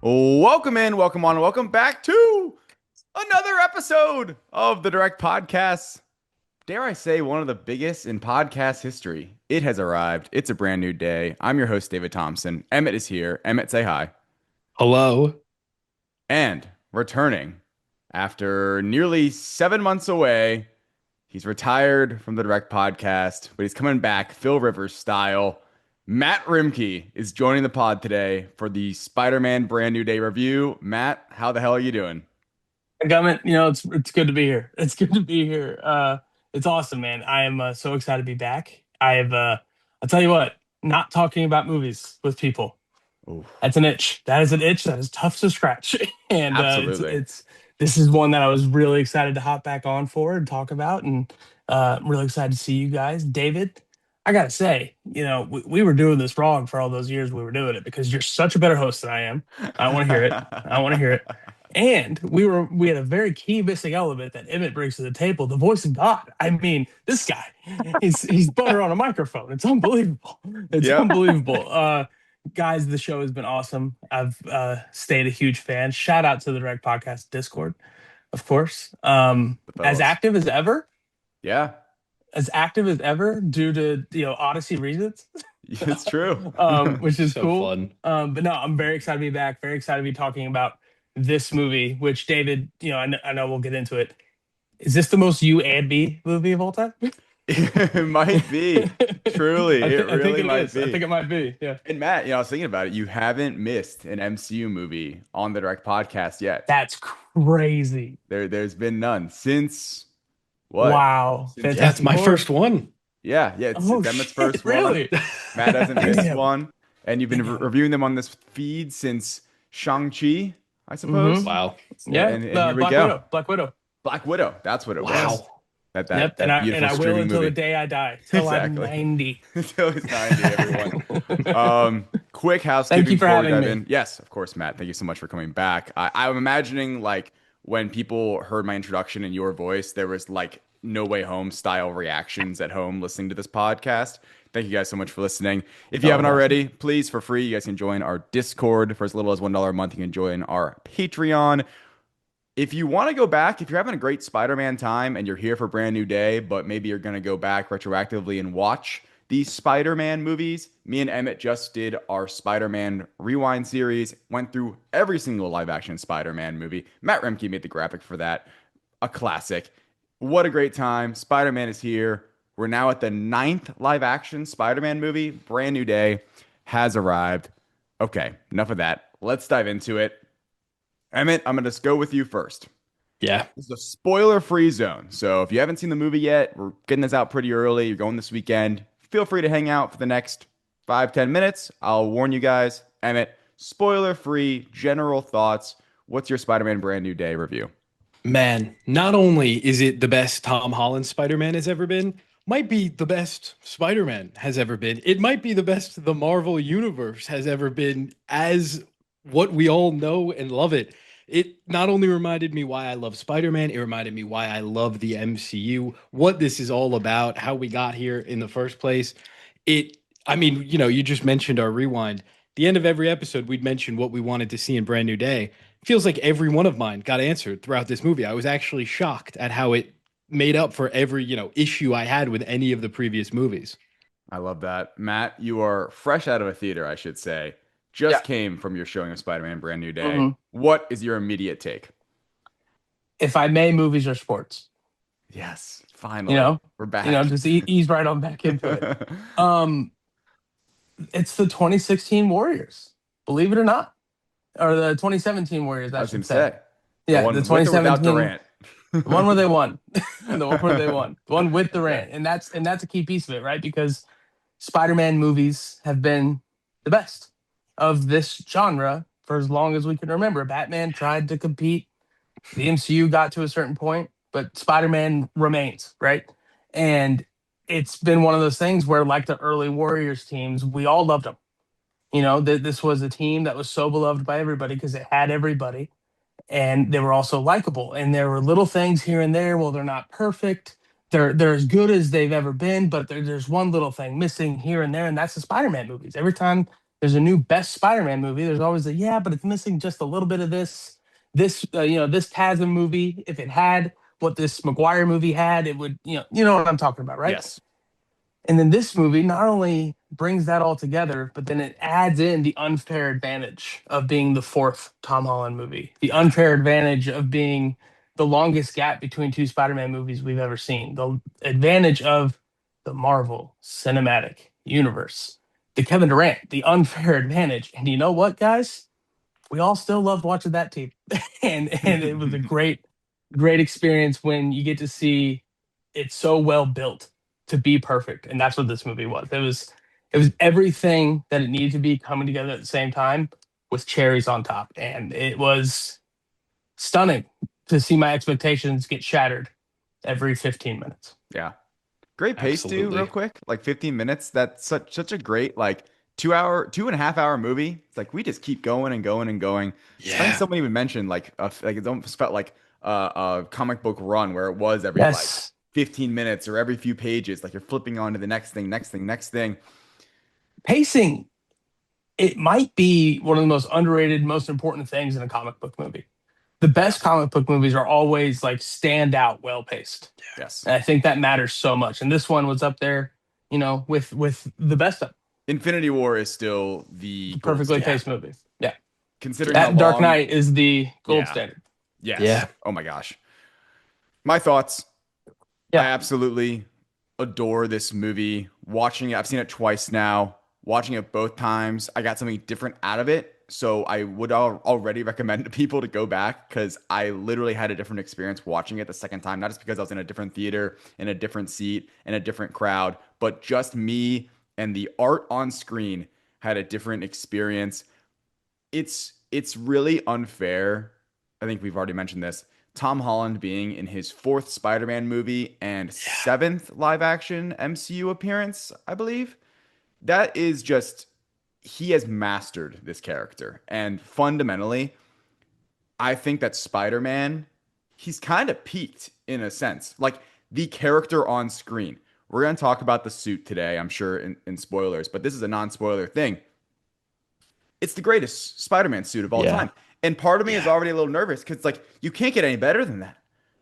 Welcome in, welcome on, welcome back to another episode of the Direct Podcast. Dare I say, one of the biggest in podcast history. It has arrived. It's a brand new day. I'm your host, David Thompson. Emmett is here. Emmett, say hi. Hello. And returning after nearly 7 months away, he's retired from the Direct Podcast, but he's coming back Phil Rivers style. Matt Roembke is joining the pod today for the Spider-Man Brand New Day review. Matt, how the hell are you doing? Gummit, it's good to be here. It's good to be here. It's awesome, man. I am so excited to be back. I'll tell you what, not talking about movies with people, Ooh, that's an itch. That is an itch that is tough to scratch. And absolutely. this is one that I was really excited to hop back on for and talk about. And I'm really excited to see you guys. David, I gotta say, we were doing this wrong for all those years we were doing it because you're such a better host than I am. I want to hear it. I want to hear it. And we had a very key missing element that Emmett brings to the table, the voice of God. I mean, this guy, he's butter on a microphone. It's unbelievable. It's Yep. unbelievable. Guys, the show has been awesome. I've stayed a huge fan. Shout out to the Direct Podcast Discord, of course. The As fellas. active as ever, Yeah, as active as ever due to Odyssey reasons, it's true. which is So cool. fun. But no, I'm very excited to be back. Very excited to be talking about this movie. Which David, I know we'll get into it. Is this the most you and me movie of all time? It might be. Truly, it I think really it might is. I think be. it might be. Yeah. And Matt, I was thinking about it. You haven't missed an MCU movie on the Direct Podcast yet. That's crazy. There's been none since what? Wow. Since That's Fantastic my Four. first one. yeah, Oh it's Emmett's shit! first one. Really? Matt hasn't missed Damn. one, and you've been Damn. reviewing them on this feed since Shang-Chi, I suppose. Mm-hmm. Wow. Yeah. And here we Black go. Widow. Black Widow. Black Widow. That's what it was. Wow. That Yep. And beautiful I will streaming until the movie. day I die. Till I'm Exactly. 90. Until he's 90, everyone. Quick Thank housekeeping you for before we having dive me. in. Yes, of course, Matt. Thank you so much for coming back. I'm imagining like when people heard my introduction in your voice, there was like No Way Home style reactions at home listening to this podcast. Thank you guys so much for listening. If you Oh, haven't awesome. already, please, for free, you guys can join our Discord for as little as $1 a month. You can join our Patreon. If you want to go back, if you're having a great Spider-Man time and you're here for Brand New Day, but maybe you're going to go back retroactively and watch these Spider-Man movies, me and Emmett just did our Spider-Man Rewind series, went through every single live-action Spider-Man movie. Matt Roembke made the graphic for that, a classic. What a great time. Spider-Man is here. We're now at the ninth live-action Spider-Man movie. Brand New Day has arrived. Okay, enough of that. Let's dive into it. Emmett, I'm going to just go with you first. Yeah. This is a spoiler-free zone. So if you haven't seen the movie yet, we're getting this out pretty early. You're going this weekend. Feel free to hang out for the next 5, 10 minutes. I'll warn you guys. Emmett, spoiler-free, general thoughts. What's your Spider-Man Brand New Day review? Man, not only is it the best Tom Holland Spider-Man has ever been, might be the best Spider-Man has ever been. It might be the best the Marvel Universe has ever been as what we all know and love it. It not only reminded me why I love Spider-Man, it reminded me why I love the MCU, what this is all about, how we got here in the first place. I mean, you just mentioned our rewind. The end of every episode, we'd mention what we wanted to see in Brand New Day. It feels like every one of mine got answered throughout this movie. I was actually shocked at how it made up for every, issue I had with any of the previous movies. I love that. Matt, you are fresh out of a theater, I should say. Yeah. Just came from your showing of Spider-Man Brand New Day. Mhm. What is your immediate take? If I may, movies are sports. Yes, finally. You know, We're back. just ease right on back into it. It's the 2016 Warriors, believe it or not, or the 2017 Warriors, I I was going should to say. say. Yeah, one the with or without 2017, Durant. the one where they won, the one where they won, the one with Durant, and that's a key piece of it, right? Because Spider-Man movies have been the best of this genre for as long as we can remember. Batman tried to compete, the MCU got to a certain point, but Spider-Man remains, right? And it's been one of those things where, like the early Warriors teams, we all loved them. This was a team that was so beloved by everybody because it had everybody, and they were also likable. And there were little things here and there. Well, they're not perfect. They're as good as they've ever been, but there's one little thing missing here and there, and that's the Spider-Man movies. Every time there's a new best Spider-Man movie, there's always a yeah, but it's missing just a little bit of this TASM movie. If it had what this Maguire movie had, it would you know what I'm talking about, right? Yes. And then this movie not only brings that all together, but then it adds in the unfair advantage of being the fourth Tom Holland movie, the unfair advantage of being the longest gap between two Spider-Man movies we've ever seen, the advantage of the Marvel Cinematic Universe, the Kevin Durant, the unfair advantage. And you know what, guys? We all still loved watching that team, and it was a great experience when you get to see it so well built to be perfect, and that's what this movie was. It was everything that it needed to be coming together at the same time with cherries on top, and it was stunning to see my expectations get shattered every 15 minutes. Yeah. Great pace too, real Absolutely. quick. Like 15 minutes. That's such a great like 2 hour, 2.5 hour movie. It's like we just keep going and going and going. I think Yeah. someone even mentioned like it almost felt like a comic book run where it was every like Yes, 15 minutes or every few pages, like you're flipping on to the next thing, next thing, next thing. pacing. It might be one of the most underrated, most important things in a comic book movie. The Yeah. best comic book movies are always like stand out, well paced. Yes. And I think that matters so much. And this one was up there, with the best of Infinity War is still the the gold perfectly standard. paced movie. Yeah. Considering how That Dark long, Knight is the gold yeah. standard. Yes. Yeah. Oh my gosh. My thoughts. I Yeah. absolutely adore this movie. Watching it, I've seen it twice now. Watching it both times, I got something different out of it. So I would already recommend to people to go back because I literally had a different experience watching it the second time. Not just because I was in a different theater, in a different seat, in a different crowd, but just me and the art on screen had a different experience. It's really unfair. I think we've already mentioned this. Tom Holland being in his fourth Spider-Man movie and Yeah. seventh live action MCU appearance, I believe. That is just he has mastered this character. And fundamentally, I think that Spider-Man, he's kind of peaked in a sense. Like the character on screen. We're going to talk about the suit today, I'm sure, in spoilers, but this is a non-spoiler thing. It's the greatest Spider-Man suit of all Yeah. time. And part of me is Yeah. already a little nervous because like you can't get any better than that.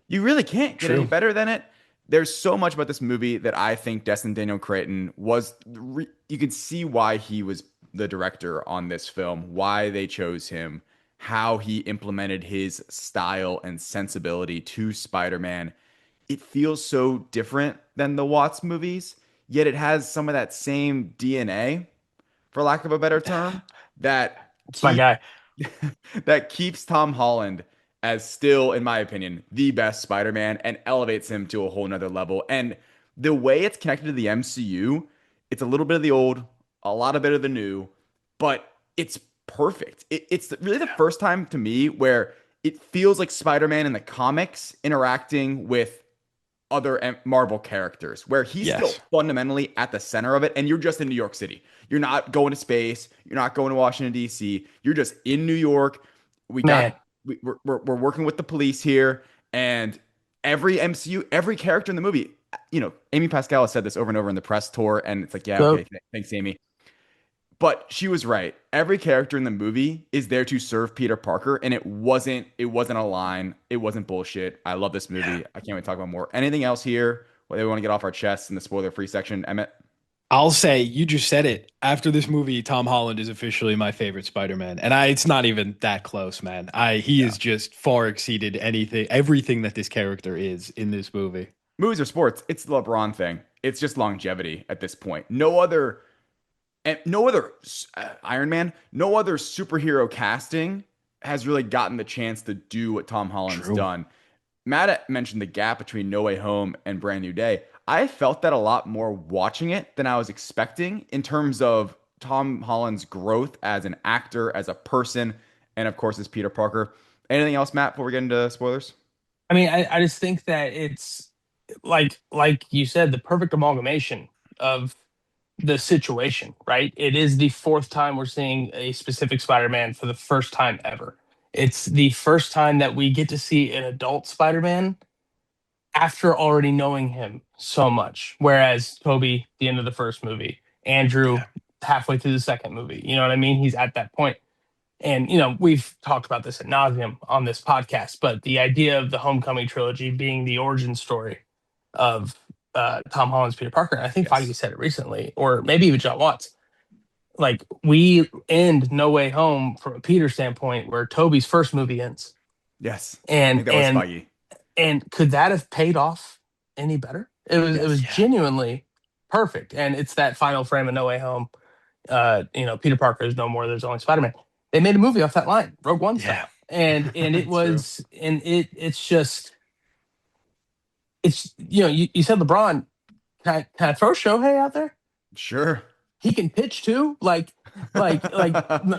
You really can't get any True. better than it. There's so much about this movie that I think Destin Daniel Cretton was. You can see why he was the director on this film, why they chose him, how he implemented his style and sensibility to Spider-Man. It feels so different than the Watts movies, yet it has some of that same DNA, for lack of a better term, that It's my keep guy. that keeps Tom Holland as still, in my opinion, the best Spider-Man and elevates him to a whole nother level. And the way it's connected to the MCU, it's a little bit of the old, a lot of bit of the new, but it's perfect. It's really the first time to me where it feels like Spider-Man in the comics interacting with other Marvel characters, where he's still Yes. fundamentally at the center of it, and you're just in New York City. You're not going to space. You're not going to Washington D.C. You're just in New York. We Man, got we're working with the police here, and every MCU, every character in the movie, Amy Pascal has said this over and over in the press tour, and it's like, yeah, go okay, thanks, Amy. But she was right. Every character in the movie is there to serve Peter Parker, and it wasn't a line. It wasn't bullshit. I love this movie. I can't wait to talk about more. Anything else here? What we want to get off our chests in the spoiler-free section, Emmett? I'll say you just said it. After this movie, Tom Holland is officially my favorite Spider-Man. And it's not even that close, man. He Yeah. is just far exceeded everything that this character is in this movie. Movies or sports? It's the LeBron thing. It's just longevity at this point. No other Iron Man, no other superhero casting has really gotten the chance to do what Tom Holland's True. done. Matt mentioned the gap between No Way Home and Brand New Day. I felt that a lot more watching it than I was expecting in terms of Tom Holland's growth as an actor, as a person, and of course as Peter Parker. Anything else, Matt, before we get into spoilers? I mean, I just think that it's like you said, the perfect amalgamation of the situation, right? It is the fourth time we're seeing a specific Spider-Man for the first time ever. It's the first time that we get to see an adult Spider-Man after already knowing him so much. Whereas Toby, the end of the first movie, Andrew, Yeah. halfway through the second movie. You know what I mean? He's at that point. And, we've talked about this ad nauseum on this podcast, but the idea of the Homecoming trilogy being the origin story of Tom Holland's Peter Parker, and I think Feige Yes. said it recently, or maybe even John Watts, like we end No Way Home from a Peter standpoint where Toby's first movie ends. Yes. I And think that was and Feige. and could that have paid off any better? It was Yes. Yeah. genuinely perfect. And it's that final frame of No Way Home. Peter Parker is no more, there's only Spider-Man. They made a movie off that line, Rogue One Yeah. style. And it It's was and it's just it's you said LeBron, can I throw Shohei out there? Sure. He can pitch too. Not Right.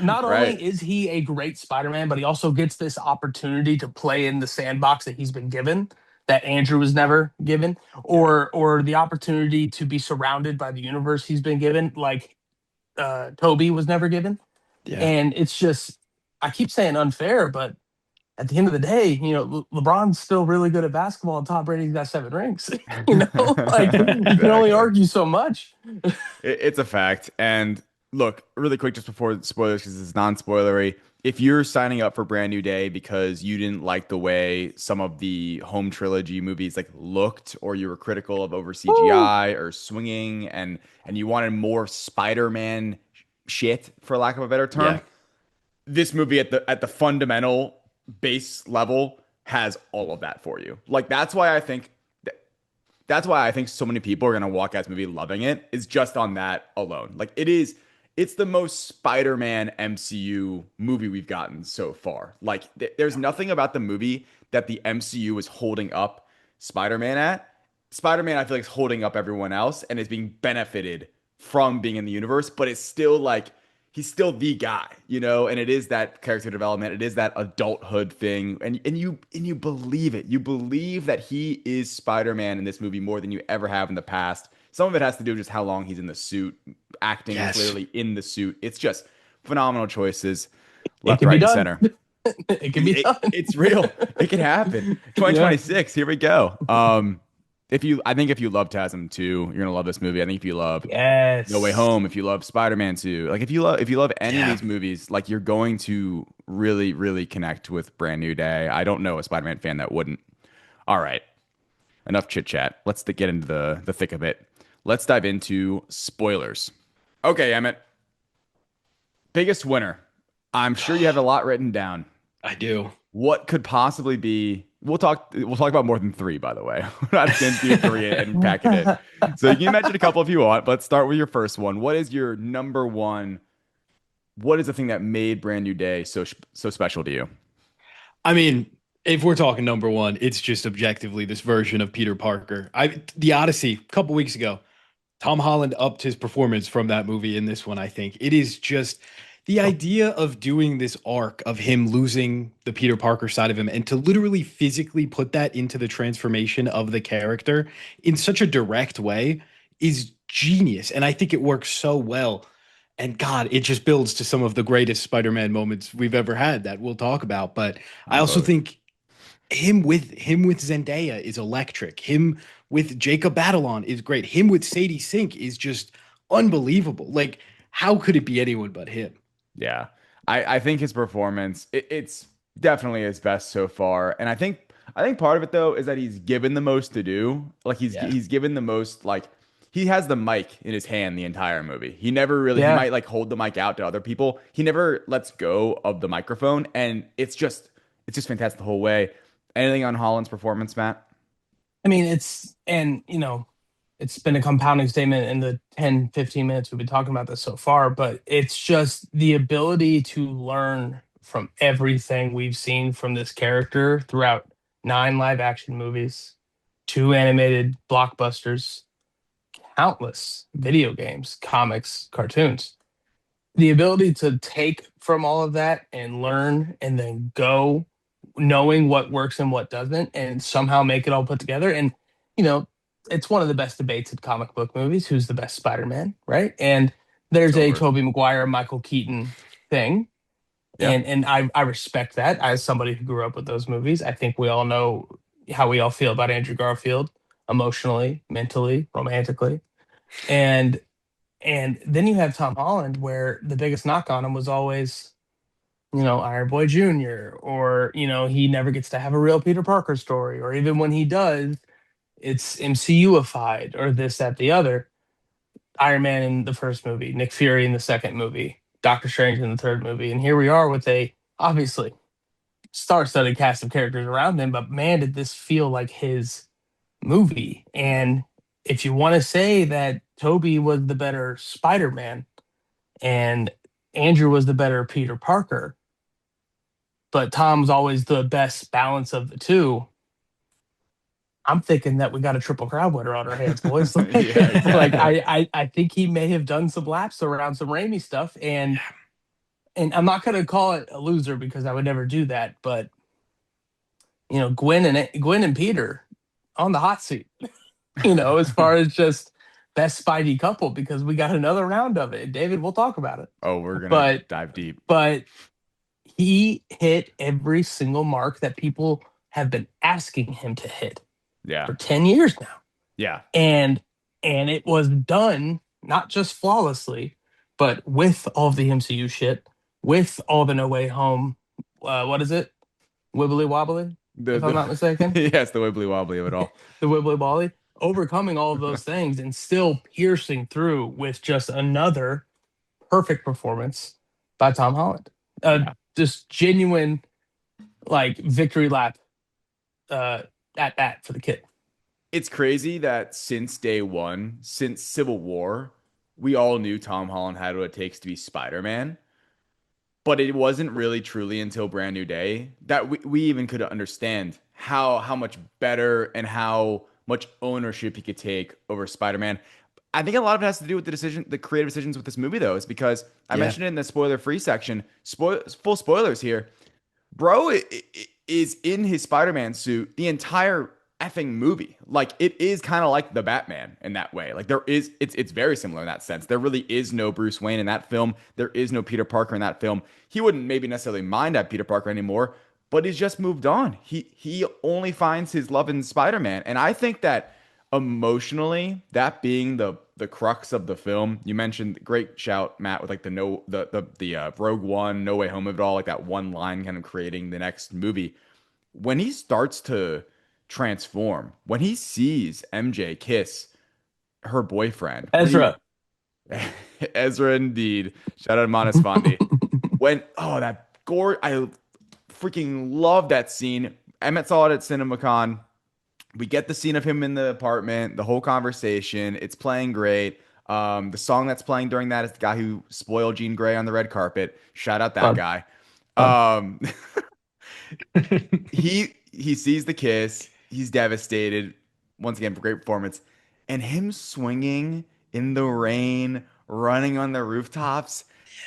only is he a great Spider-Man, but he also gets this opportunity to play in the sandbox that he's been given, that Andrew was never given, or the opportunity to be surrounded by the universe he's been given, like Toby was never given. Yeah. And it's just, I keep saying unfair, but at the end of the day, LeBron's still really good at basketball, and Tom Brady's got 7 rings. You can only Exactly. argue so much. It's a fact. And look, really quick, just before spoilers, because it's non-spoilery. If you're signing up for Brand New Day because you didn't like the way some of the home trilogy movies like looked, or you were critical of over CGI or swinging, and you wanted more Spider-Man shit, for lack of a better term, Yeah. this movie at the fundamental base level has all of that for you. Like that's why I think so many people are gonna walk out this movie loving it, is just on that alone. Like it's the most Spider-Man MCU movie we've gotten so far. Like there's nothing about the movie that the MCU is holding up Spider-Man at. Spider-Man, I feel like, is holding up everyone else and is being benefited from being in the universe, but it's still like he's still the guy, and it is that character development, it is that adulthood thing, and you believe it. You believe that he is Spider-Man in this movie more than you ever have in the past. Some of it has to do with just how long he's in the suit, acting Yes. clearly in the suit. It's just phenomenal choices, It left, can right, be and done. center. It can be done. It's real. It can happen. 2026. Here we go. I think if you love TASM 2, you're gonna love this movie. I think if you love Yes. No Way Home, if you love Spider-Man 2, like if you love any of Yeah. these movies, like you're going to really, really connect with Brand New Day. I don't know a Spider-Man fan that wouldn't. All right, enough chit chat. Let's get into the thick of it. Let's dive into spoilers. Okay, Emmett, biggest winner. I'm sure you have a lot written down. I do. What could possibly be? We'll talk about more than 3, by the way. We're not going to do 3 and pack it in. So you can mention a couple if you want, but let's start with your first one. What is your number one? What is the thing that made Brand New Day so special to you? I mean, if we're talking number one, it's just objectively this version of Peter Parker. The Odyssey, a couple weeks ago, Tom Holland upped his performance from that movie in this one, I think. It is just the idea of doing this arc of him losing the Peter Parker side of him, and to literally physically put that into the transformation of the character in such a direct way is genius. And I think it works so well. And God, it just builds to some of the greatest Spider-Man moments we've ever had that we'll talk about. But I also think him with Zendaya is electric. Him with Jacob Batalon is great. Him with Sadie Sink is just unbelievable. Like, how could it be anyone but him? Yeah, I think his performance, it's definitely his best so far, and I think part of it though is that he's given the most to do. Like he's given the most, like he has the mic in his hand the entire movie. He never really, he Yeah. might like hold the mic out to other people. He never lets go of the microphone, and it's just fantastic the whole way. Anything on Holland's performance, Matt? I mean, it's been a compounding statement in the 10, 15 minutes we've been talking about this so far, but it's just the ability to learn from everything we've seen from this character throughout 9 live action movies, 2 animated blockbusters, countless video games, comics, cartoons. The ability to take from all of that and learn, and then go knowing what works and what doesn't, and somehow make it all put together. And, it's one of the best debates in comic book movies. Who's the best Spider-Man, right? And there's a Over. Tobey Maguire, Michael Keaton thing. Yeah. And I respect that as somebody who grew up with those movies. I think we all know how we all feel about Andrew Garfield emotionally, mentally, romantically. And And then you have Tom Holland, where the biggest knock on him was always, Iron Boy Jr., or, he never gets to have a real Peter Parker story, or even when he does, it's MCUified or this, that, the other. Iron Man in the first movie, Nick Fury in the second movie, Doctor Strange in the third movie. And here we are with a, obviously, star-studded cast of characters around him, but man, did this feel like his movie. And if you want to say that Toby was the better Spider-Man and Andrew was the better Peter Parker, but Tom's always the best balance of the two, I'm thinking that we got a triple crown winner on our hands, boys. Yeah, exactly. Like I think he may have done some laps around some Raimi stuff, and I'm not gonna call it a loser because I would never do that, but Gwen and Peter on the hot seat, as far as just best Spidey couple, because we got another round of it. David, we'll talk about it. Oh, we're gonna dive deep. But he hit every single mark that people have been asking him to hit. Yeah. For 10 years now. Yeah. And it was done not just flawlessly, but with all of the MCU shit, with all the No Way Home, what is it? Wibbly wobbly, if I'm not mistaken. Yes, the wibbly wobbly of it all. The wibbly wobbly. Overcoming all of those things and still piercing through with just another perfect performance by Tom Holland. Just genuine, like, victory lap at bat for the kid. It's crazy that since day one, since Civil War, we all knew Tom Holland had what it takes to be Spider-Man. But it wasn't really truly until Brand New Day that we even could understand how much better and how much ownership he could take over Spider-Man. I think a lot of it has to do with the creative decisions with this movie, though, is because I mentioned it in the spoiler-free section. Full spoilers here. Bro is in his Spider-Man suit the entire effing movie. Like, it is kind of like the Batman in that way. Like, it's very similar in that sense. There really is no Bruce Wayne in that film. There is no Peter Parker in that film. He wouldn't maybe necessarily mind that Peter Parker anymore, but he's just moved on. He only finds his love in Spider-Man. And I think that emotionally, that being the crux of the film, you mentioned, great shout, Matt, with like the Rogue One, No Way Home of it all, like that one line kind of creating the next movie. When he starts to transform, when he sees MJ kiss her boyfriend, Ezra indeed, shout out Manas Fondi. I freaking love that scene. Emmett saw it at CinemaCon. We get the scene of him in the apartment, the whole conversation. It's playing great. The song that's playing during that is the guy who spoiled Jean Grey on the red carpet. Shout out that guy. He sees the kiss. He's devastated. Once again, great performance. And him swinging in the rain, running on the rooftops.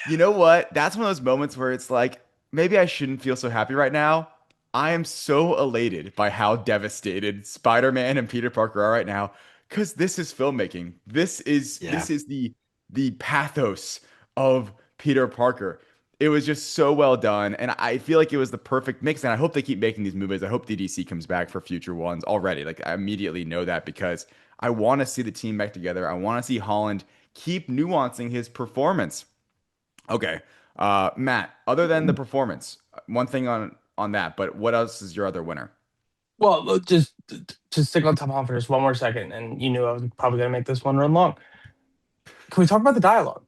You know what? That's one of those moments where it's like, maybe I shouldn't feel so happy right now. I am so elated by how devastated Spider-Man and Peter Parker are right now, because this is filmmaking. This is the pathos of Peter Parker. It was just so well done, and I feel like it was the perfect mix, and I hope they keep making these movies. I hope the DC comes back for future ones already. Like, I immediately know that because I want to see the team back together. I want to see Holland keep nuancing his performance. Okay, Matt, other than the performance, one thing on that, but what else is your other winner? Well, look, just to stick on Tom Holland for just one more second, and you knew I was probably going to make this one run long. Can we talk about the dialogue?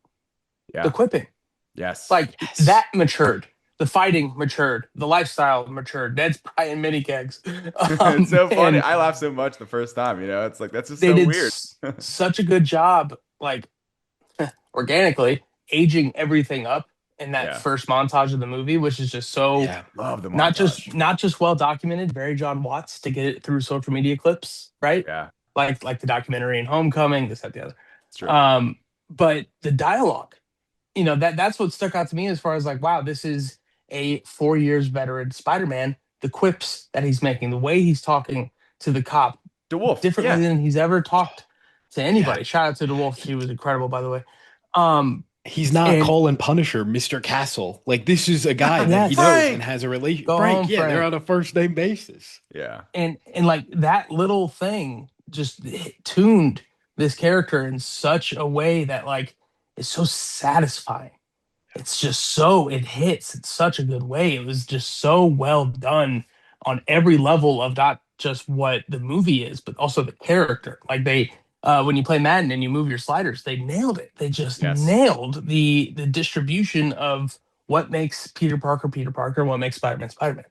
Yeah. The quipping. Yes. That matured. The fighting matured. The lifestyle matured. Ned's Brian mini kegs. It's so funny. I laughed so much the first time. It's like, that's just so weird. Such a good job, like, organically aging everything up in that first montage of the movie, which is just so love the montage. not just well documented, very John Watts to get it through social media clips, right? Yeah. Like the documentary in Homecoming, this, that, the other. It's true. But the dialogue, that's what stuck out to me as far as like, wow, this is a 4 years veteran Spider-Man. The quips that he's making, the way he's talking to the cop, DeWolf, differently than he's ever talked to anybody. Shout out to DeWolf. He was incredible, by the way. He's not calling Punisher Mr. Castle. Like, this is a guy that he knows and has a relationship. Frank, they're on a first name basis. Yeah. And like that little thing just tuned this character in such a way that, like, is so satisfying. It's just so it hits in such a good way. It was just so well done on every level of not just what the movie is, but also the character. Like they when you play Madden and you move your sliders, they nailed it. They just Yes. nailed the distribution of what makes Peter Parker, what makes Spider-Man Spider-Man.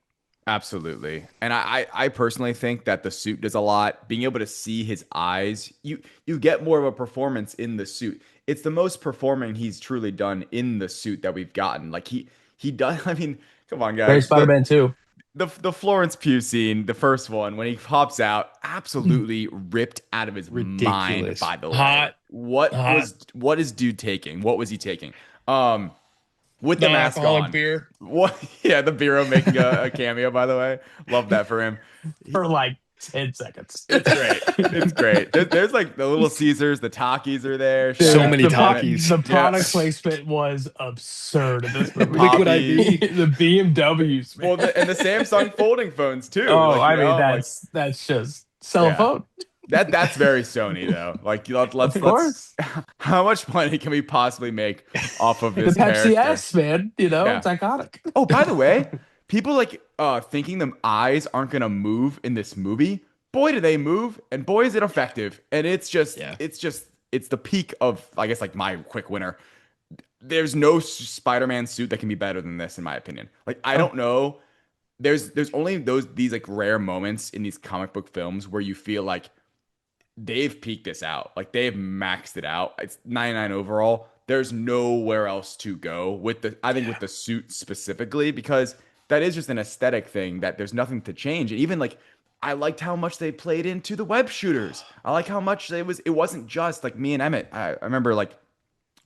Absolutely. And I personally think that the suit does a lot. Being able to see his eyes, you get more of a performance in the suit. It's the most performing he's truly done in the suit that we've gotten. Like he does, I mean, come on Great guys. Spider-Man 2. The Florence Pugh scene, the first one, when he pops out, absolutely ripped out of his mind, Ridiculous. by the way. Hot, hot, What is dude taking? What was he taking? Um with the mask non-alcoholic on. beer. What? Yeah, the Bureau making a cameo, by the way. Love that for him. For like 10 seconds. It's great. It's great. There's like the Little Caesars, the Takis are there. Shout So Dude, out many to Emmett. Takis. the Yeah. product placement was absurd in this The movie. Liquid Poppies. IV. The BMWs, man. Well, and the Samsung folding phones too. Oh, Like, I mean like that's just cell yeah. phone. That's very Sony though. Like Of let's course. how much money can we possibly make off of The this Pepsi character? S, man. You know, Yeah. it's iconic. Oh, by the way, people like thinking them eyes aren't gonna move in this movie. Boy, do they move, and boy is it effective. And Yeah. it's the peak of I guess like my quick winner. There's no Spider-Man suit that can be better than this, in my opinion. Like I Oh, don't know. There's only these like rare moments in these comic book films where you feel like they've peaked this out. Like they've maxed it out. It's 99 overall. There's nowhere else to go with I think with the suit specifically because that is just an aesthetic thing that there's nothing to change. And even like I liked how much they played into the web shooters. I like how much it wasn't just like me and Emmett. I remember like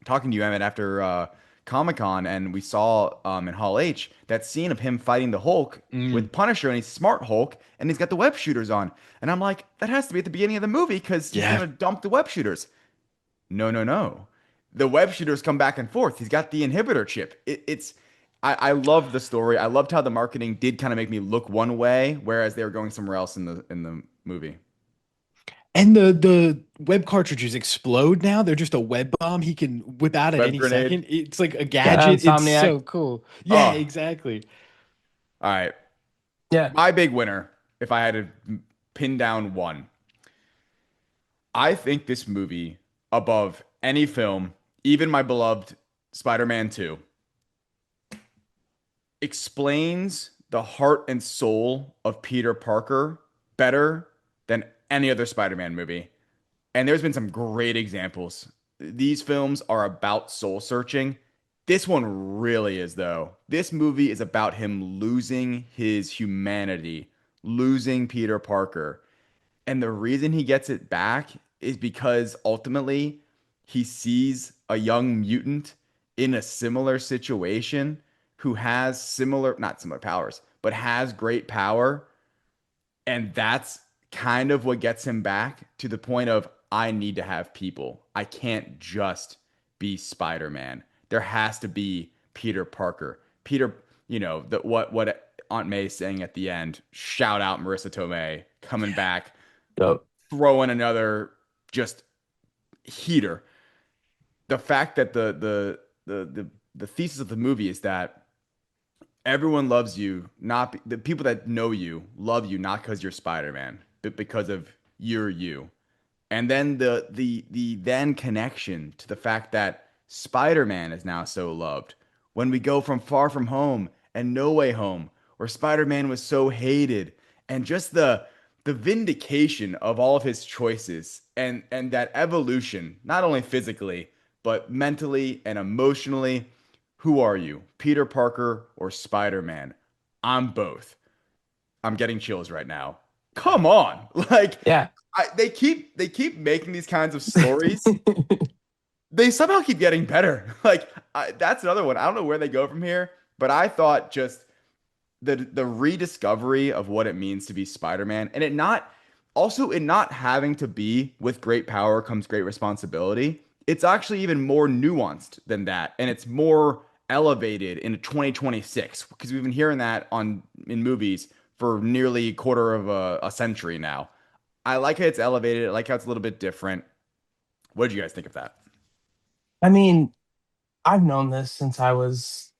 talking to you, Emmett, after Comic Con, and we saw in Hall H that scene of him fighting the Hulk Mm, with Punisher, and he's Smart Hulk, and he's got the web shooters on. And I'm like, that has to be at the beginning of the movie because he's yeah. gonna dump the web shooters. No, no, no. The web shooters come back and forth. He's got the inhibitor chip. I love the story. I loved how the marketing did kind of make me look one way, whereas they were going somewhere else in the movie. And the web cartridges explode now. They're just a web bomb he can whip out at Web any grenade. second. It's like a yeah, gadget. It's Insomniac. so cool. Yeah, Oh, exactly. all right. Yeah. My big winner, if I had to pin down one, I think this movie, above any film, even my beloved Spider-Man 2, explains the heart and soul of Peter Parker better than any other Spider-Man movie. And there's been some great examples. These films are about soul searching. This one really is, though. This movie is about him losing his humanity, losing Peter Parker. And the reason he gets it back is because ultimately he sees a young mutant in a similar situation who has similar, not similar powers, but has great power. And that's kind of what gets him back to the point of I need to have people. I can't just be Spider-Man. There has to be Peter Parker. Peter, what Aunt May is saying at the end. Shout out Marissa Tomei coming back, Dope. throwing another just heater. The fact that the thesis of the movie is that everyone loves you, not the people that know you love you not because you're Spider-Man, but because of you're you. And then the then connection to the fact that Spider-Man is now so loved. When we go from Far From Home and No Way Home, where Spider-Man was so hated, and just the vindication of all of his choices and that evolution, not only physically, but mentally and emotionally. Who are you, Peter Parker or Spider-Man? I'm both. I'm getting chills right now. Come on. Like Yeah. they keep making these kinds of stories. They somehow keep getting better. Like that's another one. I don't know where they go from here, but I thought just the rediscovery of what it means to be Spider-Man and it not having to be with great power comes great responsibility. It's actually even more nuanced than that, and it's more elevated in 2026 because we've been hearing that in movies for nearly a quarter of a century now. I like how it's elevated. I like how it's a little bit different. What did you guys think of that? I mean, I've known this since I was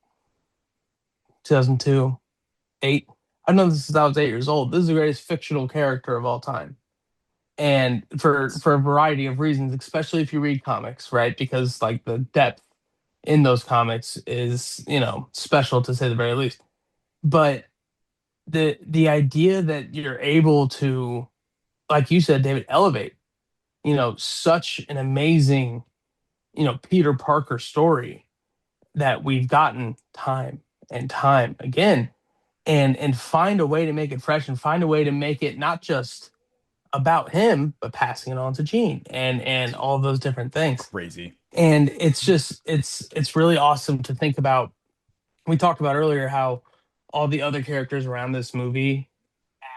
2002, 8. I've known this since I was 8 years old. This is the greatest fictional character of all time. And for a variety of reasons, especially if you read comics, right? Because like the depth in those comics is, special to say the very least. But the idea that you're able to, like you said, David, elevate, such an amazing, Peter Parker story that we've gotten time and time again, and find a way to make it fresh and find a way to make it not just about him, but passing it on to Jean and all those different things. Crazy. And it's just it's really awesome to think about. We talked about earlier how all the other characters around this movie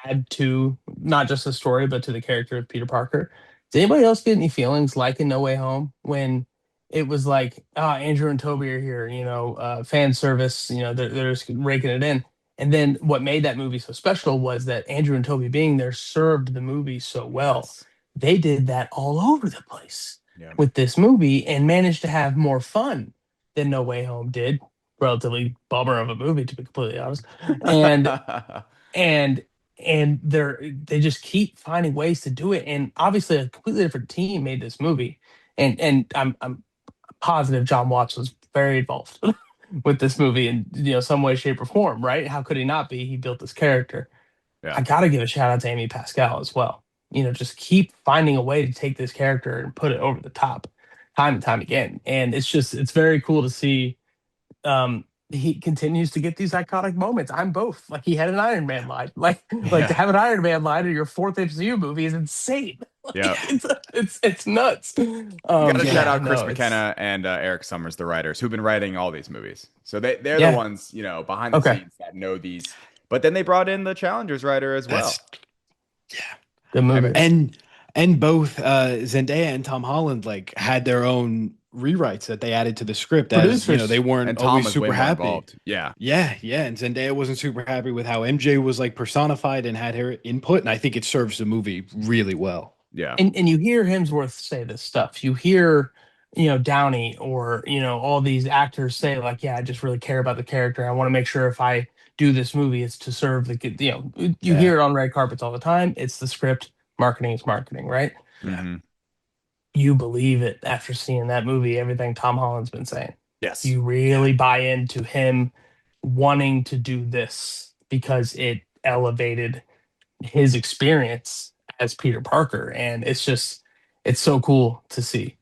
add to not just the story, but to the character of Peter Parker. Did anybody else get any feelings like in No Way Home when it was like, Andrew and Toby are here, fan service, they're just raking it in. And then what made that movie so special was that Andrew and Toby being there served the movie so well. Yes. They did that all over the place Yeah. with this movie and managed to have more fun than No Way Home did. Relatively bummer of a movie, to be completely honest. And and they just keep finding ways to do it. And obviously, a completely different team made this movie, and I'm positive John Watts was very involved with this movie in some way, shape, or form. Right? How could he not be? He built this character. Yeah. I got to give a shout out to Amy Pascal as well. Just keep finding a way to take this character and put it over the top, time and time again. And it's very cool to see. He continues to get these iconic moments. I'm both. Like he had an Iron Man line. Like to Yeah. have an Iron Man line in your fourth MCU movie is insane. Like, Yeah. it's nuts. You got to shout Yeah, out Chris no, it's McKenna and Eric Summers, the writers, who've been writing all these movies. So they're the yeah. ones, behind the Okay. scenes that know these. But then they brought in the Challengers writer as well. That's yeah. Good movie. And both Zendaya and Tom Holland like had their own rewrites that they added to the script, as Producers. they weren't And Tom always was way super more happy. involved. Yeah. Yeah, and Zendaya wasn't super happy with how MJ was like personified and had her input, and I think it serves the movie really well. Yeah. And you hear Hemsworth say this stuff. You hear, Downey or, all these actors say like, yeah, I just really care about the character. I want to make sure if I do this movie, it's to serve the kid. You Yeah. hear it on red carpets all the time. It's the script. Marketing is marketing, right? Mhm. You believe it after seeing that movie, everything Tom Holland's been saying. Yes. You really buy into him wanting to do this because it elevated his experience as Peter Parker. And it's so cool to see.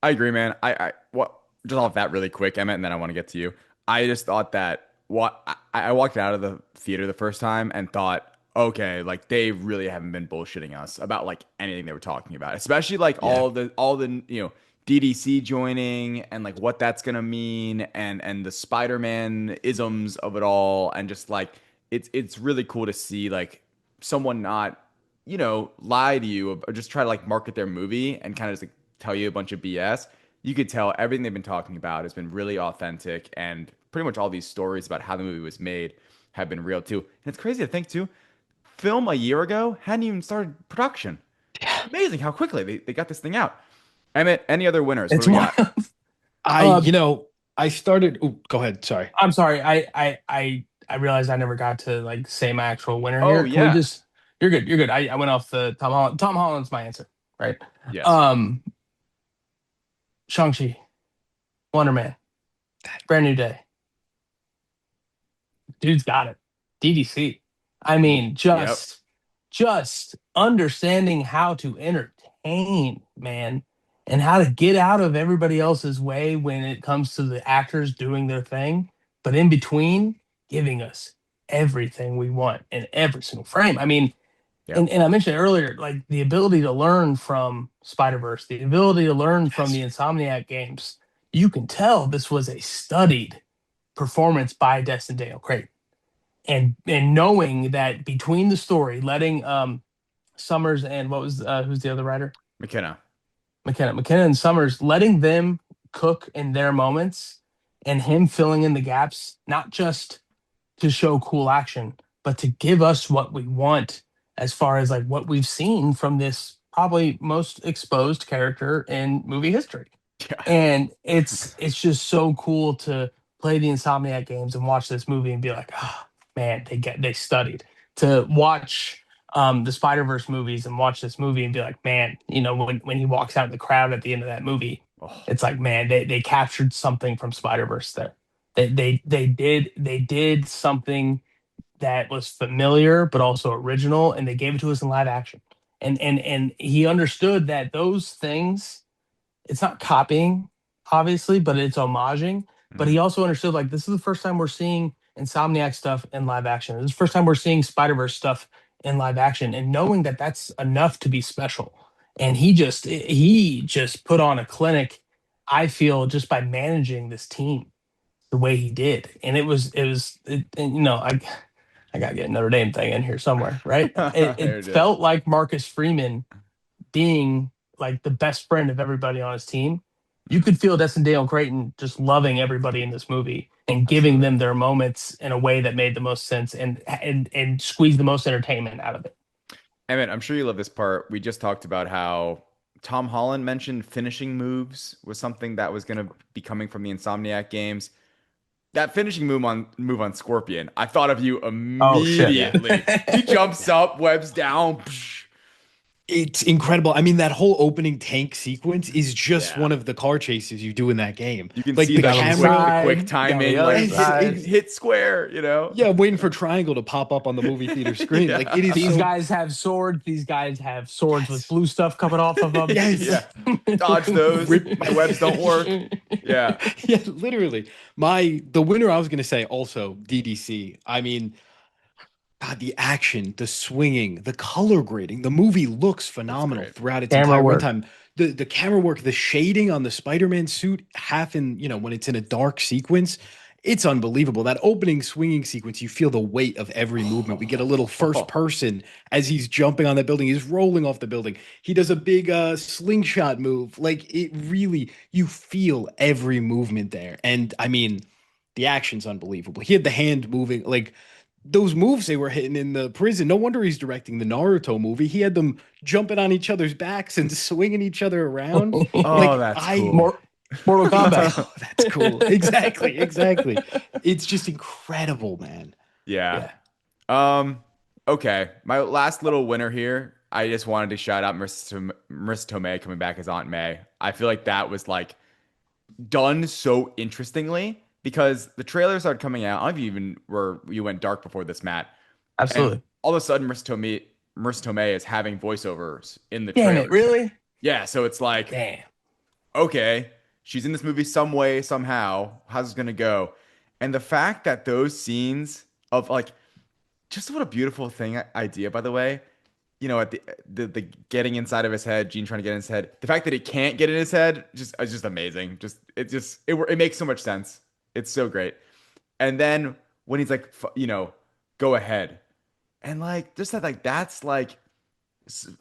I agree, man. What just off that really quick, Emmett, and then I want to get to you. I just thought that I walked out of the theater the first time and thought, okay, like they really haven't been bullshitting us about like anything they were talking about, especially like Yeah. all the DDC joining and like what that's gonna mean and the Spider-Man isms of it all, and just like it's really cool to see like someone not lie to you or just try to like market their movie and kind of just like tell you a bunch of BS. You could tell everything they've been talking about has been really authentic, and pretty much all these stories about how the movie was made have been real too. And it's crazy to think too, film a year ago hadn't even started production. Yeah. Amazing how quickly they got this thing out. Emmett, any other winners? What It's do we wild. got? I started. Oh, go ahead. Sorry. I'm sorry. I realized I never got to like say my actual winner Oh, here. Can yeah. we just You're good. You're good. I went off the Tom Holland. Tom Holland's my answer, right? Yes. Shang-Chi, Wonder Man, Brand New Day. Dude's got it. DDC. I mean, just understanding how to entertain, man, and how to get out of everybody else's way when it comes to the actors doing their thing, but in between, giving us everything we want in every single frame. I mean, Yep. and I mentioned earlier, like the ability to learn from Spider-Verse, the ability to learn from the Insomniac games. You can tell this was a studied performance by Destin Daniel Craig. And knowing that between the story, letting Summers and what was who's the other writer? McKenna. McKenna and Summers, letting them cook in their moments and him filling in the gaps, not just to show cool action, but to give us what we want as far as like what we've seen from this probably most exposed character in movie history. Yeah. And it's just so cool to play the Insomniac games and watch this movie and be like, oh man, they studied. To watch the Spider-Verse movies and watch this movie and be like, man, when he walks out in the crowd at the end of that movie, Oh, it's like, man, they captured something from Spider-Verse there. They did something that was familiar but also original, and they gave it to us in live action. And he understood that those things, it's not copying, obviously, but it's homaging. But he mhm. also understood, like, this is the first time we're seeing Insomniac stuff in live action. This is the first time we're seeing Spider Verse stuff in live action, and knowing that that's enough to be special. And he just put on a clinic. I feel just by managing this team the way he did, and and, I gotta get a Notre Dame thing in here somewhere, right? It, There it it is. felt like Marcus Freeman being like the best friend of everybody on his team. You could feel Destin Dale Creighton just loving everybody in this movie and giving Absolutely. them their moments in a way that made the most sense and squeeze the most entertainment out of it. Emmett, I'm sure you love this part. We just talked about how Tom Holland mentioned finishing moves was something that was going to be coming from the Insomniac games. That finishing move on Scorpion, I thought of you Oh shit. Yeah. immediately. He jumps Yeah. up, webs down. Psh. It's incredible. I mean, that whole opening tank sequence is just Yeah. one of the car chases you do in that game. You can Like see the Got like on the camera, the quick side, got on the timing, other like yes, side. hit square. yeah, I'm waiting for triangle to pop up on the movie theater screen. Like it is Yeah. These so, guys have swords. These guys have swords with yes, blue stuff coming off of them. yes, Yeah. Dodge those. rip. My webs don't work. Yeah. Yeah, literally. The winner I was gonna say also DDC. I mean, God, the action, the swinging, the color grading, the movie looks Looks phenomenal great. throughout its Camera entire work. runtime. The camera work, the shading on the Spider-Man suit, half in, when it's in a dark sequence, it's unbelievable. That opening swinging sequence, you feel the weight of every movement. We get a little first person as he's jumping on that building, he's rolling off the building. He does a big slingshot move. Like it really, you feel every movement there. And I mean, the action's unbelievable. He had the hand moving, like those moves they were hitting in the prison. No wonder he's directing the Naruto movie. He had them jumping on each other's backs and swinging each other around. Oh, Like that's I, cool. Mortal Kombat. oh, that's cool. Exactly, exactly. It's just incredible, man. Yeah. Yeah. Um, okay. My last little winner here. I just wanted to shout out Marissa Tomei coming back as Aunt May. I feel like that was like done so interestingly because the trailers started coming out. I don't know if you even were you went dark before this, Matt. And Absolutely. all of a sudden Marissa Tomei is having voiceovers in the Damn it, trailers. really? Yeah, so it's like, Damn. okay, she's in this movie some way, somehow. How's this gonna go? And the fact that those scenes of like just what a beautiful thing idea, by the way. At the getting inside of his head, Gene trying to get in his head. The fact that he can't get in his head just is just amazing. It makes so much sense. It's so great. And then when he's like, go ahead, and like just that like that's like,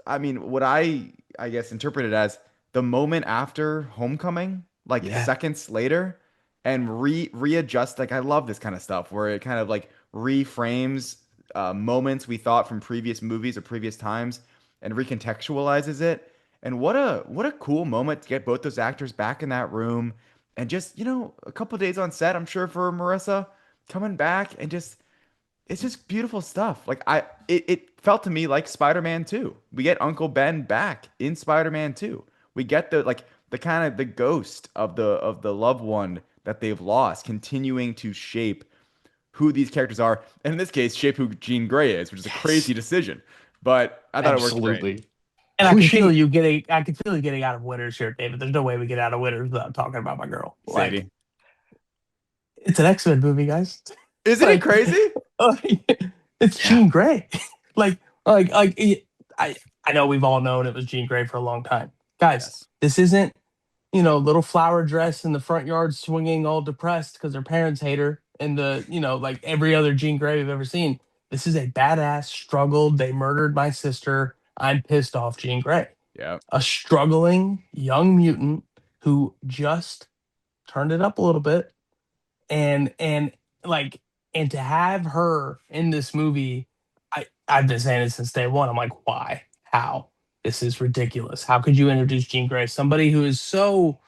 I mean, what I guess interpreted as the moment after Homecoming, like Yeah. seconds later, and readjust. Like I love this kind of stuff where it kind of like reframes moments we thought from previous movies or previous times and recontextualizes it. And what a cool moment to get both those actors back in that room and just a couple days on set. I'm sure for Marissa coming back and just it's just beautiful stuff. Like it felt to me like Spider-Man 2. We get Uncle Ben back in Spider-Man 2. We get the kind of the ghost of the loved one that they've lost continuing to shape who these characters are, and in this case, shape who Jean Grey is, which is a Yes. crazy decision. But I thought it worked great. Absolutely. And Pushing. I can feel you getting out of winners here, David. There's no way we get out of winners without talking about my girl. Like, Sadie. it's an X-Men movie, guys. Isn't it Like, crazy? it's Yeah. Jean Grey. like, I know we've all known it was Jean Grey for a long time, guys. Yes. This isn't little flower dress in the front yard swinging all depressed because her parents hate her, and like every other Jean Grey we've ever seen. This is a badass struggled. They murdered my sister. I'm pissed off, Jean Grey, Yeah. a struggling young mutant who just turned it up a little bit, and like, and to have her in this movie, I've been saying it since day one. I'm like, why? How? This is ridiculous. How could you introduce Jean Grey, somebody who is so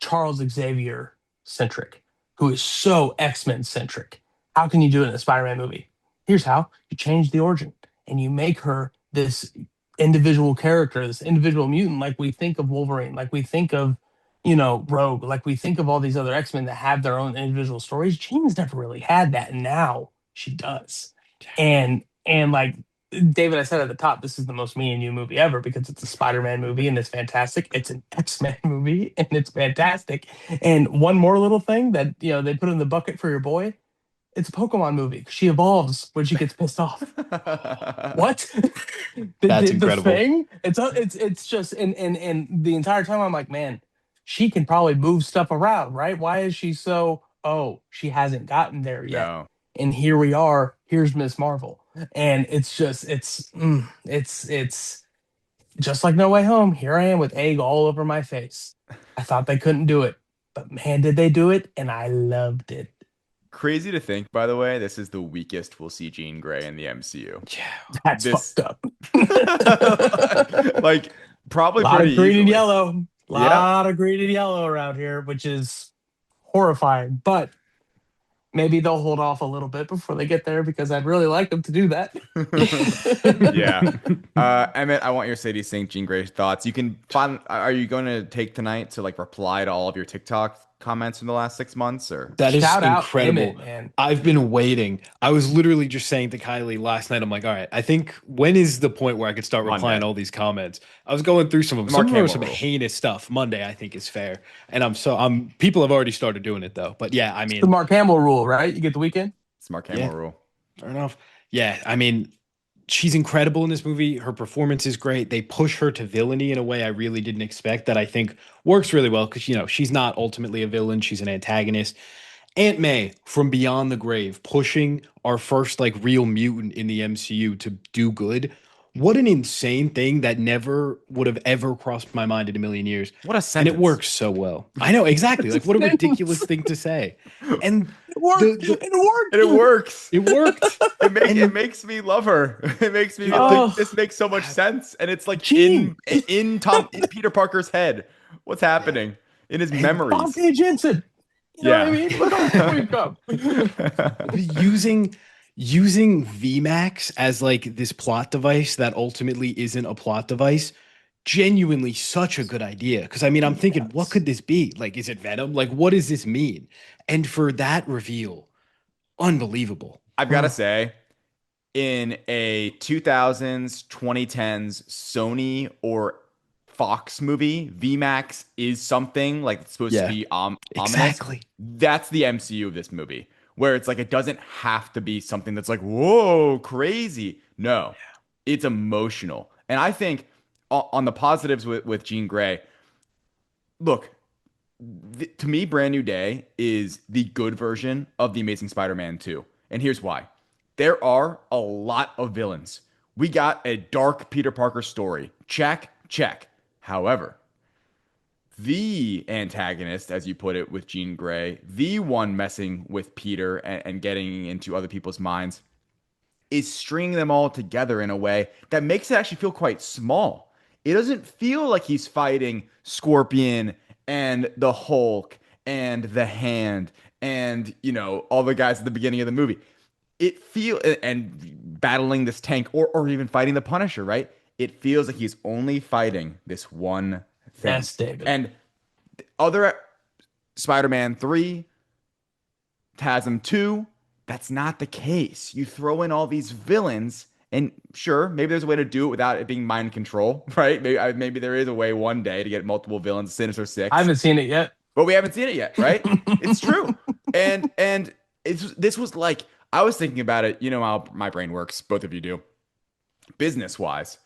Charles Xavier centric, who is so X-Men centric. How can you do it in a Spider-Man movie? Here's how. You change the origin and you make her this individual character, this individual mutant, like we think of Wolverine, like we think of, Rogue, like we think of all these other X-Men that have their own individual stories. Jean's never really had that, and now she does. And like David, I said at the top, this is the most me and you movie ever because it's a Spider-Man movie and it's fantastic. It's an X-Men movie and it's fantastic. And one more little thing that they put in the bucket for your boy, it's a Pokemon movie. She evolves when she gets pissed off. What? That's The incredible. thing? It's just and the entire time I'm like, man, she can probably move stuff around, right? Why is she so? Oh, she hasn't gotten there yet. No. And here we are. Here's Miss Marvel, and it's just like No Way Home. Here I am with egg all over my face. I thought they couldn't do it, but man, did they do it, and I loved it. Crazy to think, by the way, this is the weakest we'll see Jean Grey in the MCU. Yeah. That's This- fucked up. Like, probably A lot pretty of green and easily. yellow. Yeah. Lot of green and yellow around here, which is horrifying. But maybe they'll hold off a little bit before they get there because I'd really like them to do that. Yeah. Emmett, I want your Sadie Sink Jean Grey thoughts. You can find, are you going to take tonight to like reply to all of your TikTok comments from the last 6 months, or? That is Shout out incredible. Emmett, man. I've been waiting. I was literally just saying to Kylie last night, I'm like, all right, I think when is the point where I could start replying Monday. all these comments? I was going through some of them. Mark Some of them were Hamill some rule. heinous stuff. Monday, I think, is fair. And I'm people have already started doing it though. But yeah, I mean, The Mark Hamill rule, right? You get the weekend. It's Mark Hamill Yeah. rule. fair enough. Yeah, I mean, she's incredible in this movie. Her performance is great. They push her to villainy in a way I really didn't expect that I think works really well because, she's not ultimately a villain. She's an antagonist. Aunt May from Beyond the Grave, pushing our first like real mutant in the MCU to do good. What an insane thing that never would have ever crossed my mind in a million years. What a And sentence. it works so well. I know, exactly. Like, what a ridiculous thing to say. And It worked. The- It worked. And it works. it worked. It makes me love her. It makes me Oh. think this makes so much sense. And it's like Jean. in Peter Parker's head. What's happening in his Bob memories? K. Jensen. You know what I mean? Look how we come. using VMAX as like this plot device that ultimately isn't a plot device, genuinely such a good idea. Because I mean, I'm thinking, what could this be? Like, is it Venom? Like, what does this mean? And for that reveal, unbelievable. I've got to say, in a 2000s, 2010s Sony or Fox movie, VMAX is something like it's supposed to be ominous. Exactly. That's the MCU of this movie, where it's like it doesn't have to be something that's like, whoa, crazy. No, it's emotional. And I think on the positives with Jean Grey, look, to me, Brand New Day is the good version of The Amazing Spider-Man 2. And here's why. There are a lot of villains. We got a dark Peter Parker story. Check, check. However, the antagonist, as you put it with Jean Grey, the one messing with Peter and getting into other people's minds, is stringing them all together in a way that makes it actually feel quite small. It doesn't feel like he's fighting Scorpion and the Hulk and the Hand and, all the guys at the beginning of the movie. It feels, and battling this tank or even fighting the Punisher, right? It feels like he's only fighting this one thing. Yes, David. And other Spider-Man 3, TASM 2, that's not the case. You throw in all these villains, and sure, maybe there's a way to do it without it being mind control, right? Maybe there is a way one day to get multiple villains, Sinister Six. I haven't seen it yet. But we haven't seen it yet, right? It's true. And this was like, I was thinking about it, how my brain works, both of you do, business-wise.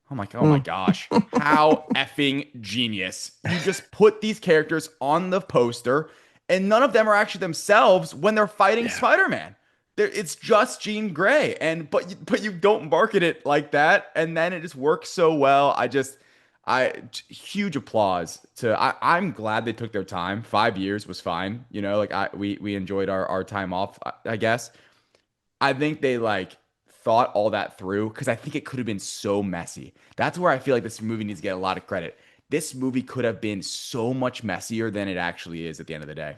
I'm like, oh my gosh, how effing genius. You just put these characters on the poster, and none of them are actually themselves when they're fighting Spider-Man. It's just Jean Grey, but you don't market it like that, and then it just works so well. Huge applause to. I'm glad they took their time. 5 years was fine, we enjoyed our time off, I guess. I think they thought all that through because I think it could have been so messy. That's where I feel like this movie needs to get a lot of credit. this movie could have been so much messier than it actually is at the end of the day.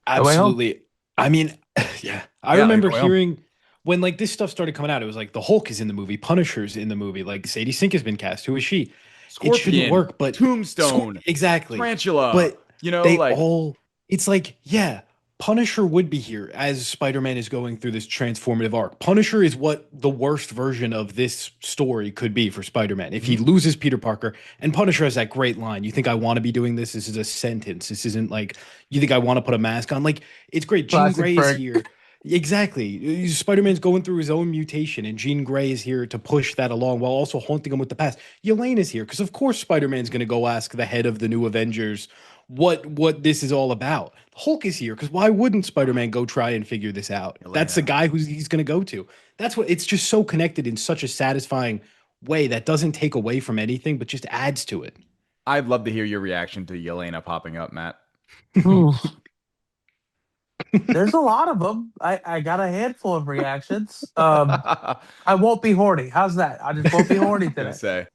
No Way Home. Absolutely. I mean, yeah. I Yeah, remember No Way Home. hearing when like this stuff started coming out, it was like the Hulk is in the movie, Punisher's in the movie, like Sadie Sink has been cast. Who is she? It shouldn't Scorpion, work, but Tombstone, exactly. Tarantula, But they like all it's like, yeah, Punisher would be here as Spider-Man is going through this transformative arc. Punisher is what the worst version of this story could be for Spider-Man. If he loses Peter Parker, and Punisher has that great line, you think I want to be doing this? This is a sentence. This isn't like, you think I want to put a mask on? Like, it's great. Jean Classic Grey is Frank. here. Exactly. Spider-Man's going through his own mutation, and Jean Grey is here to push that along while also haunting him with the past. Yelena is here because, of course, Spider-Man's going to go ask the head of the new Avengers what this is all about. Hulk is here because why wouldn't Spider-Man go try and figure this out? That's the guy he's going to go to. That's what it's just so connected in such a satisfying way that doesn't take away from anything, but just adds to it. I'd love to hear your reaction to Yelena popping up, Matt. There's a lot of them. I got a handful of reactions. I won't be horny. How's that? I just won't be horny Gonna today. say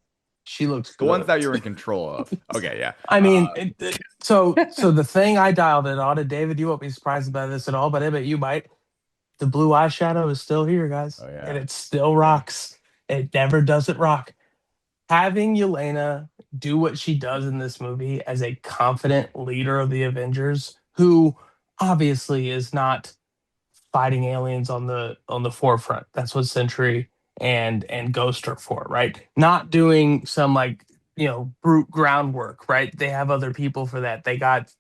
She looks the good. ones that you're in control of. Okay, yeah. I mean, so the thing I dialed it on, and David, you won't be surprised about this at all, but Emmett, you might. The blue eyeshadow is still here, guys, Oh, yeah. and it still rocks. It never doesn't rock. Having Yelena do what she does in this movie as a confident leader of the Avengers, who obviously is not fighting aliens on the forefront. That's what Sentry and Ghost are for, right? Not doing some like brute groundwork, right? They have other people for that. They got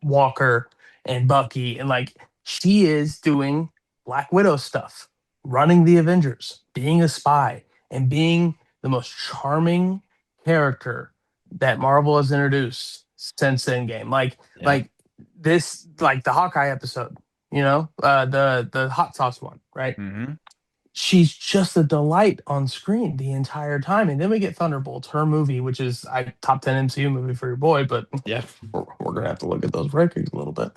Walker and Bucky, and like she is doing Black Widow stuff, running the Avengers, being a spy, and being the most charming character that Marvel has introduced since Endgame. Like this, like the Hawkeye episode, the hot sauce one, right? Mm-hmm. She's just a delight on screen the entire time. And then we get Thunderbolts, her movie, which is a top 10 MCU movie for your boy, but Yeah. we're gonna have to look at those rankings a little bit.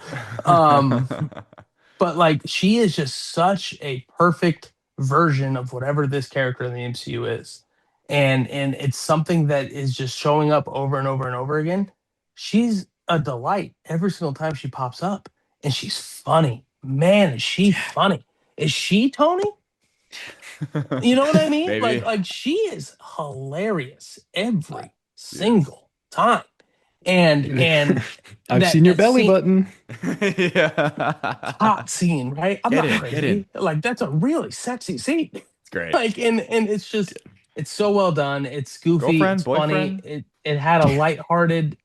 But like she is just such a perfect version of whatever this character in the MCU is. And it's something that is just showing up over and over and over again. She's a delight every single time she pops up. And she's funny. Man, is she funny. Is she Tony? You know what I mean? Maybe. Like she is hilarious every single time. And I've seen your belly button. Yeah. hot scene, right? I'm Get not in, crazy. get in. Like that's a really sexy scene. It's great. Like and it's just it's so well done. It's goofy, Girlfriend, it's funny. boyfriend? It had a lighthearted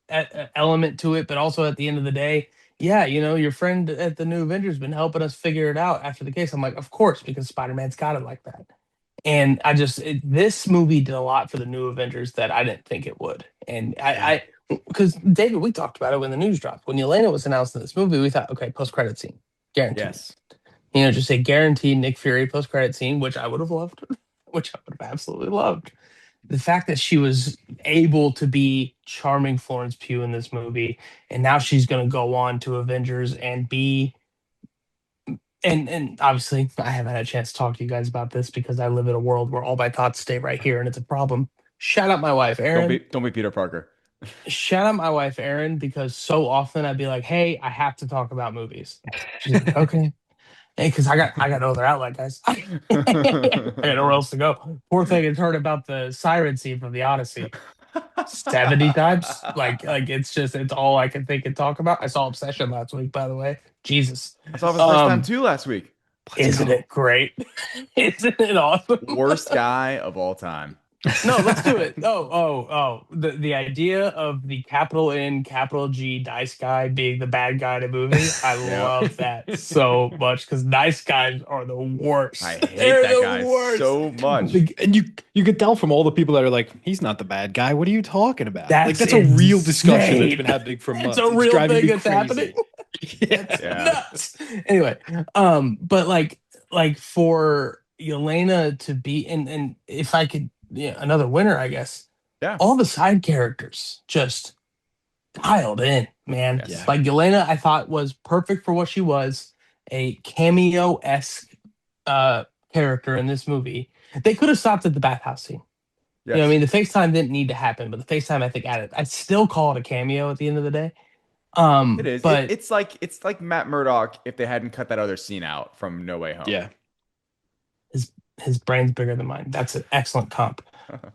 element to it, but also at the end of the day, yeah, your friend at the New Avengers been helping us figure it out after the case. I'm like, of course, because Spider-Man's got it like that. And I just this movie did a lot for the New Avengers that I didn't think it would. And I because David, we talked about it when the news dropped. When Yelena was announced in this movie, we thought, okay, post-credit scene, guaranteed. Yes. Just say guaranteed Nick Fury post-credit scene, which I would have loved, which I would have absolutely loved. The fact that she was able to be charming Florence Pugh in this movie, and now she's going to go on to Avengers and be. And obviously, I haven't had a chance to talk to you guys about this because I live in a world where all my thoughts stay right here, and it's a problem. Shout out my wife, Erin. Don't be Peter Parker. Shout out my wife, Erin, because so often I'd be like, "Hey, I have to talk about movies." She's like, "Okay." Hey, because I got no other outlet, guys. I got nowhere else to go. Poor thing has heard about the siren scene from the Odyssey 70 times. Like it's all I can think and talk about. I saw Obsession last week, by the way. Jesus. I saw it for the first time too last week. Isn't it great? Isn't it awesome? Worst guy of all time. No, let's do it. Oh. The idea of the capital N, capital G Nice Guy being the bad guy in a movie. I love that so much because nice guys are the worst. I hate that guy so much. And you could tell from all the people that are like, he's not the bad guy. What are you talking about? That's a real insane. discussion that's been happening for months. It's a real driving thing me that's crazy. happening. Yeah. Nuts. Anyway, but like for Yelena to be and if I could, another winner, I guess. Yeah. All the side characters just dialed in, man. Yes. Like Yelena, I thought was perfect for what she was, a cameo-esque character in this movie. They could have stopped at the bathhouse scene. You know what I Yes. mean? The FaceTime didn't need to happen, but the FaceTime I think added. I'd still call it a cameo at the end of the day. It is. But It's like Matt Murdock if they hadn't cut that other scene out from No Way Home. Yeah. his his brain's bigger than mine. That's an excellent comp.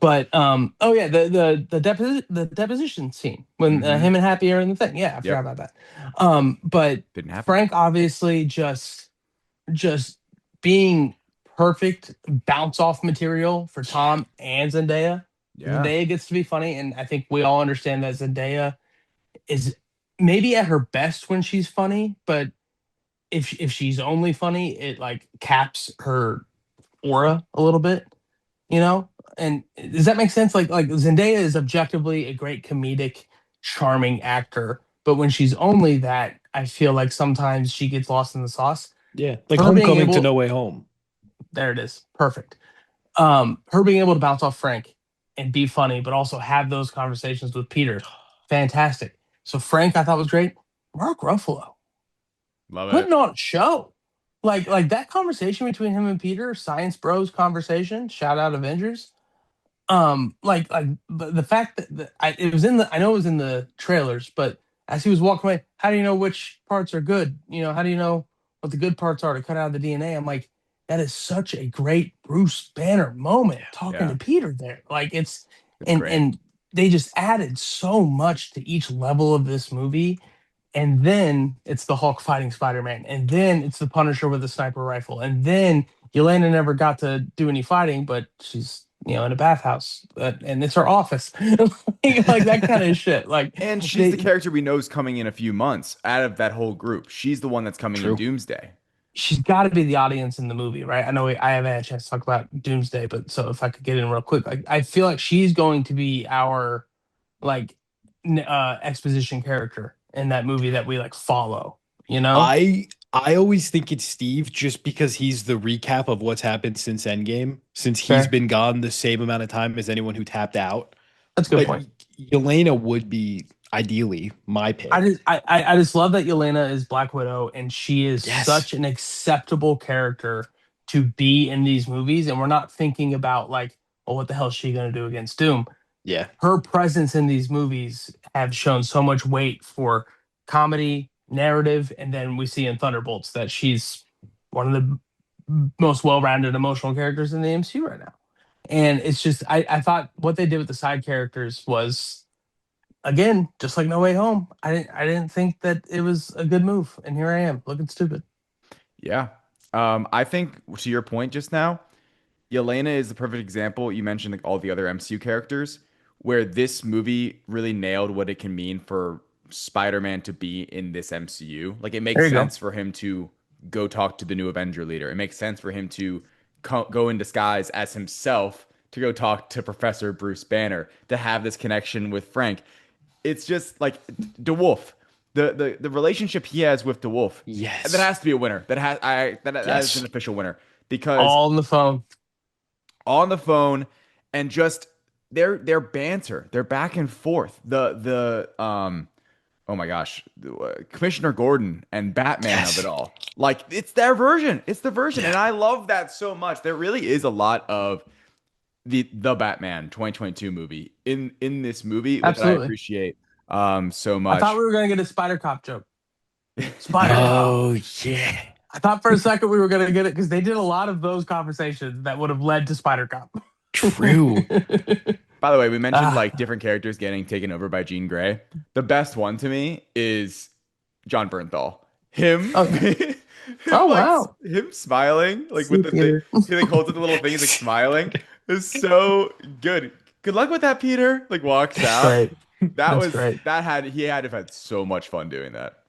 But oh yeah, the deposition scene when Hmm. him and Happy are in the thing. Yeah, I forgot Yep. about that. But Didn't happen. Frank obviously just being perfect bounce off material for Tom and Zendaya. Yeah. Zendaya gets to be funny, and I think we all understand that Zendaya is maybe at her best when she's funny, but if she's only funny, it like caps her aura a little bit, you know? And does that make sense? Like Zendaya is objectively a great comedic, charming actor, but when she's only that, I feel like sometimes she gets lost in the sauce. Yeah. Like Her being Homecoming to able No Way Home. There it is. Perfect. Her being able to bounce off Frank and be funny, but also have those conversations with Peter, fantastic. So Frank, I thought was great. Mark Ruffalo Love it. putting on a show, like that conversation between him and Peter, Science Bros conversation. Shout out Avengers. Like the fact that it was in the, I know it was in the trailers, but as he was walking away, how do you know which parts are good? You know, how do you know what the good parts are to cut out of the DNA? I'm like, that is such a great Bruce Banner moment talking Yeah. to Peter there. Like It's great. and they just added so much to each level of this movie. And then it's the Hulk fighting Spider-Man, and then it's the Punisher with a sniper rifle, and then Yelena never got to do any fighting, but she's in a bathhouse, and it's her office, like that kind of shit. Like And she's the they, character we know is coming in a few months out of that whole group. She's the one that's coming in True. Doomsday. she's got to be the audience in the movie, right? I know I haven't had a chance to talk about Doomsday, but so if I could get in real quick, like I feel like she's going to be our like exposition character in that movie that we like follow. You know? I always think it's Steve just because he's the recap of what's happened since Endgame, since he's Fair. been gone the same amount of time as anyone who tapped out. That's a good But point. Yelena would be ideally my I pick. just I just love that Yelena is Black Widow and she is Yes. such an acceptable character to be in these movies, and we're not thinking about like, well, what the hell is she gonna do against Doom? Yeah. Her presence in these movies have shown so much weight for comedy, narrative, and then we see in Thunderbolts that she's one of the most well-rounded emotional characters in the MCU right now. And it's just I thought what they did with the side characters was, again, just like No Way Home. I didn't think that it was a good move, and here I am looking stupid. Yeah. I think to your point just now, Yelena is the perfect example. You mentioned like all the other MCU characters, where this movie really nailed what it can mean for Spider-Man to be in this MCU. Like it There makes you go. sense for him to go talk to the new Avenger leader. It makes sense for him to go in disguise as himself to go talk to Professor Bruce Banner, to have this connection with Frank. It's just like DeWolf. The relationship he has with DeWolf, that Yes. has to be a winner. That is an Yes. official winner because All on the phone. on the phone and just their banter, their back and forth. The oh my gosh, Commissioner Gordon and Batman of it Yes. all. Like it's their version. It's the version, Yeah. and I love that so much. There really is a lot of the Batman 2022 movie in this movie that I Absolutely. appreciate so I thought much. we were gonna get a Spider Cop joke. Spider Cop. Oh yeah. I thought for a second we were gonna get it because they did a lot of those conversations that would have led to Spider Cop. True. By the way, we mentioned Ah, like different characters getting taken over by Jean Grey. The best one to me is John Bernthal. Him, oh yeah. him Oh like wow. him smiling, like See with the thing, Peter. he like holds up the little thing, he's like smiling. Is so good. Good luck with that, Peter. Like walks That's out. great. That's great. He had to have had so much fun doing that.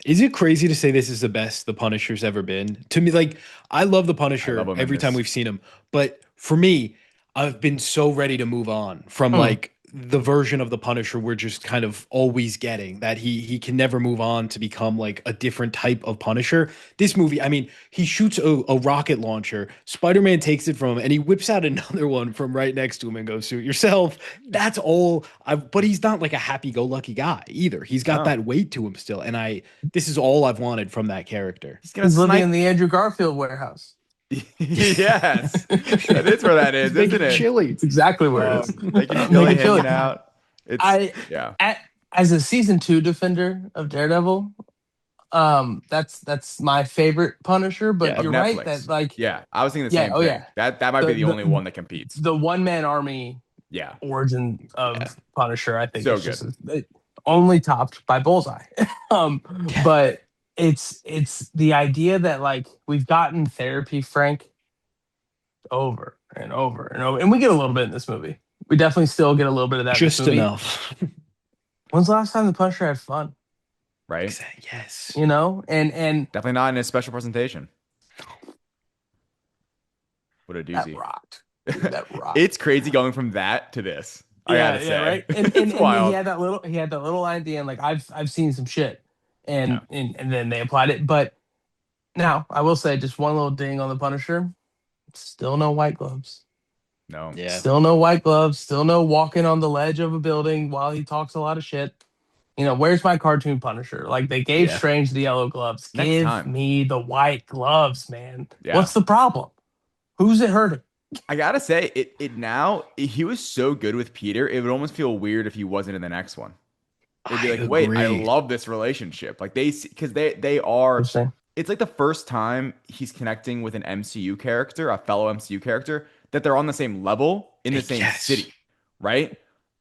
Is it crazy to say this is the best the Punisher's ever been? To me, like I love the I love Punisher him in every time this. we've seen him, but for me, I've been so ready to move on from Hmm. like the version of the Punisher we're just kind of always getting, that he can never move on to become like a different type of Punisher. This movie, I mean, he shoots a rocket launcher, Spider-Man takes it from him, and he whips out another one from right next to him and goes, "Suit yourself." That's all. But he's not like a happy-go-lucky guy either. He's got No, that weight to him still, and this is all I've wanted from that character. he's gonna He's living in snipe. the Andrew Garfield warehouse. Yes, that is where that is, isn't it? Chili. It's exactly where it is. Making Making Philly chili. hanging out. It's I yeah. as a season 2 defender of Daredevil, that's my favorite Punisher. But Yeah. Of you're right that Netflix. like Yeah, I was thinking the yeah, same oh thing. yeah, That might be the only one that competes. the one man army Yeah, origin of Punisher, I think so it's good. just only topped by Bullseye. um, but it's the idea that like we've gotten therapy Frank over and over and over, and we get a little bit in this movie. We definitely still get a little bit of that in this Just movie. enough. When's the last time the Punisher had fun? Right? Yes. You know, and Definitely not in his special presentation. What a that doozy. rocked. Dude, that rocked. It's crazy going from that to this. I gotta say, right. And it's and wild. he had that little line at the end, like I've seen some shit, Yeah. and then they applied it. But now I will say just one little ding on the Punisher. Still no white gloves. No. Yeah. Still no white gloves. Still no walking on the ledge of a building while he talks a lot of shit. You know, where's my cartoon Punisher? Like they gave Yeah. Strange the yellow gloves. Next Give time. me the white gloves, man. Yeah. What's the problem? Who's it hurting? I gotta say, he was so good with Peter, it would almost feel weird if he wasn't in the next one. It'd be I like, wait, I agree. love this relationship. Like because they are. Interesting. It's like the first time he's connecting with an MCU character, a fellow MCU character, that they're on the same level in the same Yes. city, right?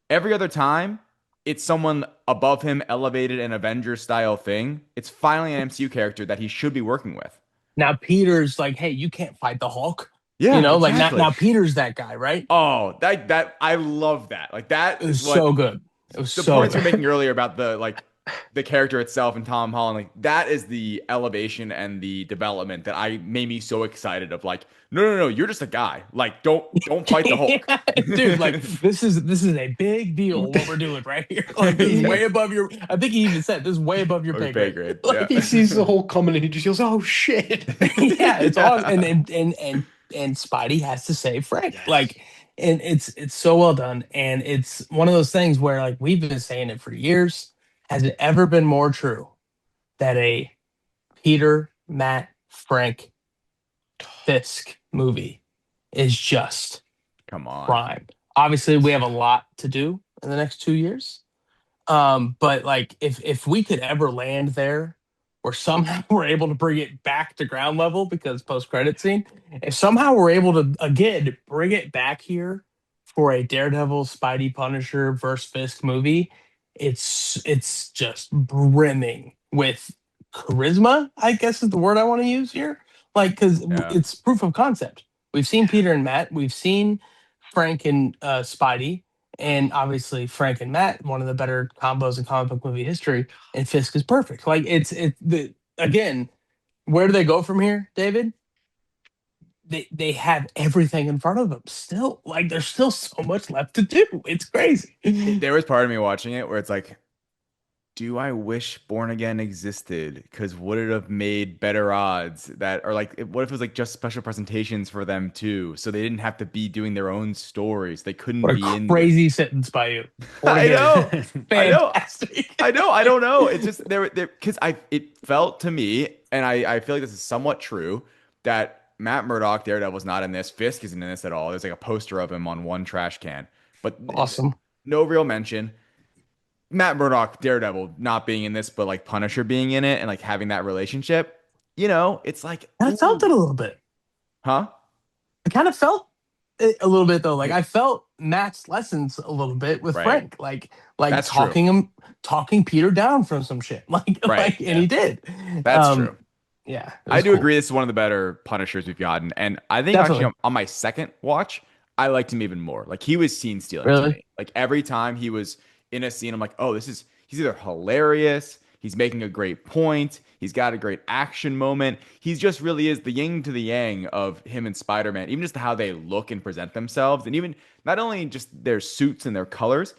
Every other time, it's someone above him, elevated an Avengers style thing. It's finally an MCU character that he should be working with. Now Peter's like, hey, you can't fight the Hulk. Yeah, You know, like exactly. now Peter's that guy, right? Oh, that I love that. Like that It was is what so good. It was the so points you're good. making earlier about the character itself and Tom Holland, like that is the elevation and the development that I made me so excited of. Like, no, you're just a guy. Like, don't fight the Hulk, Dude, like this is a big deal what we're doing right here. Like this is way above your I think he even said this is way above your Or pay pay grade. grade. Like, Yeah. He sees the Hulk coming and he just yells, "Oh shit!" yeah, it's awesome. And Spidey has to save Frank. Yes. Like, and it's so well done. And it's one of those things where like we've been saying it for years. Has it ever been more true that a Peter, Matt, Frank, Fisk movie is just Come on. prime? Obviously, we have a lot to do in the next 2 years. But like if we could ever land there where somehow we're able to bring it back to ground level because post-credit scene, if somehow we're able to again bring it back here for a Daredevil, Spidey, Punisher versus Fisk movie, it's just brimming with charisma, I guess is the word I want to use here. Like, because Yeah. it's proof of concept. We've seen Peter and Matt, we've seen Frank and Spidey, and obviously Frank and Matt, one of the better combos in comic book movie history, and Fisk is perfect. Like again, where do they go from here, David? They have everything in front of them still. Like there's still so much left to do. It's crazy. There was part of me watching it where it's like, do I wish Born Again existed? Because would it have made better odds that, or like, what if it was like just special presentations for them too, so they didn't have to be doing their own stories? They couldn't What be a in. crazy sentence by you. I know. I know. Fantastic. I know. I don't know. It's just there because it felt to me, and I feel like this is somewhat true, that Matt Murdock, Daredevil's not in this. Fisk isn't in this at all. There's like a poster of him on one trash can, but Awesome. no real mention. Matt Murdock, Daredevil, not being in this, but like Punisher being in it and like having that relationship, it's like, I felt it a little bit. huh? I kind of felt it a little bit though. Like I felt Matt's lessons a little bit with Right. Frank. Like That's true. talking Peter down from some shit. Right. And he did. That's true. Yeah. it I was do cool. agree. This is one of the better Punishers we've gotten, and I think Definitely. actually on my second watch, I liked him even more. Like he was scene stealing to Really? me. Like every time he was in a scene, I'm like, oh, he's either hilarious, he's making a great point, he's got a great action moment. He just really is the yin to the yang of him and Spider-Man, even just how they look and present themselves, and even not only just their suits and their colors,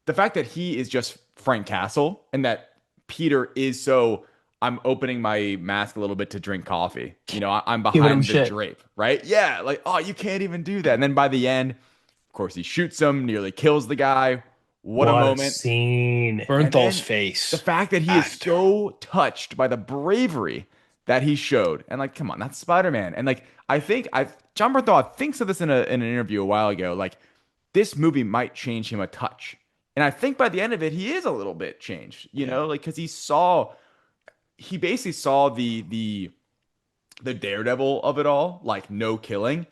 the fact that he is just Frank Castle and that Peter is so. I'm opening my mask a little bit to drink coffee. I'm Giving him behind the shit. drape, right? Yeah, like, oh, you can't even do that. And then by the end, of course, he shoots him, nearly kills the guy. What a moment. Scene. Bernthal's And then face. The fact that he is so touched by the bravery that he showed. And like, come on, that's Spider-Man. And like, I think John Bernthal thinks of this in an interview a while ago. Like, this movie might change him a touch. And I think by the end of it, he is a little bit changed, like because he basically saw the daredevil of it all, like no killing,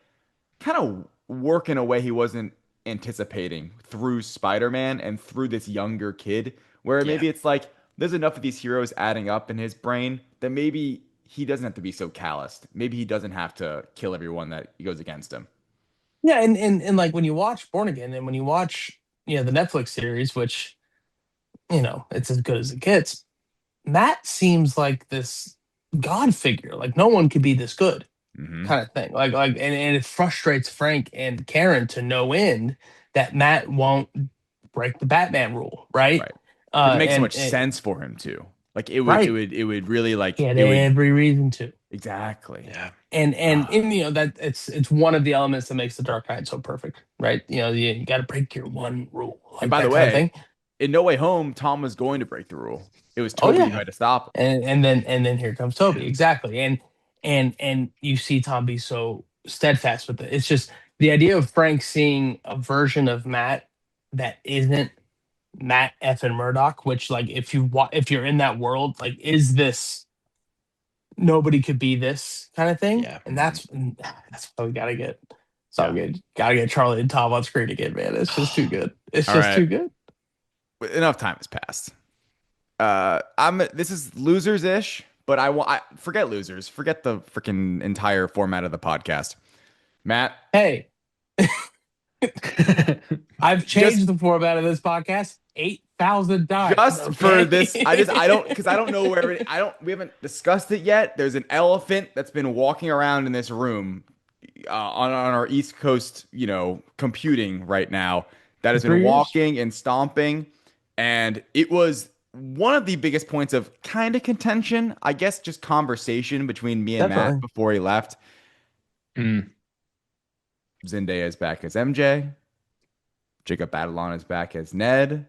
kind of work in a way he wasn't anticipating through Spider-Man and through this younger kid, where Yeah. maybe it's like there's enough of these heroes adding up in his brain that maybe he doesn't have to be so calloused. Maybe he doesn't have to kill everyone that goes against him. Yeah, and like when you watch Born Again and when you watch, the Netflix series, which, it's as good as it gets, Matt seems like this god figure. Like no one could be this good Hmm. kind of thing. And it frustrates Frank and Karen to no end that Matt won't break the Batman rule, right? Right. Because it makes so much And sense for him too. Like it would, it right, would, it would really he like had it would every reason to. exactly. Yeah. And that it's one of the elements that makes the Dark Knight so perfect, right? You got to break your one rule, And like by the that kind of way, thing. in No Way Home, Tom was going to break the rule. It was Oh Toby who yeah, had to stop him. and then here comes Toby, exactly. And you see Tom be so steadfast with it. It's just the idea of Frank seeing a version of Matt that isn't Matt F and Murdoch, which like if you're in that world, like is this nobody could be this kind of thing, Yeah. and that's what we gotta get. So good, gotta get Charlie and Tom on screen again, man. It's just too good. It's All just right. too good. Enough time has passed. This is losers ish, but I forget losers. Forget the freaking entire format of the podcast. Matt, Hey, I've just changed the format of this podcast 8,000 times. just for this, I Okay. don't because I don't know where we haven't discussed it yet. There's an elephant that's been walking around in this room on our East Coast, computing right now that For has been 3 years. walking and stomping, and it was one of the biggest points of kind of contention, I guess, just conversation between me and Matt Definitely. before he left. Mm. Zendaya is back as MJ. Jacob Batalon is back as Ned.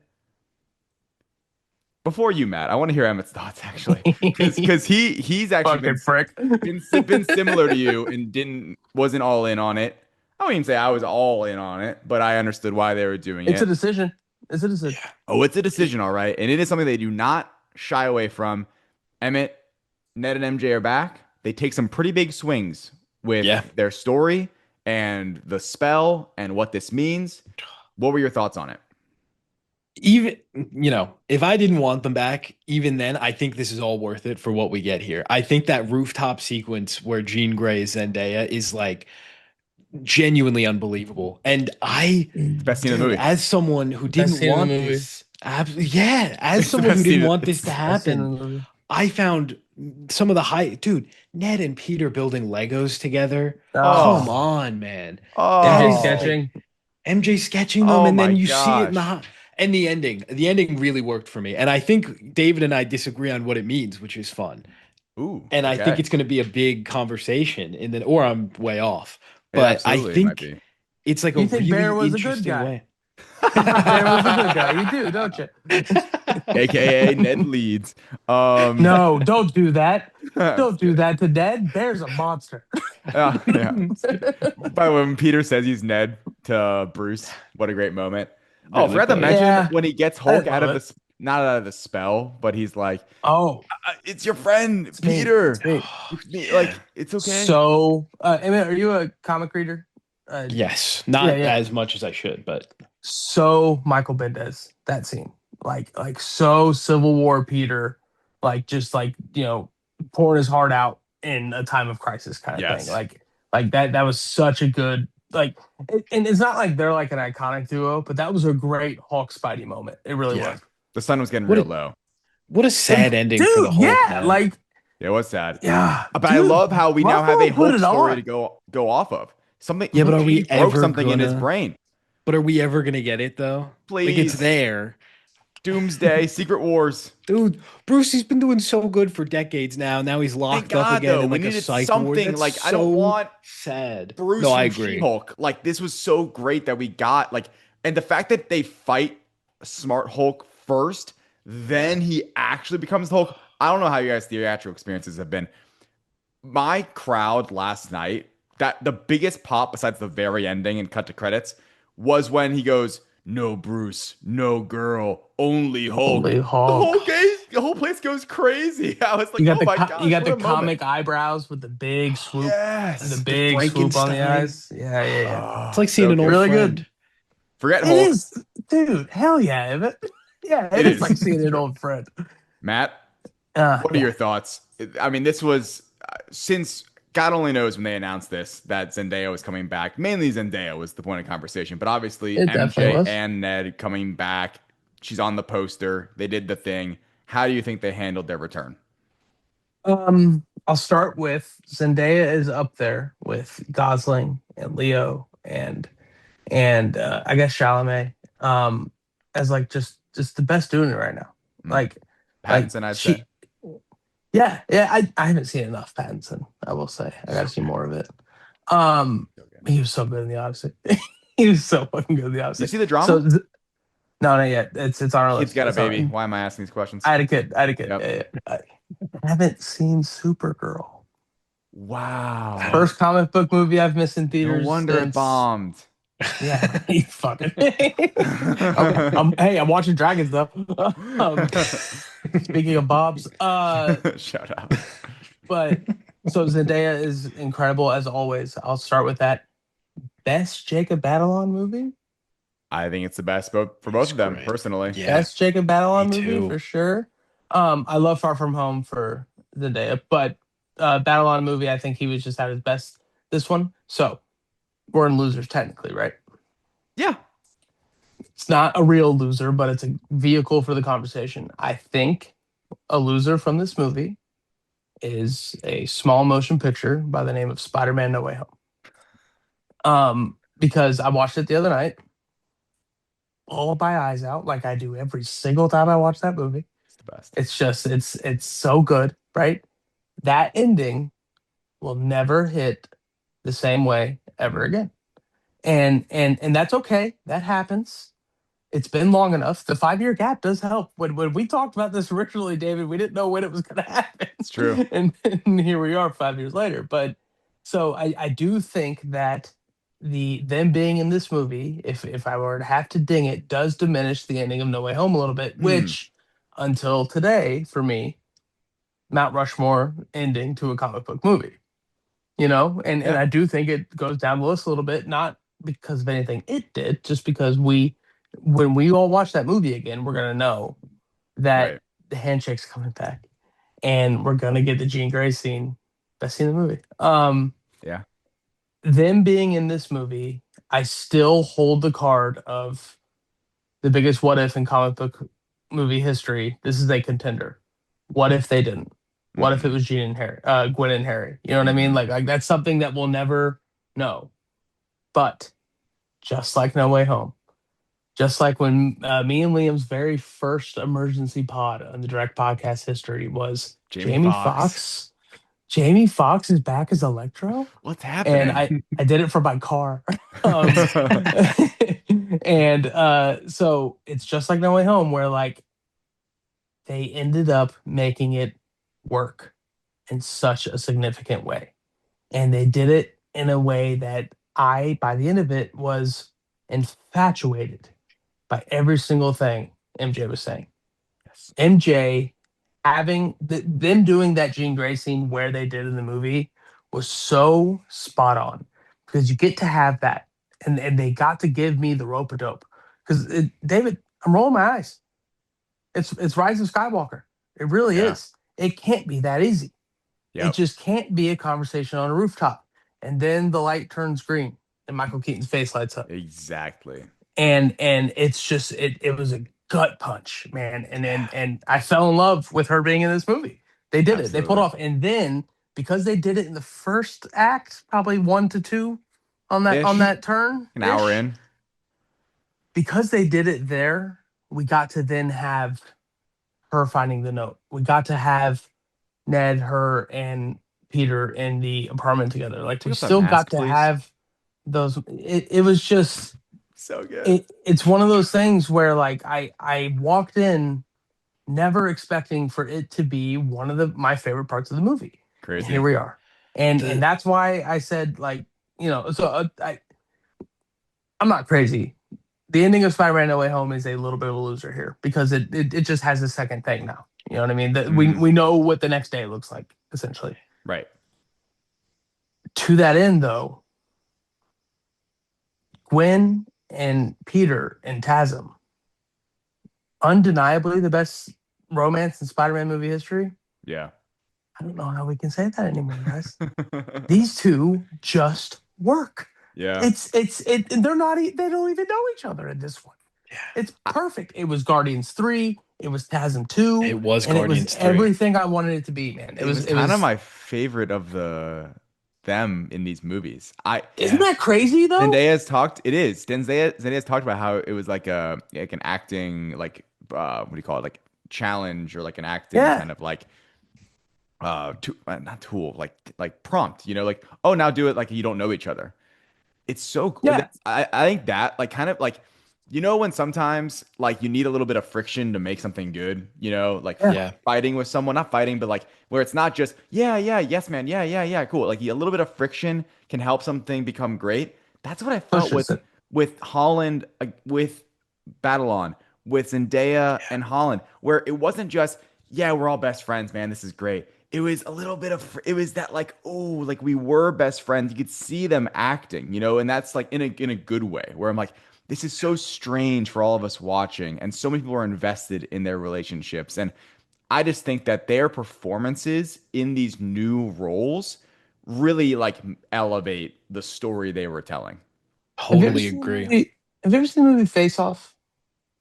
Before you, Matt, I want to hear Emmett's thoughts actually, because he's actually Fucking prick. been similar to you and wasn't all in on it. I wouldn't even say I was all in on it, but I understood why they were doing It's a it. decision. It's a decision. Oh, it's a decision, all right, and it is something they do not shy away from. Emmett, Ned, and MJ are back. They take some pretty big swings with Yeah. their story and the spell and what this means. What were your thoughts on it? Even, if I didn't want them back, even then, I think this is all worth it for what we get here. I think that rooftop sequence where Jean Grey's Zendaya is like genuinely unbelievable. And Best scene in the movie. as someone who Best didn't scene in the want movie. this, as It's the someone who best didn't scene. want this to Best scene in happen, the movie. I found some of the dude, Ned and Peter building Legos together. Oh. Come on, man. That MJ is Oh, sketching. MJ sketching them, Oh and my then you see it in gosh. and the ending. The ending really worked for me. And I think David and I disagree on what it means, which is fun. Ooh, And I think okay. it's going to be a big conversation or I'm way off. It But I absolutely might think be. it's like a You think Bear really was a good interesting guy? way. Bear was a good guy. You do, don't you? AKA Ned Leeds. No, don't do that. Don't do that to Ned. Bear's a monster. Yeah, yeah. By the way, when Peter says he's Ned to Bruce, what a great moment. Oh, Really forgot to good. mention Yeah, when he gets I Hulk didn't out love of it. the not out of the spell, but he's like, Oh, It's your friend it's me. Peter." It's me. Like, it's okay. So, Emmett, are you a comic reader? Yes, not Yeah. as much as I should, but So Michael Bendis, that scene, like so Civil War Peter, like just like pouring his heart out in a time of crisis kind of Yes. thing. Like that was such a good and it's not like they're like an iconic duo, but that was a great Hulk Spidey moment. It really Yeah. was. The sun was getting What real a- low. what a sad ending Dude, for the Hulk. yeah, man. like Yeah, it was sad. yeah. But I dude, love how we now have a Ruffalo put Hulk it story on. to go off of. Something. Yeah, but are we he broke ever something in his gonna- brain? But are we ever gonna get it though? Like it's Please. there. Doomsday, Secret Wars. Dude, Bruce, he's been doing so good for decades now. Now he's Thank locked up God, again though. in We like a needed psych ward. something. That's Like, so I don't want sad. Bruce No, I from agree. She-Hulk. Like, this was so great that we got and the fact that they fight Smart Hulk first, then he actually becomes the Hulk. I don't know how you guys' theatrical experiences have been. my crowd last night, that the biggest pop besides the very ending and cut to credits was when he goes, "No Bruce, no girl, only Hulk." Holy Hulk. The whole place goes crazy. I was like, You got "Oh the my you gosh, got what the a moment!" comic eyebrows with the big swoop, the Yes, the big swoop on the Frankenstein. eyes. Yeah, yeah, yeah. It's Oh, like seeing so an old good. Really friend. good. Forget It Hulk. is, dude. Hell yeah, Emmett. Yeah, it It is is. like seeing It's an true. old friend. Matt, what are Yeah, your thoughts? I mean, this was since God only knows when they announced this that Zendaya was coming back. Mainly Zendaya was the point of conversation, but obviously it definitely MJ was. and Ned coming back. She's on the poster. They did the thing. How do you think they handled their return? I'll start with Zendaya is up there with Gosling and Leo and I guess Chalamet as like just the best doing it right now. Mm. Like Pattinson, I'd say. she yeah, I haven't seen enough Pattinson, I will say. I gotta So see good. more of it. Um So good. he was so good in the Odyssey. He was so fucking good in the Do you Odyssey. see the So drama? no, not yet. It's on our Kid's list. got a It's baby. on. Why am I asking these questions? I had a kid. I had a kid. Yep. Yeah, yeah. I haven't seen Supergirl. Wow. First comic book movie I've missed in No theaters wonder it since. bombed. Yeah, right. Fucking. Hey, I'm watching Dragons though. Um, speaking of Bob's, Shout out. but so Zendaya is incredible as always. I'll start with that. Best Jacob Batalon movie. I think it's the best for both It's of them, great. personally. Yeah, Best Jacob me Batalon movie too. for sure. I love Far From Home for Zendaya, but Batalon movie, I think he was just at his best this one. So we're in losers technically, right? Yeah. It's not a real loser, but it's a vehicle for the conversation. I think a loser from this movie is a small motion picture by the name of Spider-Man No Way Home. Because I watched it the other night, bawled my eyes out like I do every single time I watch that movie. It's the best. It's just it's so good, right? That ending will never hit the same way ever again. And that's okay. That happens. It's been long enough. The 5 year gap does help. When we talked about this originally, David, we didn't know when it was going to happen, It's true. and here we are 5 years later. But so I do think that them being in this movie, if I were to have to ding it, does diminish the ending of No Way Home a little bit. Hmm. Which until today, for me, Mount Rushmore ending to a comic book movie. And Yeah. I do think it goes down the list a little bit, not because of anything it did, just because when we all watch that movie again, we're gonna know that Right. the handshake's coming back, and we're gonna get the Jean Grey scene, best scene in the movie. Yeah. Them being in this movie, I still hold the card of the biggest what if in comic book movie history. This is a contender. What if they didn't? What if it Hmm. was Gene and Harry, Gwen and Harry? You know what I mean? Hmm. Like that's something that we'll never know. But just like No Way Home, just like when me and Liam's very first emergency pod on the direct podcast history was Jamie Jamie Foxx. Foxx. Jamie Foxx is back as Electro, What's and happening? I did it for my car. um, and so it's just like No Way Home, where like they ended up making it work in such a significant way. And they did it in a way that by the end of it, was infatuated by every single thing MJ was saying. Yes. MJ having them doing that Jean Grey scene where they did in the movie was so spot on because you get to have that. And they got to give me the rope a dope. Because David, I'm rolling my eyes. It's Rise of Skywalker. It really Yeah. is. It can't be that easy. It Yep. just can't be a conversation on a rooftop. And then the light turns green and Michael Keaton's face lights up. Exactly. And it's just it was a gut punch, man. And I fell in love with her being in this movie. They did it. They pulled Absolutely. off. And then because they did it in the first act, probably 1 to 2 on Ish. that turn, An hour in. because they did it there, we got to then have her finding the note. We got to have Ned, her, and Peter in the apartment together. Like we Take off that still got mask, to please. have those. It was just So good. it's one of those things where like I walked in never expecting for it to be one of my favorite parts of the movie. And Crazy. here we are. And that's why I said, like, I'm not crazy. The ending of Spider-Man: No Way Home is a little bit of a loser here because it just has a second thing now. You know what I mean? That we know what the next day looks like, essentially. Right. To that end, though, Gwen and Peter and TASM, undeniably the best romance in Spider-Man movie history. Yeah. I don't know how we can say that anymore, guys. These two just work. Yeah. They're not. They don't even know each other in this one. Yeah. It's perfect. It was Guardians 3. It was TASM 2. It was and Guardians it was 3. everything I wanted it to be, man. It was kind of my favorite of them in these movies. Isn't that crazy though? Zendaya's talked. It is. Zendaya's talked about how it was like an acting what do you call it, like challenge, or like an acting kind of like not tool, like prompt. Like, oh, now do it like you don't know each other. It's so cool. Yeah. I think that like kind of like, when sometimes like you need a little bit of friction to make something good, like fighting with someone, not fighting, but like where it's not just, yes, man. Yeah. Cool. Like a little bit of friction can help something become great. That's what I felt with Holland, with Babylon, with Zendaya and Holland, where it wasn't just, we're all best friends, man. This is great. It was a little bit of, it was that like, oh, like we were best friends. You could see them acting, and that's like in a good way, where I'm like, this is so strange for all of us watching, and so many people are invested in their relationships. And I just think that their performances in these new roles really like elevate the story they were telling. Totally agree. Have you ever seen the movie Face Off?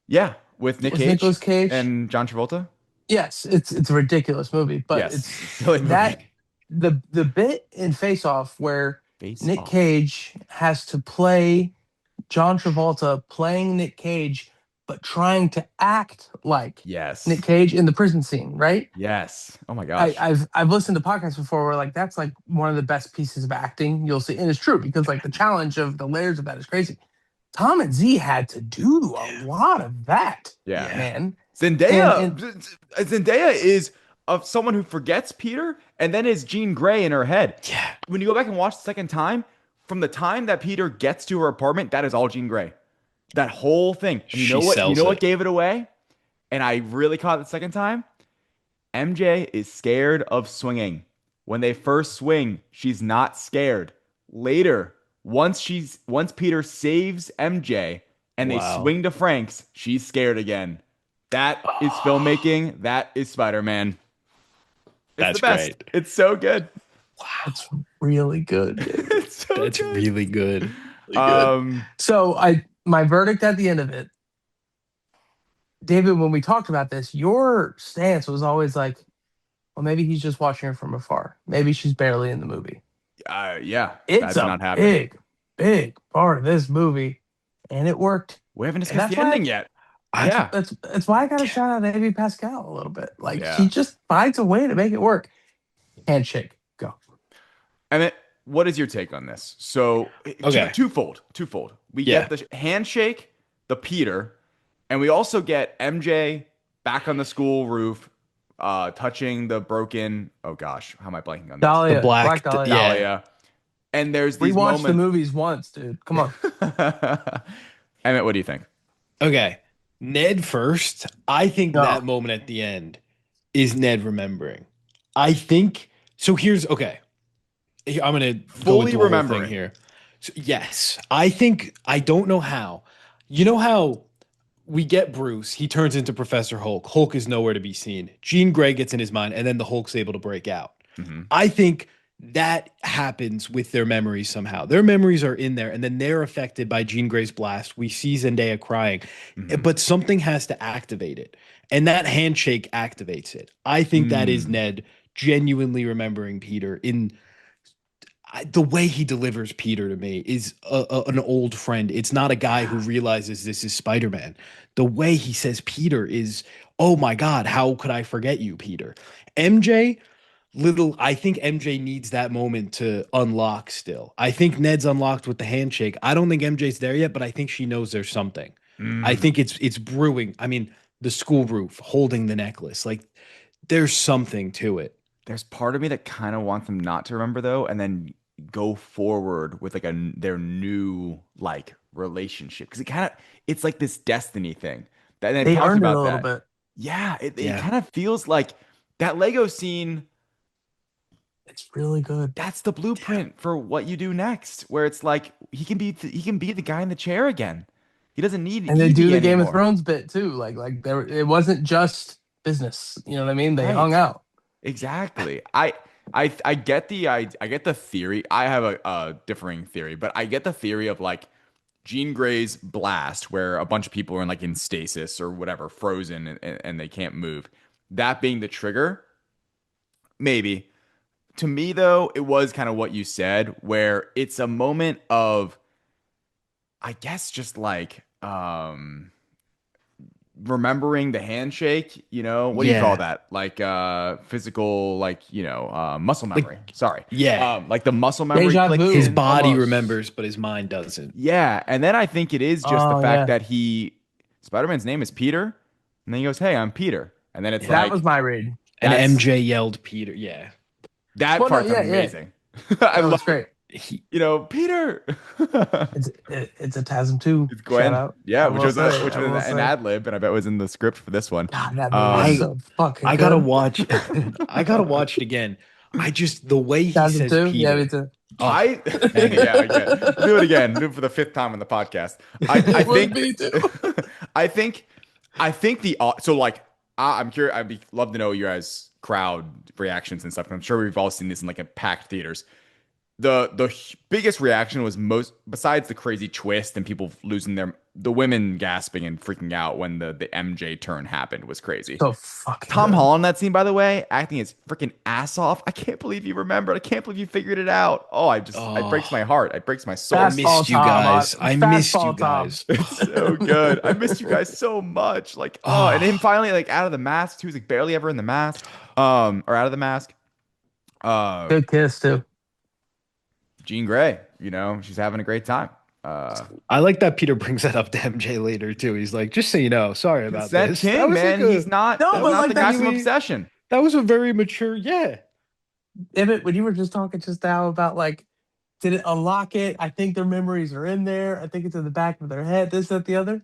Yeah, with Nicolas Cage and John Travolta. Yes, it's a ridiculous movie, but Yes, it's silly movie. that the bit in Face Off where Nick Cage has to play John Travolta playing Nick Cage, but trying to act like Nick Cage in the prison scene, right? Yes. Oh my gosh. I've listened to podcasts before where like that's like one of the best pieces of acting you'll see, and it's true because like the challenge of the layers of that is crazy. Tom and Z had to do a lot of that. Yeah, man. Zendaya is of someone who forgets Peter and then is Jean Grey in her head. Yeah. When you go back and watch the second time, from the time that Peter gets to her apartment, that is all Jean Grey. That whole thing. And you know what gave it away? And I really caught it the second time. MJ is scared of swinging. When they first swing, she's not scared. Later, once Peter saves MJ and they swing to Frank's, she's scared again. That is filmmaking. That is Spider-Man. That's the best. Great. It's so good. Wow, it's really good. That's really good. So my verdict at the end of it, David, when we talked about this, your stance was always like, well, maybe he's just watching her from afar. Maybe she's barely in the movie. Yeah, it's a big part of this movie, and it worked. We haven't discussed the ending yet. That's why I got to shout out Amy Pascal a little bit. Like she just finds a way to make it work. Handshake, go. Emmett, what is your take on this? So, twofold. We get the handshake, the Peter, and we also get MJ back on the school roof, touching the broken. Oh gosh, how am I blanking on this? Dahlia, the black Dahlia. Dahlia. And there's these moments. We watched the movies once, dude. Come on. Emmett, what do you think? Okay. Ned first. I think that moment at the end is Ned remembering. I think so. I'm gonna fully remember here. So, yes, I think I don't know how. You know how we get Bruce? He turns into Professor Hulk. Hulk is nowhere to be seen. Jean Grey gets in his mind, and then the Hulk's able to break out. Mm-hmm. I think that happens with their memories somehow. Their memories are in there, and then they're affected by Jean Grey's blast. We see Zendaya crying, but something has to activate it, and that handshake activates it. I think that is Ned genuinely remembering Peter. In the way he delivers Peter to me is an old friend. It's not a guy who realizes this is Spider-Man. The way he says Peter is, oh my God, how could I forget you, Peter? I think MJ needs that moment to unlock still. I think Ned's unlocked with the handshake. I don't think MJ's there yet, but I think she knows there's something. I think it's brewing. I mean, the school roof holding the necklace. Like, there's something to it. there's part of me that kind of wants them not to remember though, and then go forward with like their new like relationship because it's like this destiny thing. That they've They talked earned it a about little that. bit. Yeah, it Yeah. kind of feels like that Lego scene. It's really good. That's the blueprint for what you do next, where it's like he can be the guy in the chair again. He doesn't need And they do Evie the Game of anymore. Thrones bit too. Like there, it wasn't just business. You know what I mean? They hung Right. out. Exactly. I get I get the theory. I have a differing theory, but I get the theory of like Jean Grey's blast, where a bunch of people are in like in stasis or whatever, frozen and they can't move. That being the trigger, maybe. To me though, it was kind of what you said, where it's a moment of, I guess, just like remembering the handshake, what do you call Yeah. that? Like physical, like, muscle Like, memory. Sorry. yeah. Like the muscle memory Deja clicks vu. His in. body Almost. remembers, but his mind doesn't. Yeah. And then I think it is just the Oh fact yeah, that Spider-Man's name is Peter. And then he goes, "Hey, I'm Peter." And then it's Yeah. that like, was my read. And that's MJ yelled Peter. Yeah. that Well, no, part's yeah, yeah, amazing. I that love, was great. He, Peter. It's a TASM 2 It's shout Gwen. out. Yeah, I which will was say. which I was will an say. ad lib, and I bet was in the script for this one. God, that movie was Um, I so fucking I gotta good. watch I gotta watch it again. The way he TASM says 2? Yeah, me Peter. too. Oh, I banger. yeah, again. We'll do it again. Do it for the fifth time on the podcast. I It was think me too. I think so like I'm curious. I'd be love to know your guys' crowd reactions and stuff. I'm sure we've all seen this in like a packed theaters. The biggest reaction was most besides the crazy twist and people losing the women gasping and freaking out when the MJ turn happened was crazy. So fucking Tom good. Holland in that scene, by the way, acting his freaking ass off. I can't believe you remembered. I can't believe you figured it out. Oh, it breaks my Oh, heart. It breaks my soul. I Fastball missed you Tom. guys. I missed you Fastball Tom. guys. It's so good. I missed you guys so much. Like, and him Oh, finally like out of the mask. He was like barely ever in the mask. Or out of the mask. Uh, Good kiss too. Jean Grey, she's having a great time. I like that Peter brings that up to MJ later too. He's like, just so you know, sorry about Consent this. That King, was man. like He's not. No, That's but not like the that guy from really- Obsession. that was a very mature, yeah. Emmett, when you were just talking just now about like, did it unlock it? I think their memories are in there. I think it's in the back of their head. This, that, the other.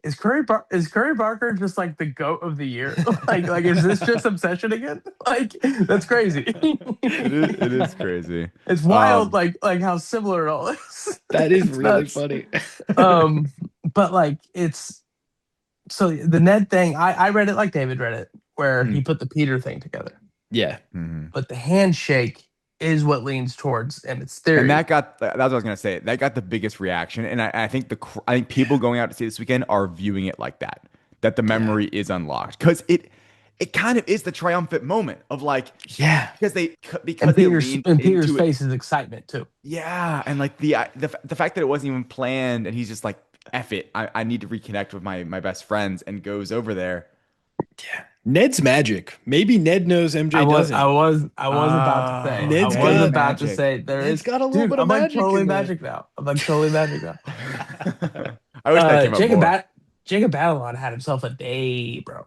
Is Curry Barker just like the goat of the year? like is this just Obsession again? Like that's crazy. It is crazy. It's wild, Um, like how similar it all is. That is It's really nuts. funny. But like it's so the Ned thing. I read it like David read it, where he put the Peter thing together. Yeah. mhm. But the handshake is what leans towards Emmett's theory. And that's what I was gonna say. That got the biggest reaction, and I think I think people going out to see this weekend are viewing it like that. That the memory is unlocked because it kind of is the triumphant moment of like Yeah. because and they Peter's, leaned and Peter's into it. face is excitement too. Yeah, and like the fact that it wasn't even planned, and he's just like, "F it, I need to reconnect with my best friends," and goes over there. Yeah. Ned's magic. Maybe Ned knows MJ doesn't. I was about to say. Ned's I was got about to magic. say there Ned's is got a little dude, bit of I'm like magic totally in there. magic now. I'm like totally magic now. I wish that came up more. Jacob Batalon had himself a day, bro.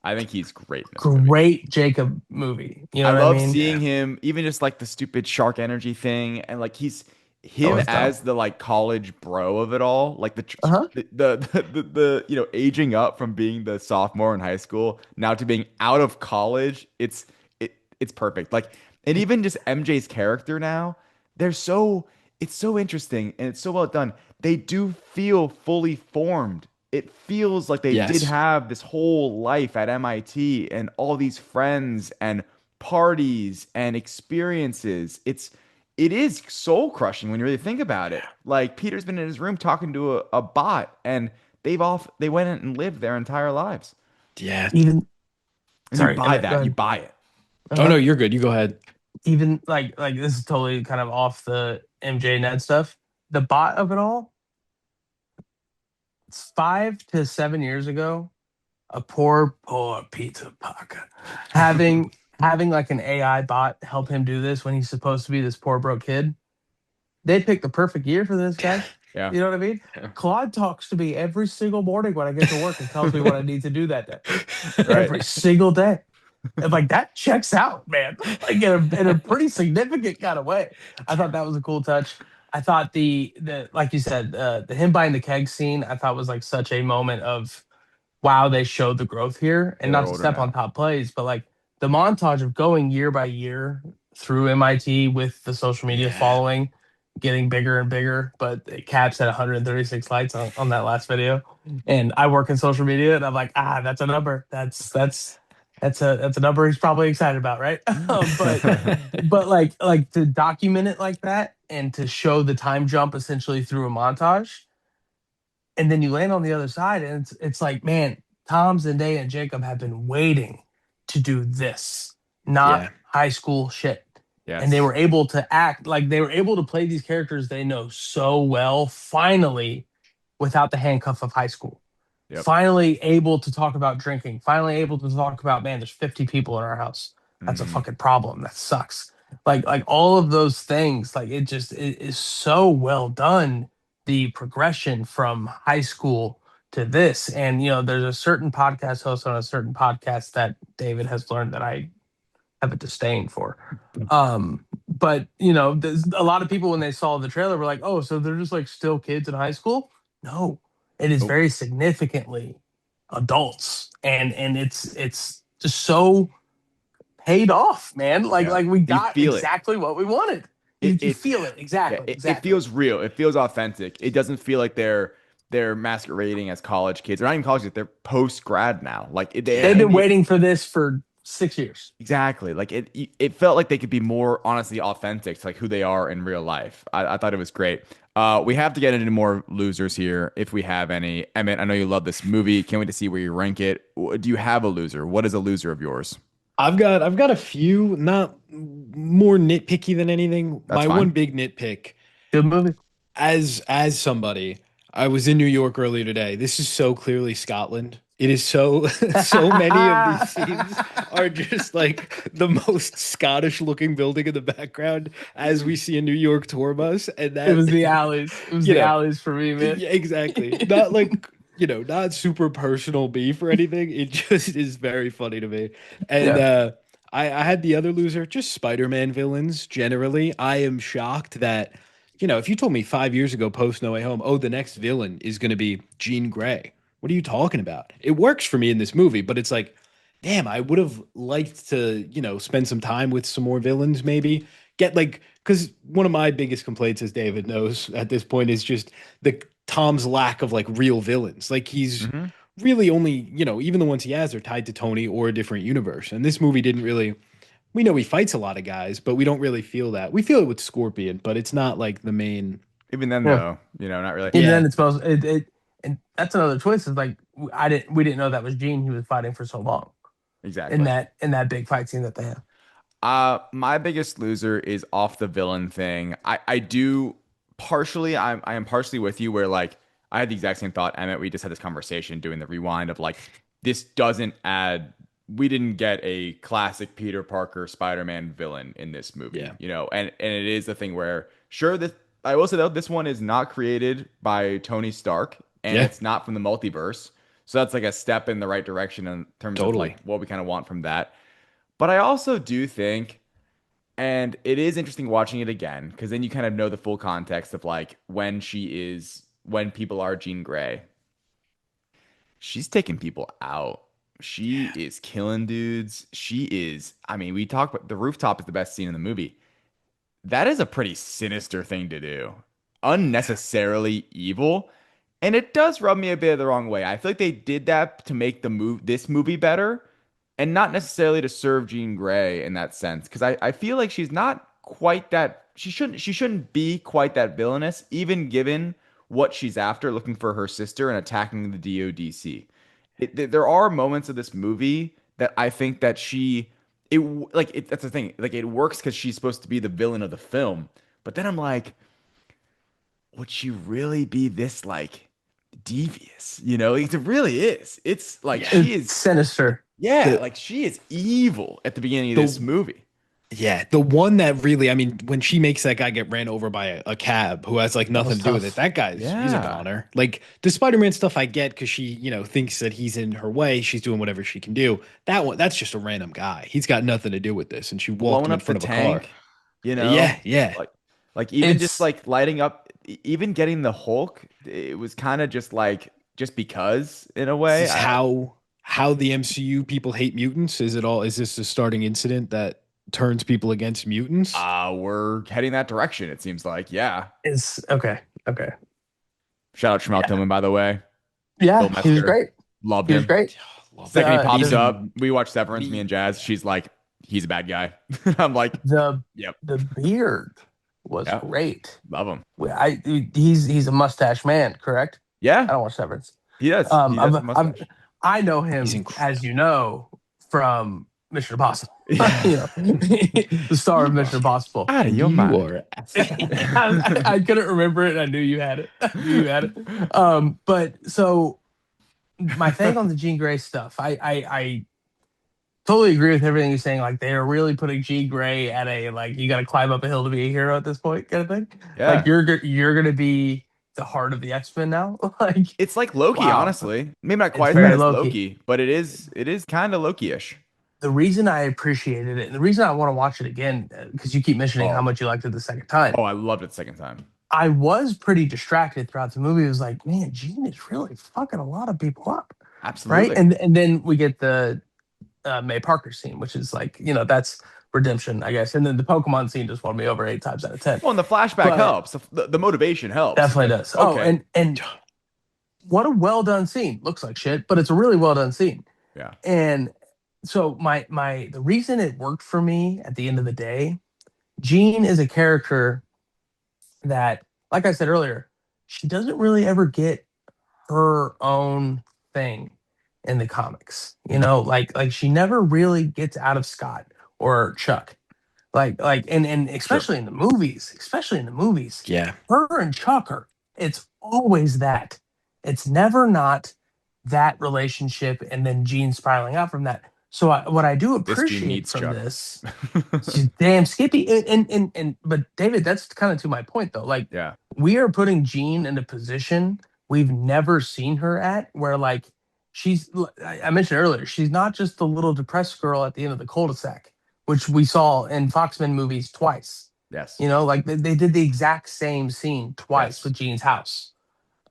I think he's great. In this movie. Great Jacob movie. You know I what love I mean? seeing him, even just like the stupid shark energy thing, and like he's him it's as the like college bro of it all, like Uh-huh. the aging up from being the sophomore in high school now to being out of college. It's perfect. Like, and even just MJ's character now, it's so interesting and it's so well done. They do feel fully formed. It feels like they did Yes. have this whole life at MIT and all these friends and parties and experiences. It is soul crushing when you really think about it. Like Peter's been in his room talking to a bot and they went in and lived their entire lives. Yeah. Even And Sorry, you buy Emmett, go that. ahead. You buy it. Oh no, you're good. You go ahead. even like this is totally kind of off the MJ Ned stuff. The bot of it all. It's 5 to 7 years ago. A poor Peter Parker having like an AI bot help him do this when he's supposed to be this poor broke kid. They picked the perfect year for this guy. Yeah. You know what I mean? Yeah. Claude talks to me every single morning when I get to work and tells me what I need to do that day. Right. Every single day. And like that checks out, man. Like in a pretty significant kind of way. I thought that was a cool touch. I thought the like you said, the him buying the keg scene, I thought was like such a moment of wow, they showed the growth here. And Yeah, they're not to older step on now. top plays, but like the montage of going year by year through MIT with the social media Yeah. following getting bigger and bigger, but it caps at 136 likes on that last video. And I work in social media and I'm like, that's a number. That's a number he's probably excited about, right? But like to document it like that and to show the time jump essentially through a montage, and then you land on the other side, and it's like, man, Tom, Zendaya, and Jacob have been waiting to do this, not Yeah. high school shit. And they Yes. were able to act like they were able to play these characters they know so well, finally, without the handcuff of high school. Yep. Finally able to talk about drinking. Finally able to talk about, man, there's 50 people in our house. That's a Hmm. fucking problem. That sucks. Like all of those things, like it is so well done. The progression from high school to this, and there's a certain podcast host on a certain podcast that David has learned that I have a disdain for. But there's a lot of people when they saw the trailer were like, "Oh, so they're just like still kids in high school?" No, it is Nope. very significantly adults, and it's just so paid off, man. Like Yeah. like we You got feel it. exactly what we wanted. You It feel it yeah, exactly, it exactly. feels real. It feels authentic. It doesn't feel like they're masquerading as college kids. They're not even college kids. They're post grad now. Like They've been it waiting for this for 6 years. exactly. Like it felt like they could be more honestly authentic to like who they are in real life. I thought it was great. We have to get into more losers here if we have any. Emmett, I know you love this movie. Can't wait to see where you rank it. Do you have a loser? What is a loser of yours? I've got a few, not more nitpicky than anything. That's My one fine. big nitpick, Good movie. as somebody, I was in New York earlier today. This is so clearly Scotland. It is so so many of these scenes are just like the most Scottish looking building in the background as we see a New York tour bus, and It that was the alleys. It was you the know alleys for me, man. yeah, exactly. Not like, not super personal beef or anything. It just is very funny to me. And Yeah. I had the other loser, just Spider-Man villains generally. I am shocked that, if you told me 5 years ago, post No Way Home, oh, the next villain is going to be Jean Grey. What are you talking about? It works for me in this movie, but it's like, damn, I would have liked to, spend some time with some more villains, maybe. Get like, because one of my biggest complaints, as David knows at this point, is just the Tom's lack of like real villains. Like he's Hmm. really only, even the ones he has are tied to Tony or a different universe. And this movie didn't really, we know he fights a lot of guys, but we don't really feel that. We feel it with Scorpion, but it's not like the main. Even then, Yeah. though, not really. Even then Yeah, it's supposed and that's another twist is like we didn't know that was Gene he was fighting for so long in Exactly. that big fight scene that they have. My biggest loser is off the villain thing. I do partially, I am partially with you where like I had the exact same thought, Emmett. We just had this conversation doing the rewind of like this doesn't add. We didn't get a classic Peter Parker Spider-Man villain in this movie, yeah, and it is the thing where sure this I will say though this one is not created by Tony Stark and yeah, it's not from the multiverse, so that's like a step in the right direction in terms of like totally. what we kind of want from that. But I also do think, and it is interesting watching it again, because then you kind of know the full context of like when people are Jean Grey. She's taking people out. She Yeah, is killing dudes. She is, I mean, we talk about the rooftop is the best scene in the movie. That is a pretty sinister thing to do. Unnecessarily evil. And it does rub me a bit the wrong way. I feel like they did that to make this movie better and not necessarily to serve Jean Grey in that sense. Because I feel like she's not quite that she shouldn't be quite that villainous, even given what she's after, looking for her sister and attacking the DODC. There are moments of this movie that I think that that's the thing. Like it works because she's supposed to be the villain of the film. But then I'm like, would she really be this like devious? It really is. It's like yeah. she It's is, sinister. yeah, The like she is evil at the beginning of this the movie. Yeah, the one that really, I mean, when she makes that guy get ran over by a cab who has like That nothing was to do with it, tough. that he's a Yeah. goner. Like the Spider-Man stuff I get because she, thinks that he's in her way, she's doing whatever she can do. That one, that's just a random guy. He's got nothing to do with this, and she walked Blowing him in up the front of a car. tank, you know, Yeah, yeah. like even just It's like lighting up, even getting the Hulk, it was kind of just like just because in a Is way. this how the MCU people hate mutants? Is this the starting incident that turns people against mutants? We're heading that direction. It seems like, yeah. it's okay. Okay. Shout out Shmuel Yeah. Tillman, by the way. Bill Yeah, he was Metzger, great. loved He was him. great. Love Second him. he The pops the up, we watch Severance, me The and Jazz. She's like, he's a bad guy. I'm like, the yep, the beard was yeah, great. love him. He's a mustache man, correct? Yeah, I don't watch Severance. he does. He does have a I'm mustache. I know he's him, as incredible. you know, from Mission Impossible. Yeah. You know, the star of You are Mission Impossible. out of your You mind. are I couldn't remember it. I knew you had it. I knew you had it. But so my thing on the Jean Grey stuff, I totally agree with everything you're saying. Like they are really putting Jean Grey at a like you got to climb up a hill to be a hero at this point, kind of thing. Like Yeah. you're gonna be the heart of the X Men now. Like It's like Loki, wow, honestly. Maybe not it's quite as bad very as low key. Loki, but it is kind of Loki-ish. The reason I appreciated it and the reason I want to watch it again because you keep mentioning how Oh, much you liked it the second time. oh, I loved it the second time. I was pretty distracted throughout the movie. It was like, man, Jean is really fucking a lot of people up, right? Absolutely. And then we get the May Parker scene, which is like, that's redemption, I guess. And then the Pokemon scene just won me over 8 times out of 10. Well, and the flashback But helps. The motivation helps. It's definitely like, does. Oh, okay, and what a well done scene. Looks like shit, but it's a really well done scene. yeah, And so the reason it worked for me at the end of the day, Jean is a character that, like I said earlier, she doesn't really ever get her own thing in the comics. Like she never really gets out of Scott or Chuck. And sure. especially in the movies, yeah. her and Chuck are it's always that. It's never not that relationship and then Gene spiraling out from that. So what I do This gene appreciate needs from Chuck. this, she's damn Skippy. And but David, that's kind of to my point though. Like Yeah, we are putting Jean in a position we've never seen her at, where like I mentioned earlier, she's not just the little depressed girl at the end of the cul-de-sac, which we saw in Foxman movies twice. yes, Like they did the exact same scene twice yes. with Jean's house,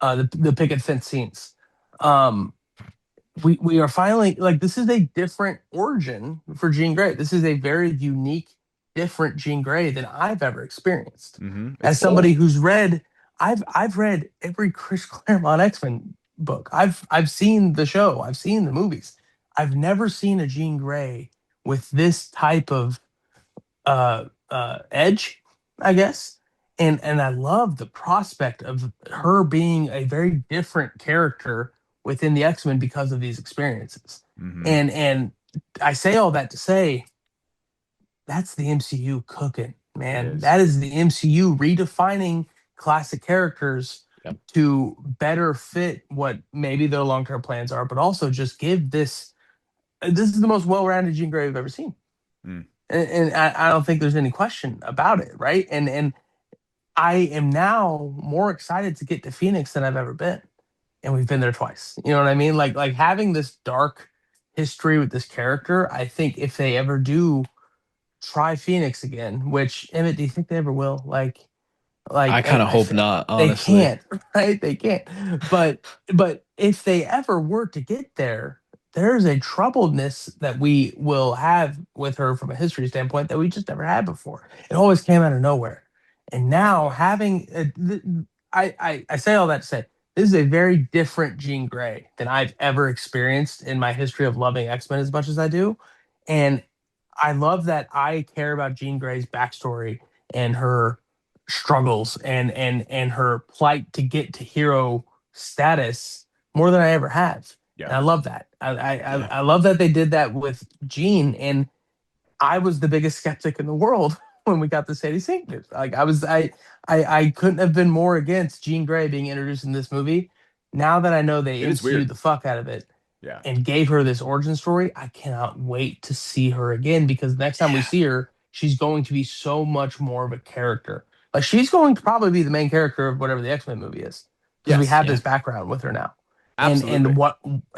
the picket fence scenes. Um, we are finally like this is a different origin for Jean Grey. This is a very unique, different Jean Grey than I've ever experienced. It's As somebody bold. who's read, I've read every Chris Claremont X-Men book. I've seen the show. I've seen the movies. I've never seen a Jean Grey with this type of edge, I guess. And I love the prospect of her being a very different character within the X-Men because of these experiences. Hmm. And I say all that to say that's the MCU cooking, It man. is. That is the MCU redefining classic characters Yep. to better fit what maybe their long-term plans are, but also just give this is the most well-rounded Jean Grey I've ever seen. Mm. And I don't think there's any question about it, right? And I am now more excited to get to Phoenix than I've ever been. And we've been there twice. You know what I mean? Like having this dark history with this character, I think if they ever do try Phoenix again, which Emmett, do you think they ever will? I kind of I hope feel not, they honestly. can't, right? They can't. But if they ever were to get there, there's a troubledness that we will have with her from a history standpoint that we just never had before. It always came out of nowhere, and now having I say all that to say this is a very different Jean Grey than I've ever experienced in my history of loving X-Men as much as I do, and I love that I care about Jean Grey's backstory and her struggles and her plight to get to hero status more than I ever have. And Yeah. I love that. I Yeah. I love that they did that with Jean. And I was the biggest skeptic in the world when we got the Sadie Sink news. Like I couldn't have been more against Jean Grey being introduced in this movie. Now that I know they It is MCU weird. the fuck out of it Yeah. and gave her this origin story, I cannot wait to see her again because next time we Yeah. see her, she's going to be so much more of a character. Like she's going to probably be the main character of whatever the X-Men movie is because we Yes, have Yeah. this background with her now. absolutely.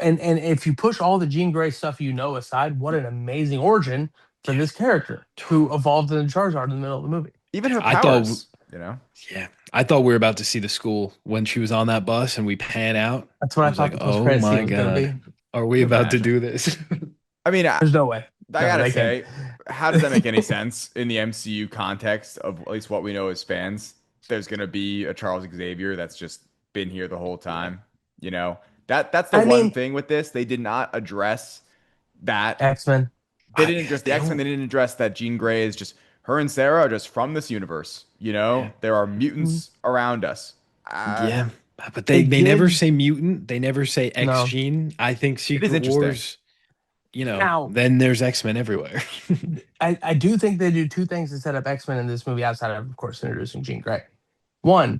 And if you push all the Jean Grey stuff aside, what an amazing origin for this character who evolved into Charizard in the middle of the movie. Even her I thought, powers, you know. yeah, I thought we were about to see the school when she was on that bus and we pan out. That's what I I was thought like, the post oh credit scene my was going to God, be. are we Can you about to imagine? do this? I mean, I There's no way. gotta they say, can't. how does that make any sense in the MCU context of at least what we know as fans? There's gonna be a Charles Xavier that's just been here the whole time. You know, that's the I one mean, thing with this. They did not address that. X-Men. They didn't address the They X-Men. don't- They didn't address that Jean Grey is just her and Sarah are just from this universe. You know, Yeah. there are mutants around us. Yeah, but They they never did. say mutant. They never say X No. gene. I think It is Secret interesting. Wars, Now, then there's X-Men everywhere. I do think they do two things to set up X-Men in this movie outside of course, introducing Jean Grey. One,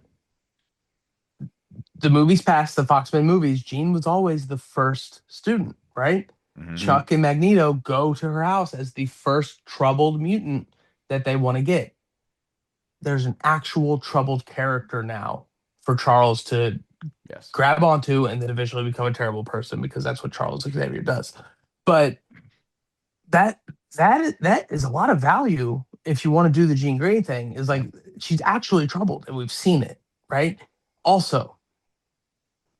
the movies past, the Foxman movies, Jean was always the first student, right? Mhm. Chuck and Magneto go to her house as the first troubled mutant that they want to get. There's an actual troubled character now for Charles to Yes. grab onto and then eventually become a terrible person because that's what Charles Xavier does. But that is a lot of value if you want to do the Jean Grey thing. Is like she's actually troubled and we've seen it, right? Also,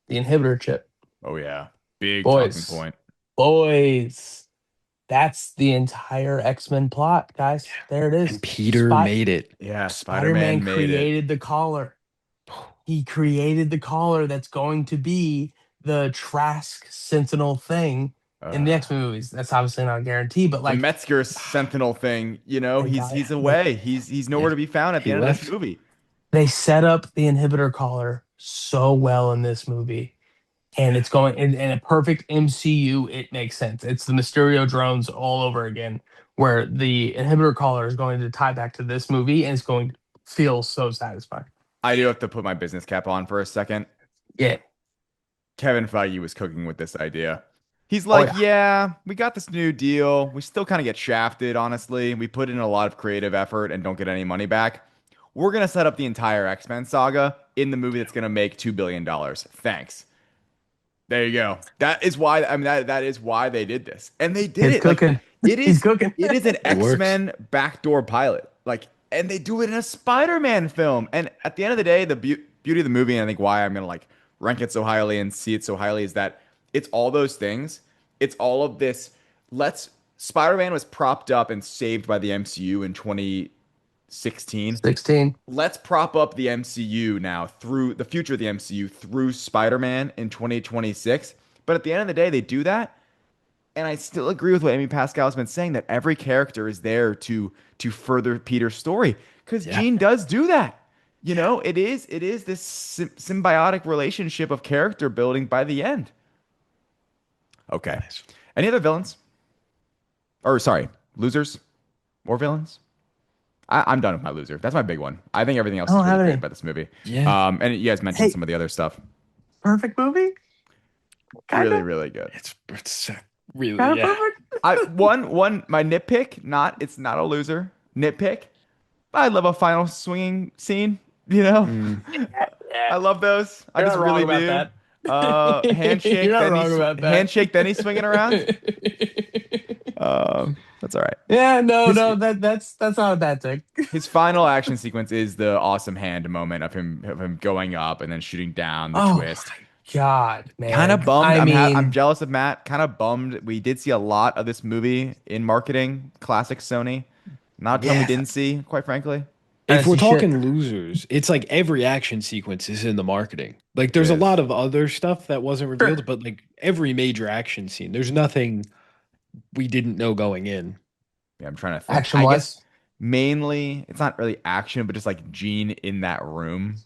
the inhibitor chip, Oh yeah. Big Boys. talking point. boys. That's the entire X-Men plot, guys. There it is. And Peter Spot- made it. Yeah, Spider-Man Spider-Man made it. created the collar. He created the collar that's going to be the Trask Sentinel thing in the X-Men movies. That's obviously not a guarantee, but The like Metzger Sentinel thing, you know, Thank he's God. away. He's nowhere Yeah. to be found at the He end of left. this movie. they set up the inhibitor collar so well in this movie. And it's going in a perfect MCU, it makes sense. It's the Mysterio drones all over again, where the inhibitor collar is going to tie back to this movie and it's going to feel so satisfying. I do have to put my business cap on for a second. Yeah. Kevin Feige was cooking with this idea. He's like, yeah, we got this new deal. We still kind of get shafted, honestly. We put in a lot of creative effort and don't get any money back. We're going to set up the entire X-Men saga in the movie that's going to make $2 billion. Thanks. There you go. That is why, I mean, that is why they did this. And they did He's it. Like, cooking. it He's is cooking. It is an It works. X-Men backdoor pilot. Like, and they do it in a Spider-Man film. And at the end of the day, the beauty of the movie, and I think why I'm gonna like rank it so highly and see it so highly, is that it's all those things. It's all of this. Spider-Man was propped up and saved by the MCU in 2016. 16. Let's prop up the MCU now through the future of the MCU through Spider-Man in 2026. But at the end of the day, they do that. And I still agree with what Amy Pascal has been saying, that every character is there to further Peter's story. Because Yeah. Jean does do that. You know, it is this symbiotic relationship of character building by the end. Okay. Nice. Any other villains? Or sorry, losers or villains? I'm done with my loser. That's my big one. I think everything else I is don't really have great any. about this movie. Yeah. And you guys mentioned Hey. some of the other stuff. Perfect movie? Really, really good. It's really, Kind of yeah. perfect? One my nitpick, it's not a loser. Nitpick. I love a final swinging scene, you know? I love those. I You're just not wrong really about do. that. Handshake, You're not then wrong he's about that. handshake, then he's swinging around. That's all right. Yeah, no, His- no, that's not a bad thing. His final action sequence is the awesome hand moment of him going up and then shooting down the Oh twist. my God, man. Kind of bummed. I mean, I'm jealous of Matt. Kind of bummed. We did see a lot of this movie in marketing. Classic Sony. Not a ton we Yeah. didn't see, quite frankly. If Fantasy we're shit. talking losers, it's like every action sequence is in the marketing. Like there's a Yes. lot of other stuff that wasn't Sure. revealed, but like every major action scene, there's nothing we didn't know going in. Yeah, I'm trying to think. action I wise, guess mainly it's not really action, but just like Gene in that room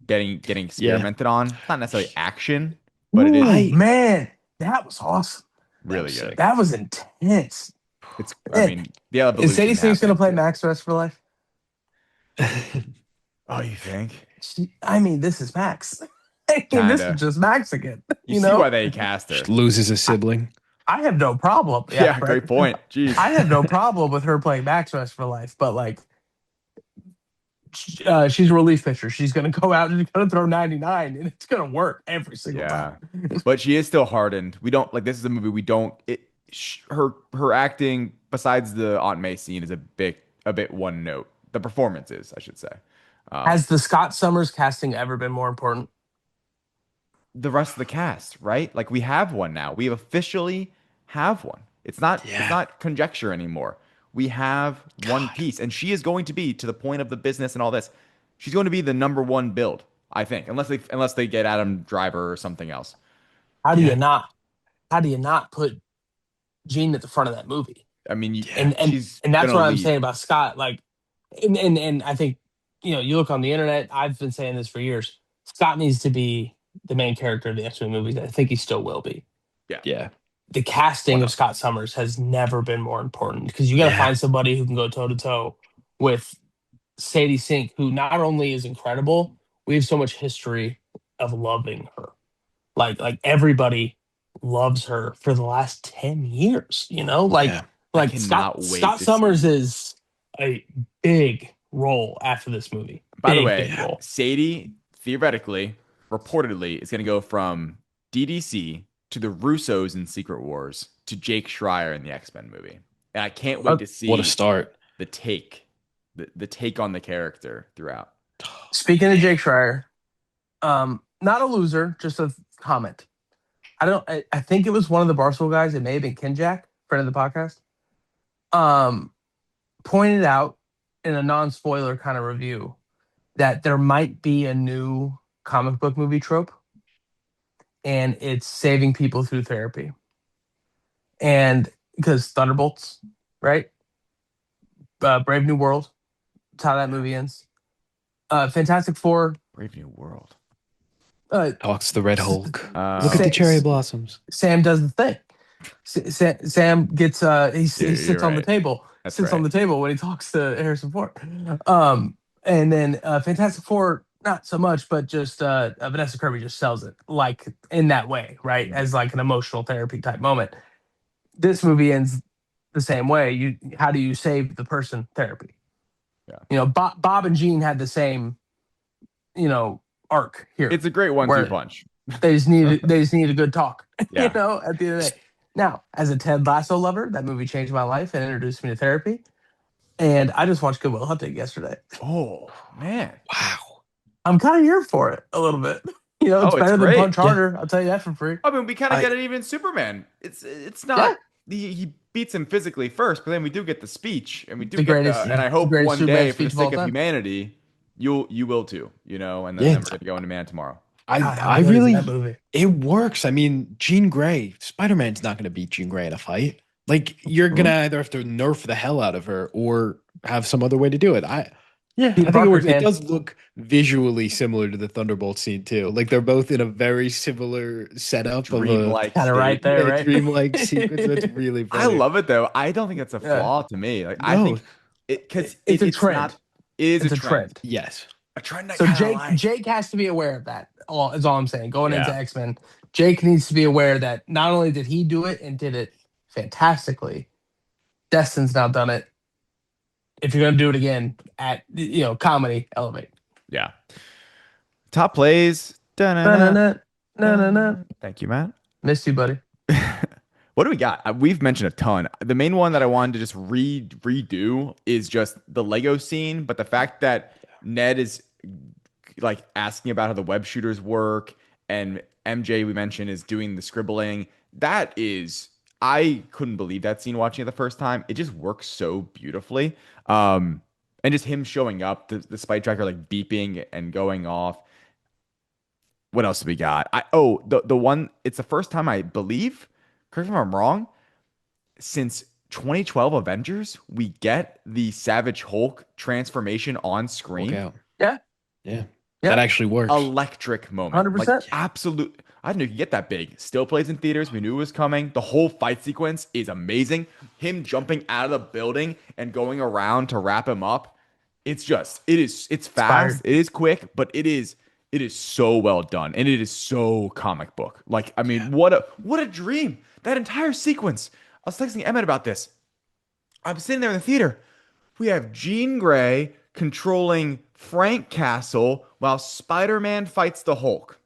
getting experimented on. It's not necessarily action, but it is man, that was awesome. really was good. sick. That was intense. It's I mean the Is evolution Sadie Sink gonna happened, play too. Max the rest for life? Oh, you think? I mean, this is Max. I mean, this Kinda. is just Max again. You You see know? why they cast her. Just loses a sibling. I have no problem. Yeah, Yeah, right. great point. Jeez. I have no problem with her playing Maximus for life, but like, she's a relief pitcher. She's going to go out and she's going to throw 99, and it's going to work every single Yeah, time. but she is still hardened. We don't like this is a movie we don't. Her acting besides the Aunt May scene is a bit one note. The performances, I should say. Has the Scott Summers casting ever been more important? The rest of the cast, right? Like we have one now. We officially have one. It's not conjecture anymore. We have one piece, and she is going to be to the point of the business and all this. She's going to be the number one build, I think, unless they get Adam Driver or something else. How do you not? How do you not put Jean at the front of that movie? I mean, And she's that's gonna what I'm lead. saying about Scott. Like, and I think, you look on the internet. I've been saying this for years. Scott needs to be the main character of the X-Men movies. I think he still will be. Yeah. The casting of 100. Scott Summers has never been more important, because you got to Yeah. find somebody who can go toe to toe with Sadie Sink, who not only is incredible, we have so much history of loving her. Like everybody loves her for the last 10 years, Like Yeah. I like cannot wait Scott to Summers see. is a big role after this movie. By the Big, way, big role. Sadie theoretically, reportedly, is going to go from DDC to the Russos in Secret Wars to Jake Schreier in the X-Men movie, and I can't wait to What a see start. the take, the take on the character throughout. Speaking of Jake Schreier, not a loser, just a comment. I think it was one of the Barstool guys, it may have been Kinjack, friend of the podcast, pointed out in a non-spoiler kind of review that there might be a new comic book movie trope, and it's saving people through therapy. And because Thunderbolts, right? Brave New World, that's how that movie ends. Fantastic Four. Brave New World. Talks the Red Hulk. Look Look at the cherry blossoms. Sam does the thing. Sam gets he sits you're on the right. table. That's Sits right. on the table when he talks to Harrison Ford. And then Fantastic Four, not so much, but just Vanessa Kirby just sells it like in that way, right? As like an emotional therapy type moment. This movie ends the same way. How do you save the person therapy? Yeah. Bob and Jean had the same, arc here. It's a great where one-two punch. They just need a good talk. Yeah. At the end of the day. Now, as a Ted Lasso lover, that movie changed my life and introduced me to therapy. And I just watched Good Will Hunting yesterday. Oh man! Wow. I'm kind of here for it a little bit. It's better than great. Punch Harder. I'll tell you that for free. I mean, we kind of get it even in Superman. It's not he beats him physically first, but then we do get the speech, and we do The get greatest- and I the hope greatest one Superman day, for the speech of all sake of time. humanity, you will too. And then we're going to go into Man tomorrow. God, I how good is really, that movie? it works. I mean, Jean Grey, Spider-Man's not going to beat Jean Grey in a fight. Like, you're going to either have to nerf the hell out of her or have some other way to do it. I think it Parker works. It can. does look visually similar to the Thunderbolt scene too. Like, they're both in a very similar setup of a Dreamlike, Kind of right there, right? dreamlike sequence. It's really I funny. love it though. I don't think that's a Yeah. flaw to me. Like I No. think because It's a it's trend. not. It is It's a a trend. Yes. A trend. I So kinda like. Jake has to be aware of that. Is all I'm saying. Going into Yeah. X-Men, Jake needs to be aware that not only did he do it and did it fantastically, Destin's now done it. If you're gonna do it again at comedy, elevate. Yeah. Top plays. Na-na-na, na-na-na. Thank you, Matt. Missed you, buddy. What do we got? We've mentioned a ton. The main one that I wanted to just redo is just the Lego scene, but the fact that Ned is like asking about how the web shooters work, and MJ we mentioned is doing the scribbling. That is, I couldn't believe that scene watching it the first time. It just works so beautifully. And just him showing up, the spike tracker like beeping and going off. What else do we got? The one. It's the first time I believe. Correct me if I'm wrong. Since 2012 Avengers, we get the Savage Hulk transformation on screen. Walk out. Yeah. Yeah. Yeah. That actually works. Electric moment. 100%. Like, absolute. I didn't know you could get that big. Still plays in theaters. We knew it was coming. The whole fight sequence is amazing. Him jumping out of the building and going around to wrap him up. It's fast. Inspired. It is quick, but it's It is so well done, and it is so comic book. Like, I mean, Yeah. what a dream. That entire sequence. I was texting Emmett about this. I'm sitting there in the theater. We have Jean Grey controlling Frank Castle while Spider-Man fights the Hulk.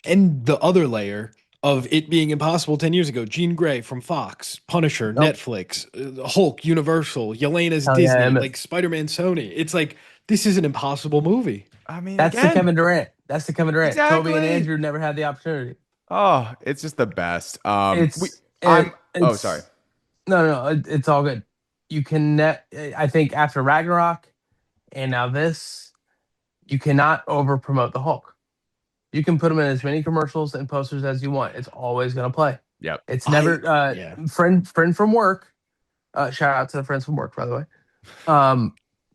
And the other layer of it being impossible 10 years ago, Jean Grey from Fox, Punisher, Nope. Netflix, Hulk, Universal, Yelena's Hell yeah, Disney, Emmett. like Spider-Man, Sony. It's like, this is an impossible movie. I mean, That's the again, Kevin Durant. That's the Kevin Durant. Toby and exactly. Andrew never had the opportunity. Oh, it's just the best. It's I'm. Oh, it's sorry. no, it's all good. You can I think after Ragnarok and now this, you cannot over promote the Hulk. You can put him in as many commercials and posters as you want. It's always gonna play. Yep. It's never Yeah. friend from work. Shout out to the friends from work, by the way.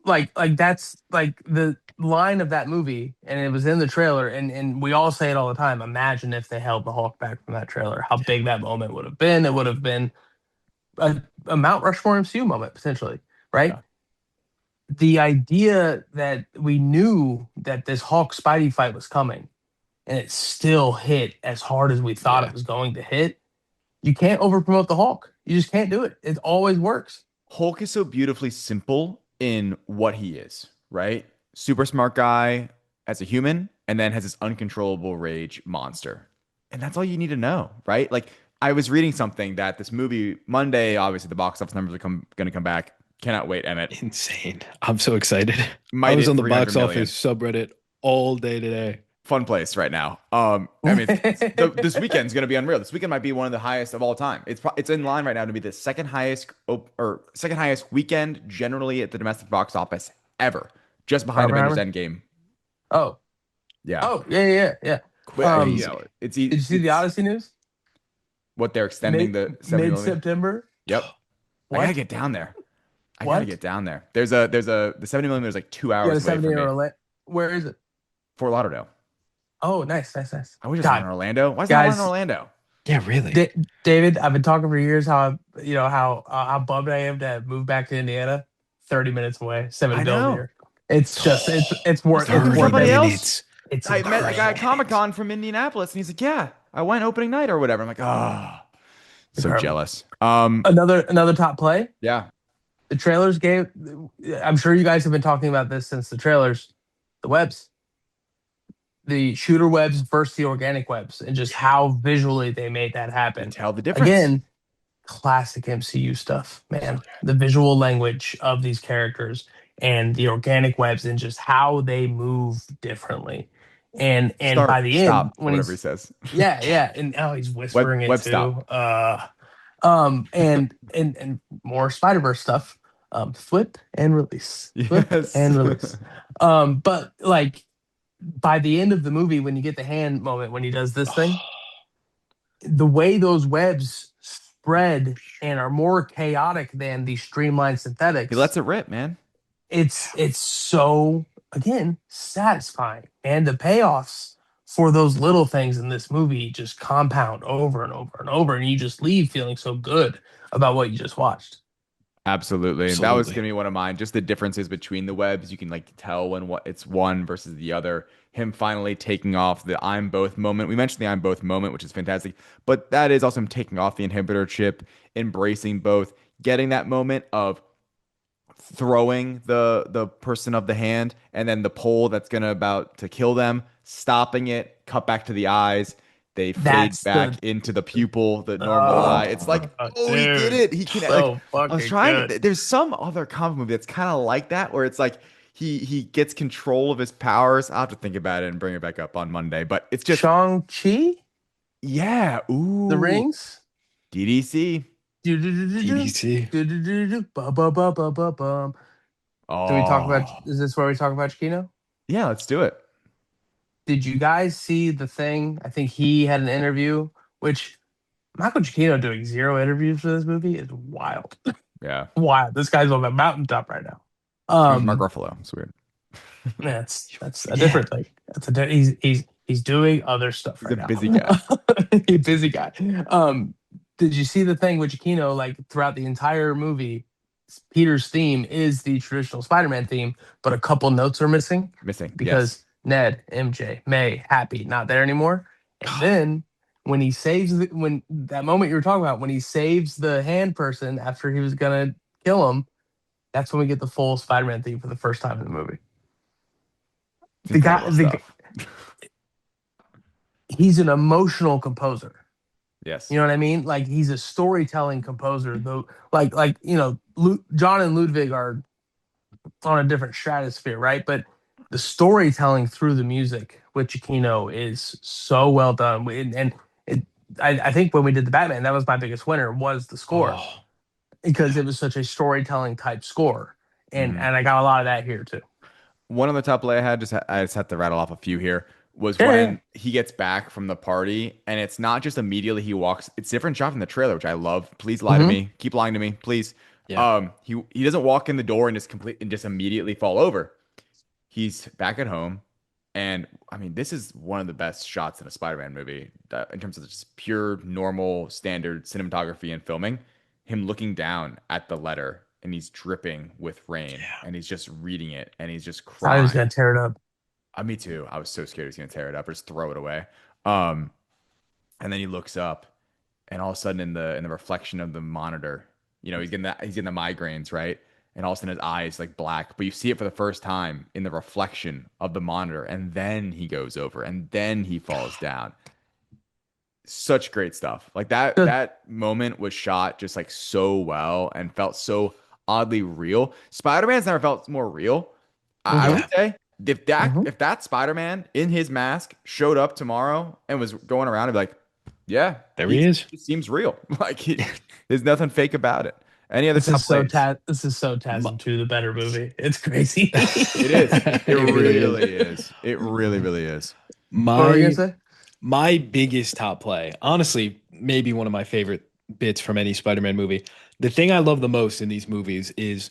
Like that's like the line of that movie, and it was in the trailer, and we all say it all the time. Imagine if they held the Hulk back from that trailer, how big that moment would have been. It would have been a Mount Rushmore MCU moment potentially, right? Yeah. The idea that we knew that this Hulk Spidey fight was coming, and it still hit as hard as we thought Yeah. it was going to hit. You can't over promote the Hulk. You just can't do it. It always works. Hulk is so beautifully simple in what he is, right? Super smart guy as a human, and then has this uncontrollable rage monster. And that's all you need to know, right? Like, I was reading something that this movie, Monday, obviously the box office numbers are going to come back. Cannot wait, Emmett. Insane. I'm so excited. Might I was hit on the 300 box million. office subreddit all day today. Fun place right now. I mean, this weekend's going to be unreal. This weekend might be one of the highest of all time. It's in line right now to be the second highest weekend generally at the domestic box office ever, just behind Avengers Endgame. Oh, Yeah. oh, yeah. But, you know, Did you see the Odyssey news? What they're extending the 70 million? Mid-September. Yep. I What? gotta get down there. I What? gotta get down there. There's the 70 millimeter is like 2 Yeah, hours the away 70 from me. or where is it? Fort Lauderdale. Oh, nice. I wish it was in Orlando. Why is that one in Orlando? Yeah, really. David, I've been talking for years how how bummed I am to move back to Indiana, 30 minutes away, 7 I bills know. here. It's just it's worth Talking to it's worth somebody it. else. It's I met a guy at incredible. Comic-Con from Indianapolis, and he's like, "Yeah, I went opening night or whatever." I'm like, "Oh, so Incredible. jealous." Another top play. Yeah, The trailers gave. I'm sure you guys have been talking about this since the trailers. The webs, the shooter webs versus the organic webs, and just how visually they made that you happen. can tell the difference. Again, classic MCU stuff, man. The visual language of these characters and the organic webs and just how they move differently. And by the end, stop, when whatever he he's says. and he's whispering Web it too. stop. And more Spider-Verse stuff. Flip and release. Flip Yes. and release. But like by the end of the movie, when you get the hand moment when he does this thing, the way those webs spread and are more chaotic than the streamlined synthetics. He lets it rip, man. It's so again satisfying, and the payoffs for those little things in this movie just compound over and over and over, and you just leave feeling so good about what you just watched. Absolutely. And that was Absolutely. gonna be one of mine. Just the differences between the webs. You can like tell when it's one versus the other. Him finally taking off the I'm both moment. We mentioned the I'm both moment, which is fantastic. But that is also him taking off the inhibitor chip, embracing both, getting that moment of throwing the person of the hand, and then the pole that's gonna about to kill them, stopping it, cut back to the eyes. They fade That's back the into the pupil, the normal eye. It's like, oh, he did dude, it. He can so like. I was fucking trying. good. There's some other comic movie that's kind of like that, where it's like he gets control of his powers. I'll have to think about it and bring it back up on Monday. But it's just Shang-Chi, yeah. Ooh, the rings. DDC. DDC. Ba-ba-ba-ba-ba-bum. Oh, Do we talk about? Is this where we talk about Chiquino? yeah, let's do it. Did you guys see the thing? I think he had an interview, which Michael Giacchino doing 0 interviews for this movie is wild. Yeah. Wild. This guy's on the mountaintop right now. Mark Ruffalo. It's weird. That's a different thing. He's doing other stuff He's right a now. busy guy. He's a busy guy. Did you see the thing with Giacchino? Like throughout the entire movie, Peter's theme is the traditional Spider-Man theme, but a couple notes are missing Missing. because Ned, MJ, May, Happy, not there anymore. And God, then when he saves when that moment you were talking about, when he saves the hand person after he was gonna kill him, that's when we get the full Spider-Man theme for the first time in the movie. It's The guy, incredible stuff. he's an emotional composer. Yes. You know what I mean? Like he's a storytelling composer. Though, John and Ludwig are on a different stratosphere, right? But the storytelling through the music with Giacchino is so well done. I think when we did the Batman, that was my biggest winner was the score oh because yeah. it was such a storytelling type score, and Mhm. and I got a lot of that here too. One on the top play I had, I just have to rattle off a few here, was Yeah, yeah. when he gets back from the party, and it's not just immediately he walks. It's different shot from the trailer, which I love. Please lie to Mm-hmm. me. Keep lying to me, please. Yeah. He doesn't walk in the door and just immediately fall over. He's back at home, and I mean, this is one of the best shots in a Spider-Man movie in terms of just pure, normal, standard cinematography and filming. Him looking down at the letter, and he's dripping with rain, Yeah. and he's just reading it, and he's just I was crying. gonna tear it up. Me too. I was so scared he's gonna tear it up or just throw it away. Um, and then he looks up, and all of a sudden, in the reflection of the monitor, he's getting the migraines, right? And all of a sudden, his eyes like black, but you see it for the first time in the reflection of the monitor, and then he goes over, and then he falls down. Such great stuff. Like that Just, that moment was shot just like so well and felt so oddly real. Spider-Man's never felt more real. I mm-hmm, would Yeah. say if that mm-hmm. if that Spider-Man in his mask showed up tomorrow and was going around, I'd be like, yeah, There he is. he seems real. There's nothing fake about it. Any other top plays? This is so My, TASM 2, the better movie. It's crazy. It is. It it really is. really is. It really, really is. What were you gonna My say? my biggest top play, honestly, maybe one of my favorite bits from any Spider-Man movie. The thing I love the most in these movies is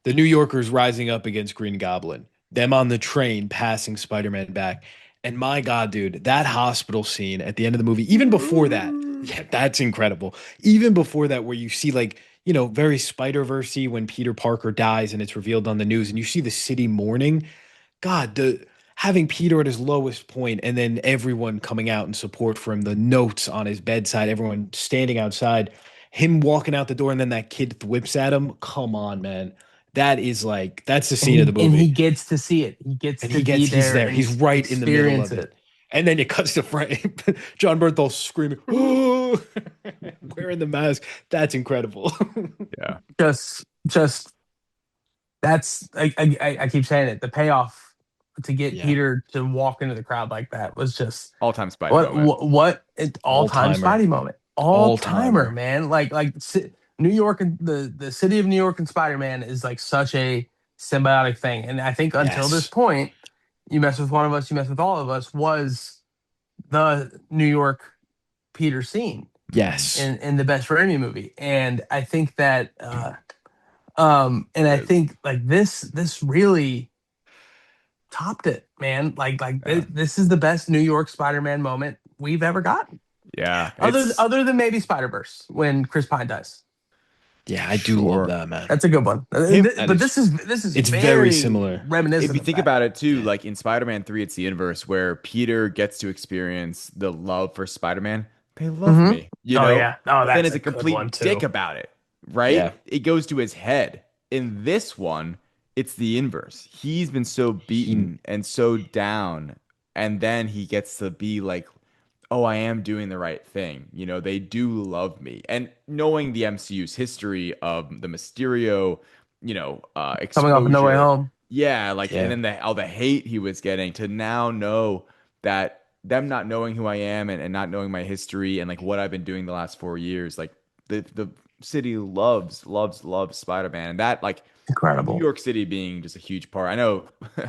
the New Yorkers rising up against Green Goblin, them on the train passing Spider-Man back. And my God, dude, that hospital scene at the end of the movie, even before that, yeah, that's incredible. Even before that, where you see like, very Spider-Verse-y when Peter Parker dies and it's revealed on the news and you see the city mourning. God, the having Peter at his lowest point and then everyone coming out in support for him, the notes on his bedside, everyone standing outside, him walking out the door, and then that kid whips at him. Come on, man. That's the And scene of the he movie. gets to see it. He gets And to be he's there there. and He's right in the middle experience of it. it. And then it cuts to Frank, John Bernthal screaming, "Oh!" wearing the mask. That's incredible. Yeah. Just that's I keep saying it. The payoff to get Yeah. Peter to walk into the crowd like that was just All-time Spidey moment. what an all All time timer. Spidey moment, all All timer, timer. man. New York and the city of New York and Spider Man is like such a symbiotic thing, and I think until this Yes. point, you mess with one of us, you mess with all of us was the New York Peter scene Mhm. Yes. in the Best Raimi movie, and I think that and It I is. think like this really topped it, man. Yeah. This is the best New York Spider-Man moment we've ever gotten. Yeah. Other It's other than maybe Spider-Verse when Chris Pine dies. Yeah, I do love sure. that, man. That's a good one. Him. That But is this is it's very very similar. If you reminiscent of think that. about it too, Yeah. like in Spider-Man 3, it's the inverse where Peter gets to experience the love for Spider-Man. They love Hmm. me, you Oh know? yeah. Oh, But then that's is a a good one complete dick too. about it, right? Yeah. It goes to his head. In this one, it's the inverse. He's been so He beaten and so down, and then he gets to be like, oh, I am doing the right thing. They do love me. And knowing the MCU's history of the Mysterio, Coming off of No Way exposure, Home. yeah, like, and yeah. then all the hate he was getting to now know that them not knowing who I am and not knowing my history and like what I've been doing the last 4 years, like the city loves Spider-Man. And that like New Incredible. York City being just a huge part. I know,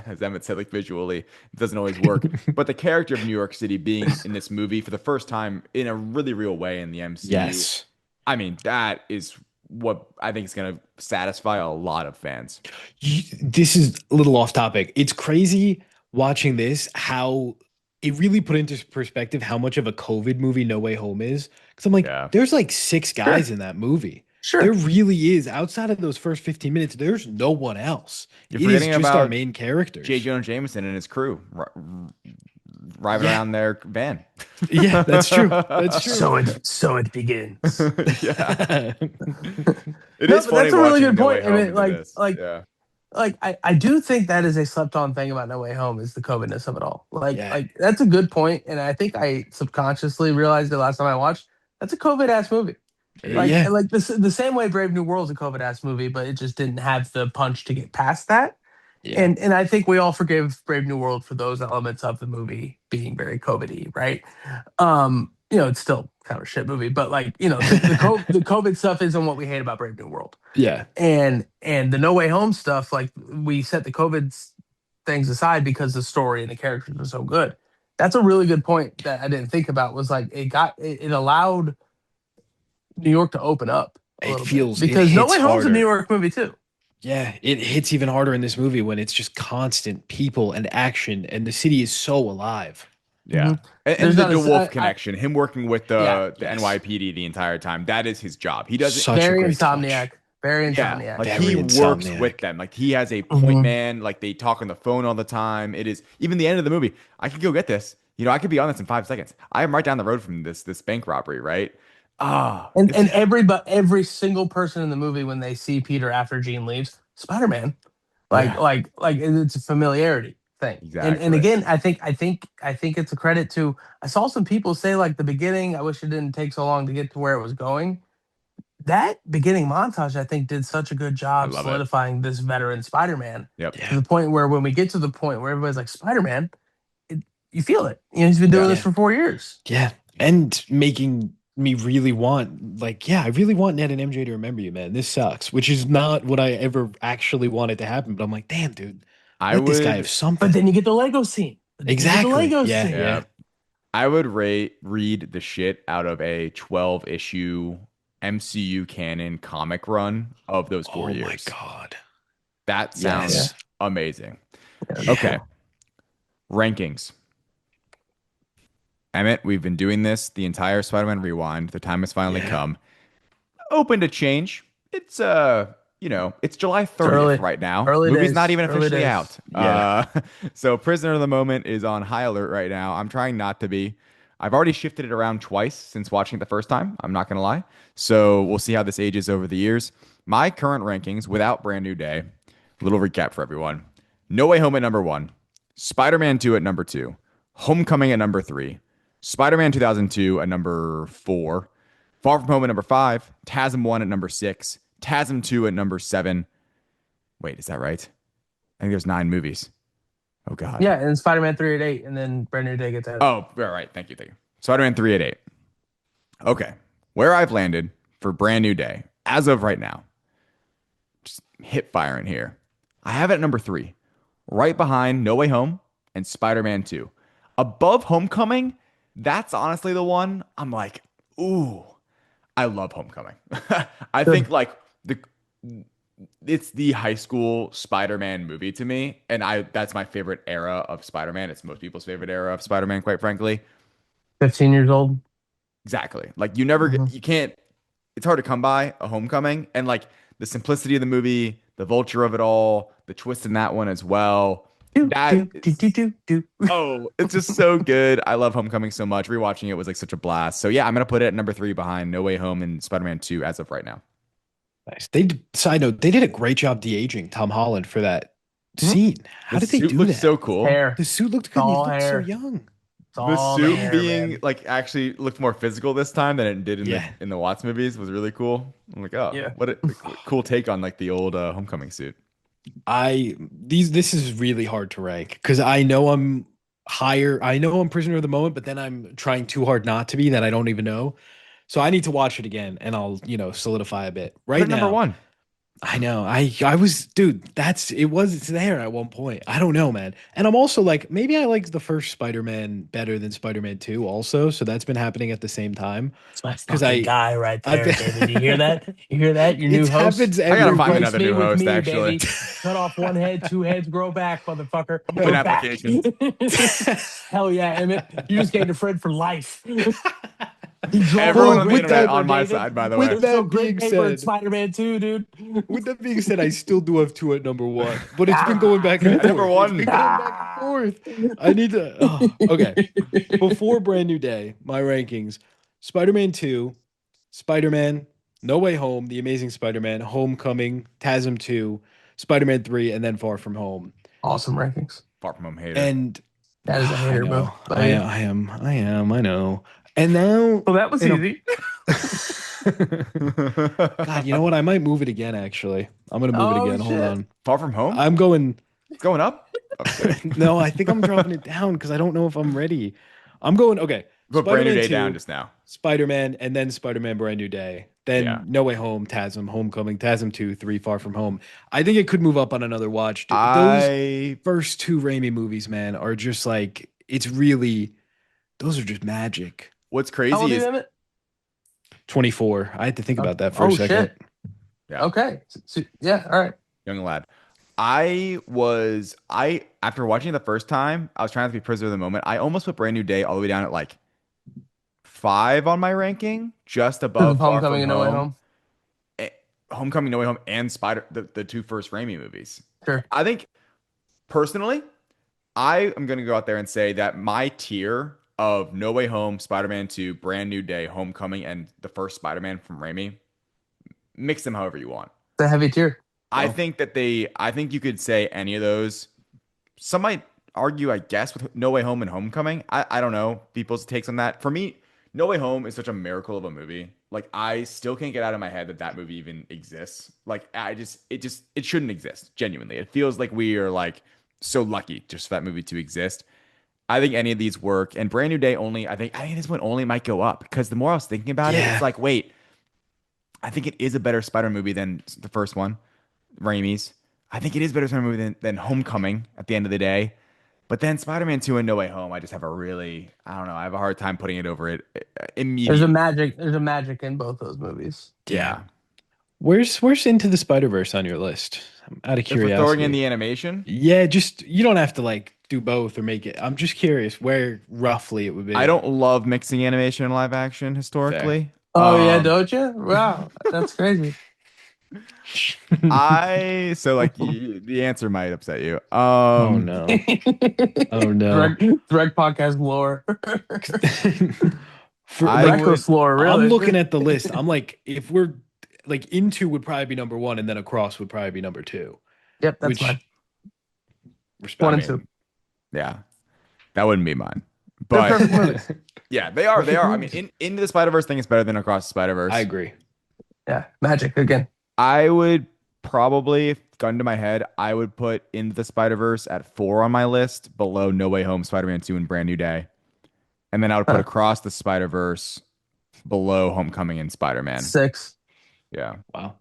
as Emmett said, like visually, it doesn't always work, but the character of New York City being in this movie for the first time in a really real way in the MCU, Yes. I mean, that is what I think is going to satisfy a lot of fans. This is a little off topic. It's crazy watching this, how it really put into perspective how much of a COVID movie No Way Home is. Because I'm like, Yeah. there's like six guys Sure. in that movie. Sure. There really is. Outside of those first 15 minutes, there's no one else. You're It is forgetting just our about main characters. J. Jonah Jameson and his crew driving Yeah. around their van. Yeah, that's true. That's true. So it begins. Yeah. It No, is but funny that's a really watching good No Way point. I Home mean, into this. Yeah. I do think that is a slept on thing about No Way Home is the COVIDness of it all. Yeah. Like that's a good point, and I think I subconsciously realized it last time I watched. That's a COVID ass movie. Yeah. Like the same way Brave New World's a COVID ass movie, but it just didn't have the punch to get past that. Yeah. And I think we all forgive Brave New World for those elements of the movie being very COVID-y, right? It's still kind of a shit movie, but the COVID stuff isn't what we hate about Brave New World. Yeah. And the No Way Home stuff, like we set the COVID things aside because the story and the characters are so good. That's a really good point that I didn't think about. Was like it allowed New York to open up a little bit because No Way Home's a New York movie too. Yeah, it hits even harder in this movie when it's just constant people and action, and the city is so alive. Yeah. Mm-hmm. And the DeWolf connection, him working with the NYPD the entire time, that is his job. He doesn't very insomniac. Very insomniac. Like he works with them. Like he has a point man. Like they talk on the phone all the time. It is even the end of the movie. I could go get this. I could be on this in 5 seconds. I am right down the road from this bank robbery, right? And every single person in the movie when they see Peter after Gene leaves, Spider-Man, like it's a familiarity thing. Exactly. And again, I think it's a credit to. I saw some people say like the beginning. I wish it didn't take so long to get to where it was going. That beginning montage, I think, did such a good job solidifying this veteran Spider-Man. Yep. To the point where when we get to the point where everybody's like Spider-Man, you feel it. He's been doing this for 4 years. Yeah, and making me really want, I really want Ned and MJ to remember you, man. This sucks, which is not what I ever actually wanted to happen. But I'm like, damn, dude, let this guy have something. But then you get the Lego scene. Exactly. Yeah. I would read the shit out of a 12-issue MCU canon comic run of those 4 years. Oh my God. That sounds amazing. Yeah. Okay. Rankings. Emmett, we've been doing this the entire Spider-Man Rewind. The time has finally come. Open to change. It's it's July 30th right now. Movie's not even officially out. Yeah. So Prisoner of the Moment is on high alert right now. I'm trying not to be. I've already shifted it around twice since watching it the first time. I'm not going to lie. So we'll see how this ages over the years. My current rankings without Brand New Day. Little recap for everyone. No Way Home at number 1. Spider-Man 2 at number 2. Homecoming at number 3. Spider-Man 2002 at number 4. Far From Home at number 5. TASM 1 at number 6. TASM 2 at number 7. Wait, is that right? I think there's 9 movies. Oh, God. Yeah, and Spider-Man 3 at 8, and then Brand New Day gets added. Oh, all right. Thank you. Spider-Man 3 at 8. Okay. Where I've landed for Brand New Day, as of right now, just hip firing here. I have it at number 3, right behind No Way Home and Spider-Man 2. Above Homecoming, that's honestly the one I'm like, ooh, I love Homecoming. I think it's the high school Spider-Man movie to me, and that's my favorite era of Spider-Man. It's most people's favorite era of Spider-Man, quite frankly. 15 years old. Exactly. Like you never you can't. It's hard to come by a Homecoming, and like the simplicity of the movie, the vulture of it all, the twist in that one as well. It's just so good. I love Homecoming so much. Rewatching it was like such a blast. So yeah, I'm gonna put it at number 3 behind No Way Home and Spider-Man 2 as of right now. Nice. Side note, they did a great job de-aging Tom Holland for that scene. How did they do that? So cool. Hair. The suit looked good. He looked so young. The suit being like actually looked more physical this time than it did in the Watts movies was really cool. I'm like, what a cool take on like the old Homecoming suit. This is really hard to rank because I know I'm higher. I know I'm Prisoner of the Moment, but then I'm trying too hard not to be that I don't even know. So I need to watch it again and I'll, solidify a bit. Right now, number 1. I know. I was, dude, it's there at one point. I don't know, man. And I'm also like, maybe I like the first Spider-Man better than Spider-Man 2 also. So that's been happening at the same time. Because guy right there, David. You hear that? You hear that? Your new host? I gotta find another new host, actually. Cut off one head, 2 heads, grow back, motherfucker. Open applications. Hell yeah, Emmett. You just gave to Fred for life. He drove Everyone all on the great internet paper, on my David. side, by the with way. He drove that great being paper in said, Spider-Man 2, dude. with that being said, I still do have two at number one, but it's been going Ah. back and At number forth. It's one. been going back and forth. I need to. Oh, okay. Before Brand New Day, my rankings: Spider-Man 2, Spider-Man, No Way Home, The Amazing Spider-Man, Homecoming, TASM 2, Spider-Man 3, and then Far From Home. Awesome rankings. Far from home hater. And That is a I hater, bro. know, I know. And now, Well, that was in easy. God, you know what? I might move it again. Actually, I'm gonna move it Oh again. Hold shit. on. Far from home? I'm going. It's going up? I'm kidding. No, I think I'm dropping it down because I don't know if I'm ready. I'm going. Okay, Put Brand New Spider-Man Day down 2, just now. Spider-Man, and then Spider-Man Brand New Day. Then Yeah. No Way Home, TASM, Homecoming, TASM 2, 3, Far From Home. I think it could move up on another watch. Those I first two Raimi movies, man, are just like, it's really, those are just magic. what's How old crazy are you, is Emmett? 24. I had to think about that for a Oh second. shit. yeah, Okay. Yeah. All right. young lad. I after watching it the first time, I was trying to be prisoner of the moment. I almost put Brand New Day all the way down at like 5 on my ranking, just Because above of Far Homecoming From and No Way Home. Home. eh, Homecoming, No Way Home, and the two first Raimi movies. Sure. I think personally, I am gonna go out there and say that my tier of No Way Home, Spider-Man 2, Brand New Day, Homecoming, and the first Spider-Man from Raimi, mix them however you want. It's a heavy tier. I Wow. think that I think you could say any of those. Some might argue, I guess, with No Way Home and Homecoming. I don't know people's takes on that. For me, No Way Home is such a miracle of a movie. Like, I still can't get out of my head that that movie even exists. Like, it shouldn't exist. Genuinely, it feels like we are like so lucky just for that movie to exist. I think any of these work, and Brand New Day only. I think this one only might go up because the more I was thinking about it, it's Yeah. like, wait, I think it is a better Spider movie than the first one, Raimi's. I think it is a better Spider movie than Homecoming at the end of the day. But then Spider-Man 2 and No Way Home, I just have I don't know, I have a hard time putting it over it immediately. There's a magic in both those movies. Yeah. Where's Into the Spider-Verse on your list? Out of If we're throwing in curiosity. the animation, Yeah, just you don't have to like do both or make it. I'm just curious where roughly it would be. I don't love mixing animation and live action historically. Oh yeah, Um, don't you? Wow, that's crazy. so like the answer might upset you. Oh no. Oh no. Direct podcast lore. For I like Reckless lore, really. I'm looking at the list. I'm like, if we're like Into would probably be number one, and then Across would probably be number two. Yep, that's Which mine. respect. One I and mean, two. yeah, that wouldn't be mine. They're But perfect movies. yeah, they are. They are. I mean, Into the Spider-Verse thing is better than Across the Spider-Verse. I agree. Yeah, magic again. I would probably, gun to my head, I would put Into the Spider-Verse at 4 on my list, below No Way Home, Spider-Man 2, and Brand New Day. And then I would put Huh. Across the Spider-Verse below Homecoming and Spider-Man. 6. Yeah, Wow.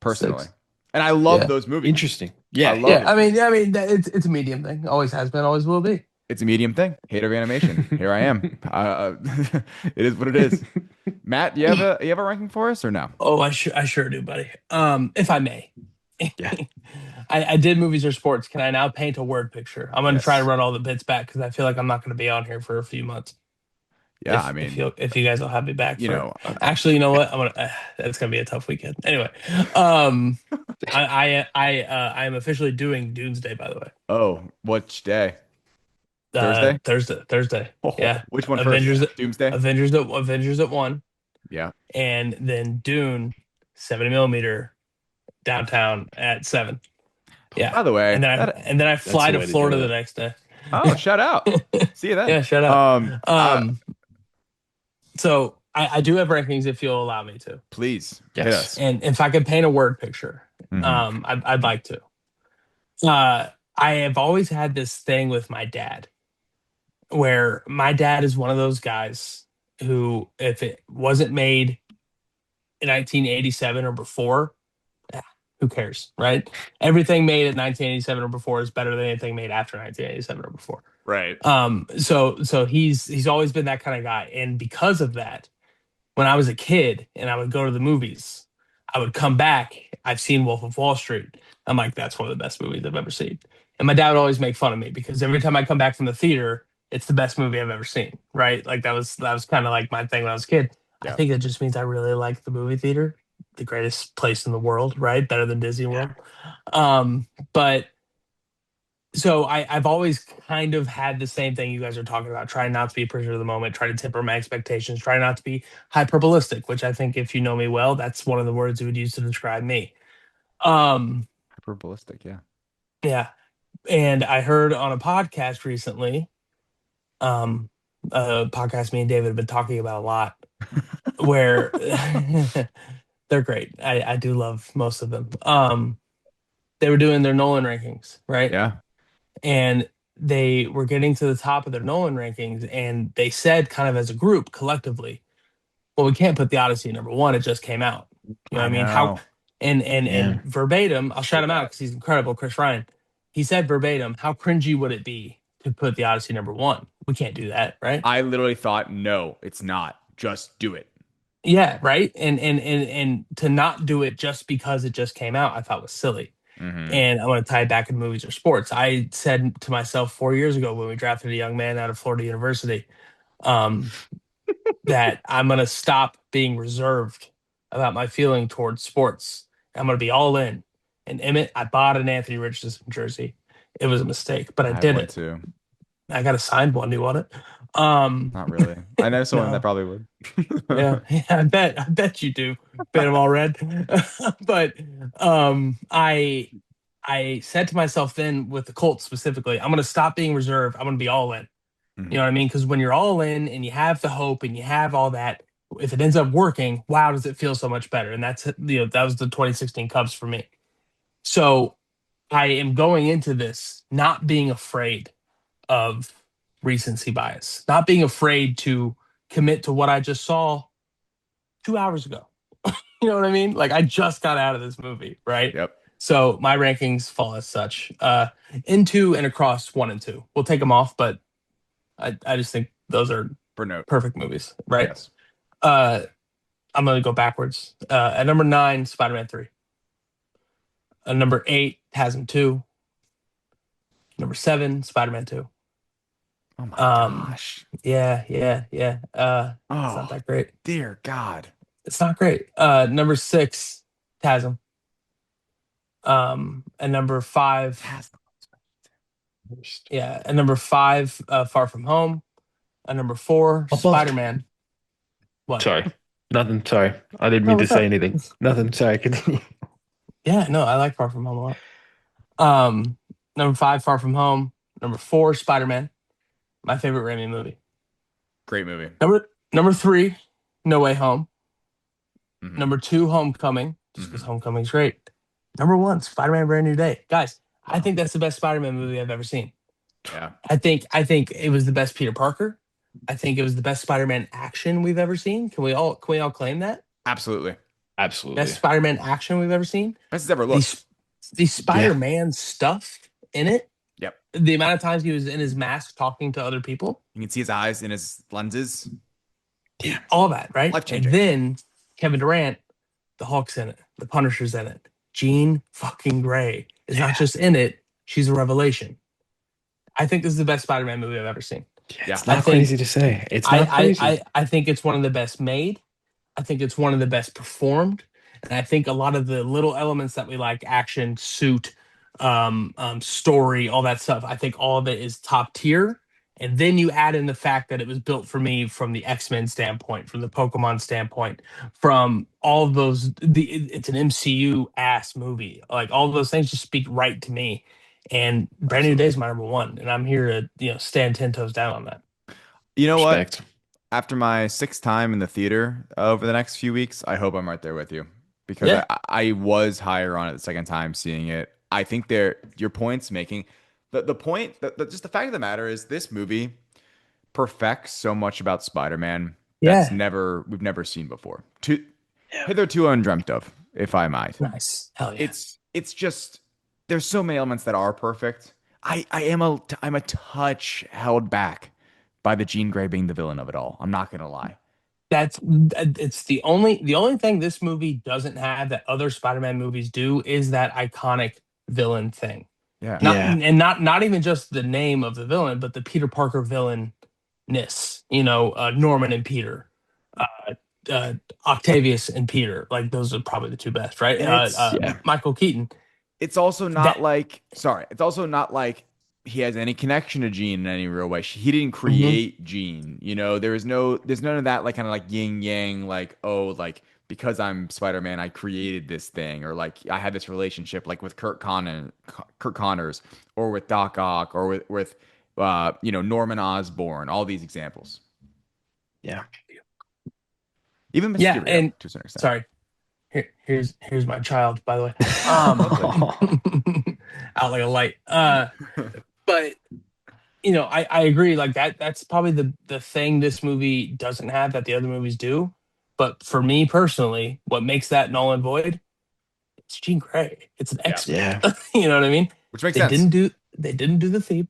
personally. 6. And I love Yeah. those movies. Interesting. Yeah. I love Yeah, it. I mean, it's a medium thing. Always has been, always will be. It's a medium thing. Hater of animation. Here I am. It is what it is. Matt, you have a ranking for us or no? Oh, I sure do, buddy. If I may. Yeah. I did movies or sports. Can I now paint a word picture? I'm gonna Yes. try to run all the bits back because I feel like I'm not gonna be on here for a few months. Yeah, if, I mean, if you guys will have me back, you know, actually, you know what? I'm gonna. That's gonna be a tough weekend. Anyway, I am officially doing Doomsday. By the way, oh, which day? Thursday? Thursday. Oh, Yeah, which one Avengers, first? Doomsday? Avengers at 1, Yeah. and then Dune 70mm downtown at 7. Yeah, By the way, and then I fly the to way to Florida do the it. next day. oh, shout out. See you then. Yeah, shut up. Um, So I do have rankings if you'll allow me to, please hit Yes. us. and if I could paint a word picture, Mhm. I'd like to. I have always had this thing with my dad, where my dad is one of those guys who, if it wasn't made in 1987 or before, eh, who cares, right? Everything made in 1987 or before is better than anything made after 1987 or before. Right. So he's always been that kind of guy, and because of that, when I was a kid and I would go to the movies, I would come back. I've seen Wolf of Wall Street. I'm like, that's one of the best movies I've ever seen. And my dad would always make fun of me because every time I come back from the theater, it's the best movie I've ever seen. Right? Like that was kind of like my thing when I was a kid. I Yeah. think it just means I really like the movie theater, the greatest place in the world, right? Better than Disney World. But so I've always kind of had the same thing you guys are talking about, trying not to be a prisoner of the moment, try to temper my expectations, try not to be hyperbolistic, which I think if you know me well, that's one of the words you would use to describe me. Um, Hyperbolistic. Yeah. yeah. And I heard on a podcast recently, um, a podcast me and David have been talking about a lot, where they're great. I do love most of them. They were doing their Nolan rankings, right? Yeah. And they were getting to the top of their Nolan rankings, and they said, kind of as a group, collectively, well, we can't put the Odyssey at number one. It just came out. You know what I I mean? How know. Yeah. and verbatim, I'll So shout him out bad. because he's incredible, Chris Ryan. He said verbatim, how cringy would it be to put the Odyssey number one? We can't do that, right? I literally thought, no, it's not. Just do it. Yeah, right. And to not do it just because it just came out, I thought was silly. Mm-hmm. And I want to tie it back in movies or sports. I said to myself 4 years ago when we drafted a young man out of Florida University, um, that I'm going to stop being reserved about my feeling towards sports. I'm going to be all in. And Emmett, I bought an Anthony Richardson jersey. It was a mistake, but I I have did one it. too. I got a signed one. Do you want it? Um, Not really. I know someone that no. probably would. Yeah, yeah, I bet you do. Bet them all red. But I said to myself then with the Colts specifically, I'm gonna stop being reserved. I'm gonna be all in. You Mhm. know what I mean? Because when you're all in and you have the hope and you have all that, if it ends up working, wow, does it feel so much better? And that's that was the 2016 Cubs for me. So I am going into this not being afraid of recency bias, not being afraid to commit to what I just saw 2 hours ago. You know what I mean? Like I just got out of this movie, right? Yep. So my rankings fall as such. Into and across one and two. We'll take them off, but I just think those are For note. perfect movies, right? Yes. Uh, I'm gonna go backwards. At number 9, Spider-Man 3. Number 8, TASM 2. Number 7, Spider-Man 2. Oh my Um, gosh. yeah. It's not Oh, that great. dear God. It's not great. Number 6, TASM. And number 5, yeah, and number 5, Far From Home. And number 4, Above. Spider-Man. What? Sorry. Nothing. Sorry. I didn't No, mean to what's say up? anything. Nothing. Sorry. Continue. Yeah, no, I like Far From Home a lot. Number 5, Far From Home. Number 4, Spider-Man. My favorite Raimi movie. Great movie. Number 3, No Way Home. Mhm. Number 2, Homecoming, just because Mhm. Homecoming's great. Number 1, Spider-Man: Brand New Day. Guys, I Wow. think that's the best Spider-Man movie I've ever seen. Yeah. I think it was the best Peter Parker. I think it was the best Spider-Man action we've ever seen. Can we all claim that? Absolutely. Absolutely. Best Spider-Man action we've ever seen. Best it's ever looked. The Spider-Man stuff in it. Yep. The amount of times he was in his mask talking to other people. You can see his eyes in his lenses. Yeah. All that, right? Life-changing. And then Kevin Durant, the Hulk's in it, the Punisher's in it. Jean fucking Grey is not just in it, she's a revelation. I think this is the best Spider-Man movie I've ever seen. Yeah, it's I not think- crazy to say. It's not crazy. I think it's one of the best made. I think it's one of the best performed. And I think a lot of the little elements that we like, action, suit, story, all that stuff, I think all of it is top tier. And then you add in the fact that it was built for me from the X-Men standpoint, from the Pokemon standpoint, from all of those. It's an MCU ass movie. Like all of those things just speak right to me. And Brand New Day is my number 1, and I'm here to stand 10 toes down on that. You know Respect. what? After my 6th time in the theater over the next few weeks, I hope I'm right there with you because Yeah. I was higher on it the second time seeing it. I think your points making the point that just the fact of the matter is this movie perfects so much about Spider-Man that's Yeah. we've never seen before. Hitherto undreamt of, if I might. Nice. Hell yeah. It's just there's so many elements that are perfect. I'm a touch held back by the Jean Grey being the villain of it all. I'm not gonna lie. It's the only thing this movie doesn't have that other Spider-Man movies do is that iconic villain thing. Yeah. Not even just the name of the villain, but the Peter Parker villainness. Norman and Peter. Octavius and Peter. Like those are probably the two best, right? And Yeah. Michael Keaton. it's also not That like, sorry, it's also not like he has any connection to Gene in any real way. He didn't mhm. create Gene, there's none of that like kind of like yin yang, like, oh, like because I'm Spider-Man, I created this thing, or like I had this relationship like with Kurt Connors, or with Doc Ock, or with Norman Osborn, all these examples. Yeah. Even Yeah, Mysterio and to a certain extent. sorry. Here's my child, by the way. Lovely. Out like a light. But I agree. Like that's probably the thing this movie doesn't have that the other movies do. But for me personally, what makes that null and void? It's Jean Grey. It's an Yeah. X-Men. Yeah. You know what I mean? Which makes They sense. didn't do they didn't do the theme.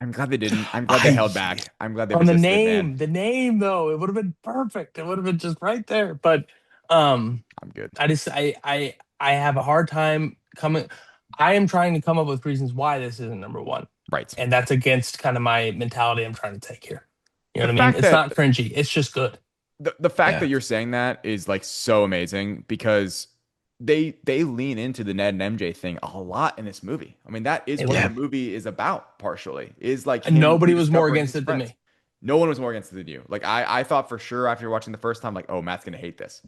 I'm glad they didn't. I'm glad they held back. I'm glad they On the resisted, man. name, the name though, it would have been perfect. It would have been just right there. But I'm good. I have a hard time coming. I am trying to come up with reasons why this isn't number one, Right. and that's against kind of my mentality I'm trying to take here. You know The what I mean? fact It's that not cringy. It's just good. the fact Yeah. that you're saying that is like so amazing because they lean into the Ned and MJ thing a lot in this movie. I mean, that is It what was- the movie is about, partially. Is like And him nobody was more rediscovering against his it than friends. me. No one was more against it than you. Like I thought for sure after watching the first time, like, oh, Matt's gonna hate this.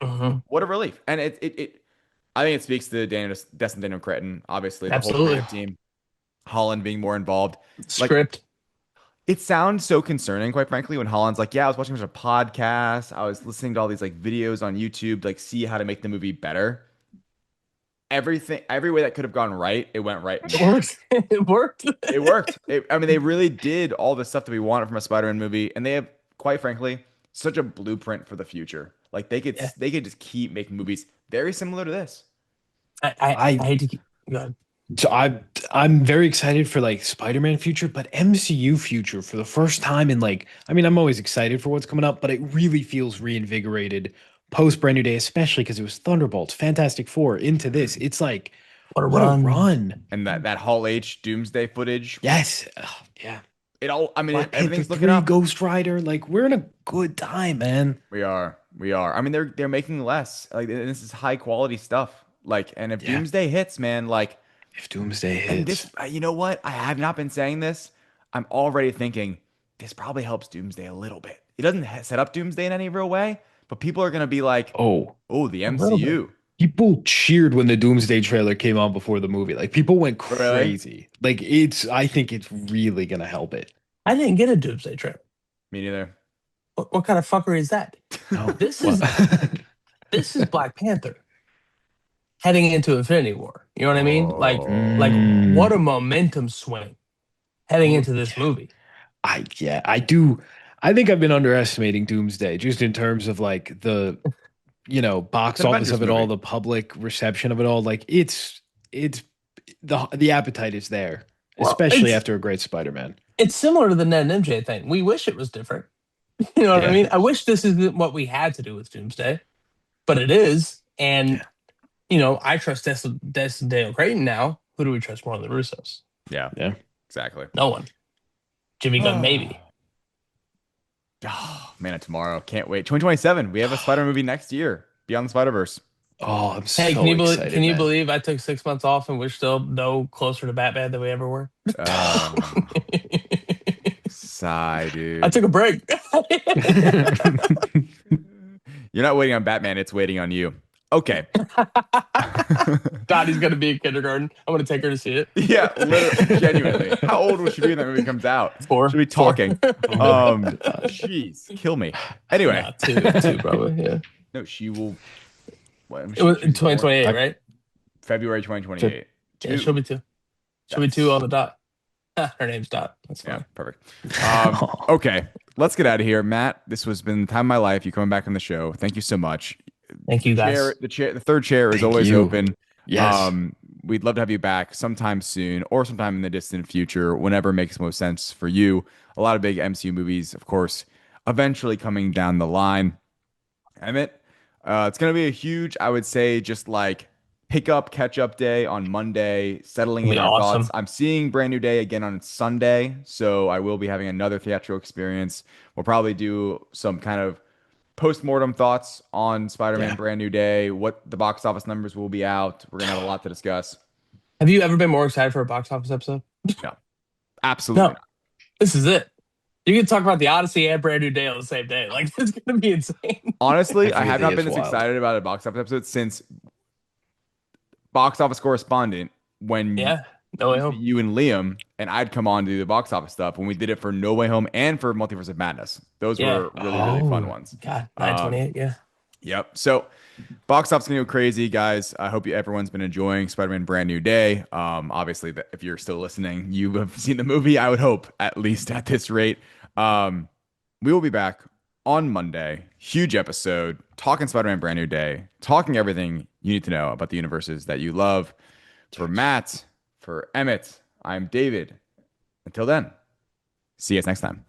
Mhm. What a relief. And it I think it speaks to Destin Daniel Cretton, obviously, the whole Absolutely. creative team, Holland being more involved. Like, Script. it sounds so concerning, quite frankly, when Holland's like, yeah, I was watching a bunch of podcasts. I was listening to all these like videos on YouTube, like see how to make the movie better. Everything, every way that could have gone right, it went right. It worked. It worked. It worked. I mean, they really did all the stuff that we wanted from a Spider-Man movie, and they have, quite frankly, such a blueprint for the future. Like Yeah. they could just keep making movies very similar to this. I hate to keep. Go ahead. So I'm very excited for like Spider-Man future, but MCU future for the first time in like, I mean, I'm always excited for what's coming up, but it really feels reinvigorated post Brand New Day, especially because it was Thunderbolts, Fantastic Four into this. It's like What a what run. a run. And that Hall H Doomsday footage, Yes. Oh, yeah. it all. I mean, Black Panther everything's 3, looking up. Ghost Rider. Like we're in a good time, man. We are. We are. I mean, they're making less. Like, and this is high quality stuff. Like, and if Yeah. Doomsday hits, man, like, If Doomsday and hits. this, you know what? I have not been saying this. I'm already thinking this probably helps Doomsday a little bit. It doesn't set up Doomsday in any real way, but people are gonna be like, Oh, oh, the A little bit. MCU. people cheered when the Doomsday trailer came on before the movie. Like people went Really? crazy. Like I think it's really gonna help it. I didn't get a Doomsday trailer. Me neither. What kind of fuckery is that? No. This is this is Black Panther heading into Infinity War. You know what I mean? Like Mm. what a momentum swing heading into this movie. I do. I think I've been underestimating Doomsday just in terms of like the box It's an office Avengers of it all, movie. the public reception of it all. Like it's the appetite is there, Well, especially it's- after a great Spider-Man. It's similar to the Ned and MJ thing. We wish it was different. You know what I Yeah. mean? I wish this isn't what we had to do with Doomsday, but it is. And I trust Destin Daniel Creighton now. Who do we trust more than the Russos? Yeah. Yeah. Exactly. No one. Jimmy Gunn, maybe. Oh man, tomorrow. Can't wait. 2027. We have a Spider movie next year. Beyond the Spider-Verse. Oh, I'm Hey, so can you believe? excited, Can you man. believe I took 6 months off and we're still no closer to Batman than we ever were? Sigh, dude. I took a break. You're not waiting on Batman, it's waiting on you. Okay. Dottie's gonna be in kindergarten. I'm gonna take her to see it. Yeah, literally, genuinely. How old will she be when that movie comes out? Four. She'll be Four. talking. Jeez, kill me. Anyway, Nah, two probably. Yeah. no, she will. It was 2028, right? February 2028. Yeah, she'll be two. She'll be two on the dot. Her name's Dot. That's Yeah, fine. perfect. Okay, let's get out of here, Matt. This has been the time of my life. You coming back on the show? Thank you so much. Thank you, guys. The third chair is Thank always you. open. Yes. We'd love to have you back sometime soon or sometime in the distant future, whenever makes most sense for you. A lot of big MCU movies, of course, eventually coming down the line. Emmett, it's going to be a huge, I would say, just like pick up, catch up day on Monday, settling in Be our awesome. thoughts. I'm seeing Brand New Day again on Sunday, so I will be having another theatrical experience. We'll probably do some kind of post-mortem thoughts on Spider-Man Yeah. Brand New Day, what the box office numbers will be out. We're going to have a lot to discuss. Have you ever been more excited for a box office episode? No, absolutely No, not. this is it. You can talk about the Odyssey and Brand New Day on the same day. Like, it's gonna be insane. Honestly, It I have really not been is this wild. excited about a box office episode since Box Office Correspondent when Yeah, it No Way used to be Home. you and Liam, and I'd come on to do the box office stuff when we did it for No Way Home and for Multiverse of Madness. Those Yeah. were really, really fun ones. God, Um, 928. Yeah. Yep. So box office gonna go crazy, guys. I hope everyone's been enjoying Spider-Man Brand New Day. Obviously, if you're still listening, you have seen the movie. I would hope, at least at this rate. We will be back on Monday. Huge episode, talking Spider-Man Brand New Day, talking everything you need to know about the universes that you love. For Matt, for Emmett, I'm David. Until then, see you guys next time.